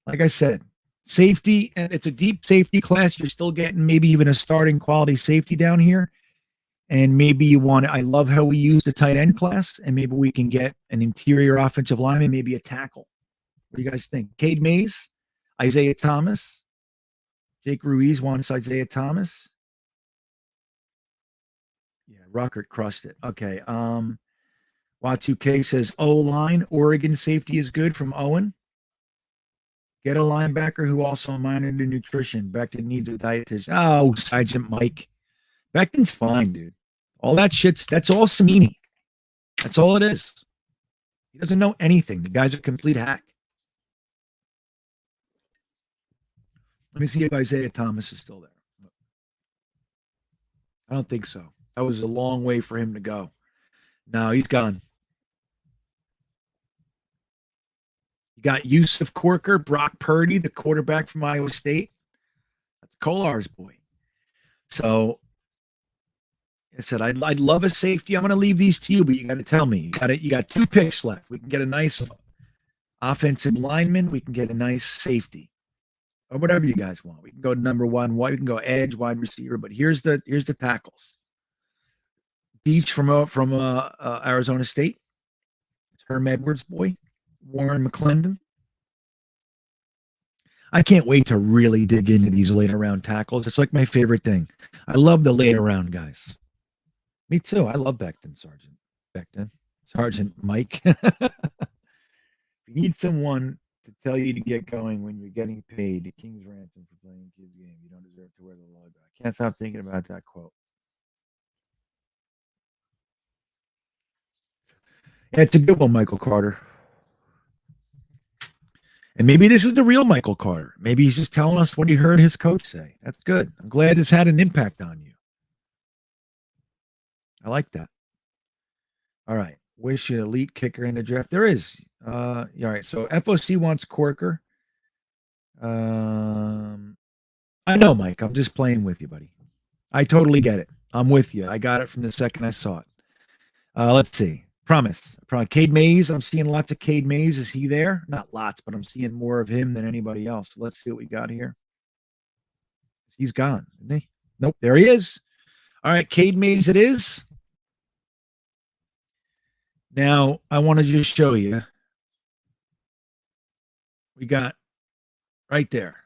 Like I said, safety, and it's a deep safety class. You're still getting maybe even a starting quality safety down here. And maybe you want to, I love how we use the tight end class, and maybe we can get an interior offensive lineman, maybe a tackle. What do you guys think? Cade Mays, Isaiah Thomas, Jake Ruiz wants Isaiah Thomas. Yeah, Ruckert crushed it. Okay. Y2K says O-line, Oregon safety is good from Owen. Get a linebacker who also minored in nutrition. Becton needs a dietitian. Oh, Sergeant Mike. Becton's fine, dude. All that shit's, that's all Samini. That's all it is. He doesn't know anything. The guy's a complete hack. Let me see if Isaiah Thomas is still there. I don't think so. That was a long way for him to go. No, he's gone. You got Yusuf Corker, Brock Purdy, the quarterback from Iowa State. That's Kolar's boy. So I said, I'd love a safety. I'm going to leave these to you, but you got to tell me. You got 2 picks left. We can get a nice offensive lineman. We can get a nice safety, or whatever you guys want. We can go to number 1. We can go edge, wide receiver. But here's the tackles. Beach from Arizona State. It's Herm Edwards' boy. Warren McClendon. I can't wait to really dig into these later round tackles. It's like my favorite thing. I love the later round guys. Me too. I love Becton, Sergeant Mike. If you need someone to tell you to get going when you're getting paid, the king's ransom for playing kids' game. You don't deserve to wear the logo. I can't stop thinking about that quote. Yeah, it's a good one, Michael Carter. And maybe this is the real Michael Carter. Maybe he's just telling us what he heard his coach say. That's good. I'm glad it's had an impact on you. I like that. All right. Wish an elite kicker in the draft. There is. All right. So FOC wants Corker. I know, Mike. I'm just playing with you, buddy. I totally get it. I'm with you. I got it from the second I saw it. Let's see. Promise. Cade Mays. I'm seeing lots of Cade Mays. Is he there? Not lots, but I'm seeing more of him than anybody else. Let's see what we got here. He's gone, isn't he? Nope. There he is. All right. Cade Mays it is. Now, I want to just show you. We got right there.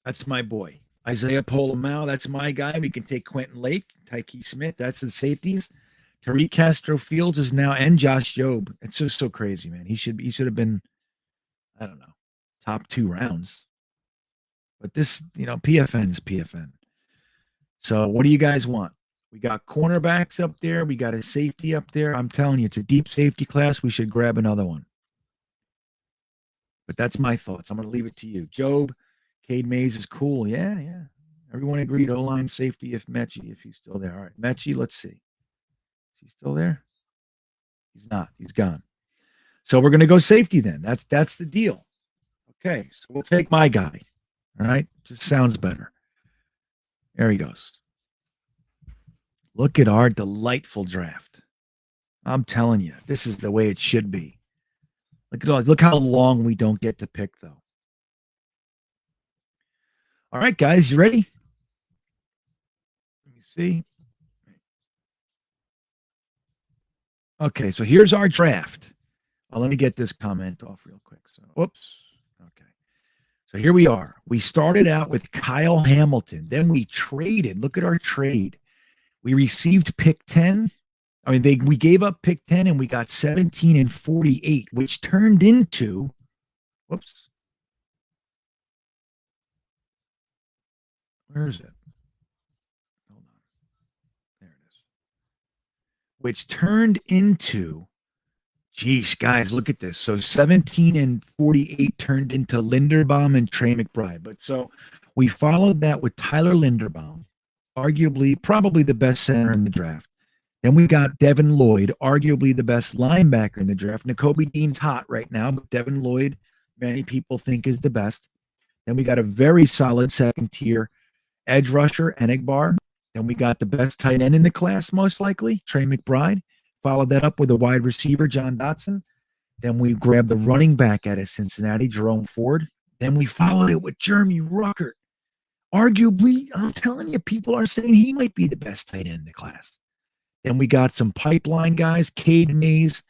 That's my boy. Isaiah Polamau. That's my guy. We can take Quentin Lake, Tyke Smith. That's the safeties. Tariq Castro Fields is now, and Josh Jobe. It's just so crazy, man. He should have been, I don't know, top 2 rounds. But this, PFN's PFN. So what do you guys want? We got cornerbacks up there. We got a safety up there. I'm telling you, it's a deep safety class. We should grab another one. But that's my thoughts. I'm going to leave it to you. Jobe, Cade Mays is cool. Yeah. Everyone agreed. O-line safety if he's still there. All right, Mechie, let's see. Is he still there? He's not. He's gone. So we're going to go safety then. That's the deal. Okay, so we'll take my guy. All right, just sounds better. There he goes. Look at our delightful draft. I'm telling you, this is the way it should be. Look how long we don't get to pick, though. All right, guys, you ready? Let me see. Okay, so here's our draft. Let me get this comment off real quick. So, whoops. Okay. So here we are. We started out with Kyle Hamilton. Then we traded. Look at our trade. We received pick 10. I mean, we gave up pick 10 and we got 17 and 48, which turned into, whoops. Where is it? Hold on. There it is. Which turned into, geez, guys, look at this. So 17 and 48 turned into Linderbaum and Trey McBride. But so we followed that with Tyler Linderbaum, arguably, probably the best center in the draft. Then we got Devin Lloyd, arguably the best linebacker in the draft. Nakobe Dean's hot right now, but Devin Lloyd, many people think is the best. Then we got a very solid second tier edge rusher, Enigbar. Then we got the best tight end in the class, most likely, Trey McBride. Followed that up with a wide receiver, John Dotson. Then we grabbed the running back out of Cincinnati, Jerome Ford. Then we followed it with Jeremy Ruckert. Arguably, I'm telling you, people are saying he might be the best tight end in the class. Then we got some pipeline guys, Cade Mays,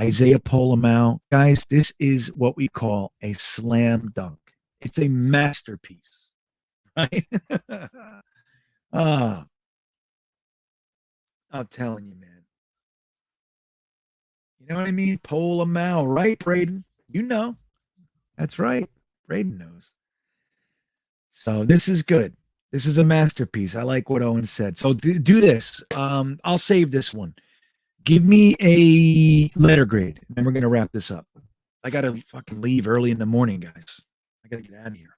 Isaiah Polamau. Guys, this is what we call a slam dunk. It's a masterpiece, right? I'm telling you, man. You know what I mean? Polamau, right, Braden? You know. That's right. Braden knows. So this is good. This is a masterpiece. I like what Owen said. So do this. I'll save this one. Give me a letter grade, and then we're going to wrap this up. I got to fucking leave early in the morning, guys. I got to get out of here.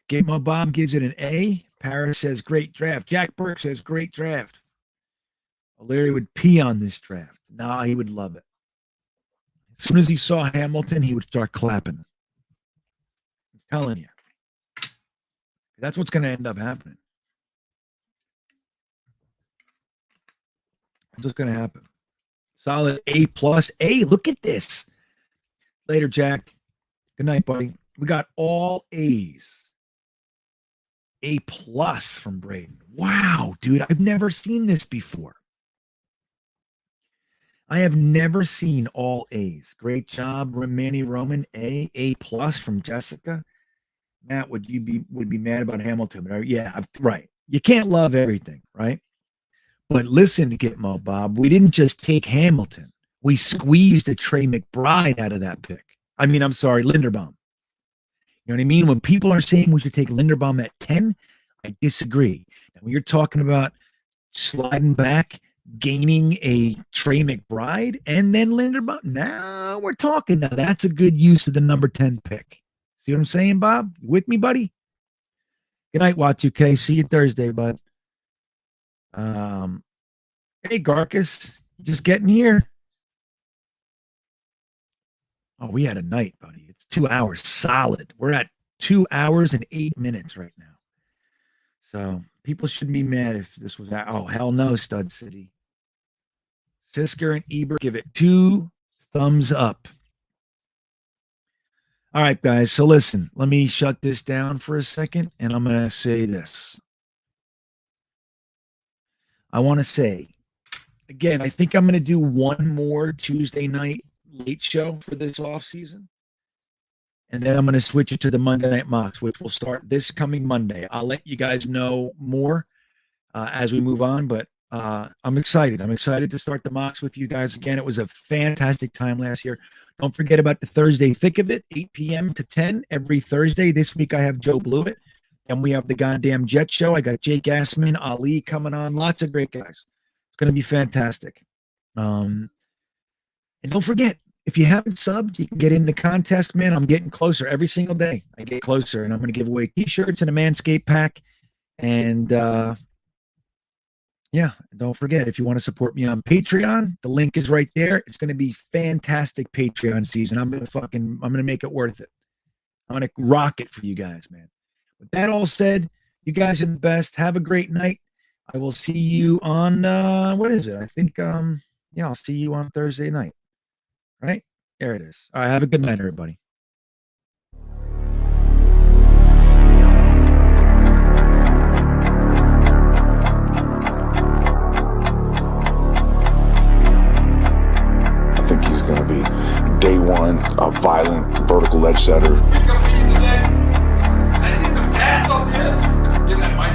Game Bob gives it an A. Paris says, great draft. Jack Burke says, great draft. Larry would pee on this draft. Nah, he would love it. As soon as he saw Hamilton, he would start clapping. I'm telling you. That's what's going to end up happening. That's what's going to happen. Solid A+. A, look at this. Later, Jack. Good night, buddy. We got all A's. A+ from Braden. Wow, dude. I've never seen this before. I have never seen all A's. Great job, Manny Roman. A+ from Jessica. Matt, would be mad about Hamilton? Yeah, right. You can't love everything, right? But listen to Gitmo, Bob. We didn't just take Hamilton. We squeezed a Trey McBride out of that pick. I mean, I'm sorry, Linderbaum. You know what I mean? When people are saying we should take Linderbaum at 10, I disagree. And when you're talking about sliding back, gaining a Trey McBride, and then Linderbaum, now we're talking. Now that's a good use of the number 10 pick. See what I'm saying, Bob? You with me, buddy? Good night, Y2K. See you Thursday, bud. Hey, Garcus. Just getting here. Oh, we had a night, buddy. It's 2 hours solid. We're at 2 hours and 8 minutes right now. So people shouldn't be mad if this was oh, hell no, Stud City. Sisker and Ebert give it 2 thumbs up. All right, guys. So listen, let me shut this down for a second, and I'm going to say this. I want to say, again, I think I'm going to do one more Tuesday night late show for this offseason. And then I'm going to switch it to the Monday Night Mocks, which will start this coming Monday. I'll let you guys know more as we move on, but I'm excited. I'm excited to start the Mocks with you guys again. It was a fantastic time last year. Don't forget about the Thursday Thick of It, 8 p.m. to 10 every Thursday. This week I have Joe Blewett, and we have the goddamn Jet Show. I got Jake Assman, Ali coming on. Lots of great guys. It's going to be fantastic. And don't forget, if you haven't subbed, you can get in the contest, man. I'm getting closer every single day. I get closer, and I'm going to give away T-shirts and a Manscaped pack. And, yeah, don't forget, if you want to support me on Patreon, the link is right there. It's going to be fantastic Patreon season. I'm going to make it worth it. I'm going to rock it for you guys, man. With that all said, you guys are the best. Have a great night. I will see you on, what is it? I think, I'll see you on Thursday night. Right? There it is. All right. Have a good night, everybody. I think he's going to be day one, a violent vertical edge setter. He's gonna beat you today. I see some gas off the edge. Get that mic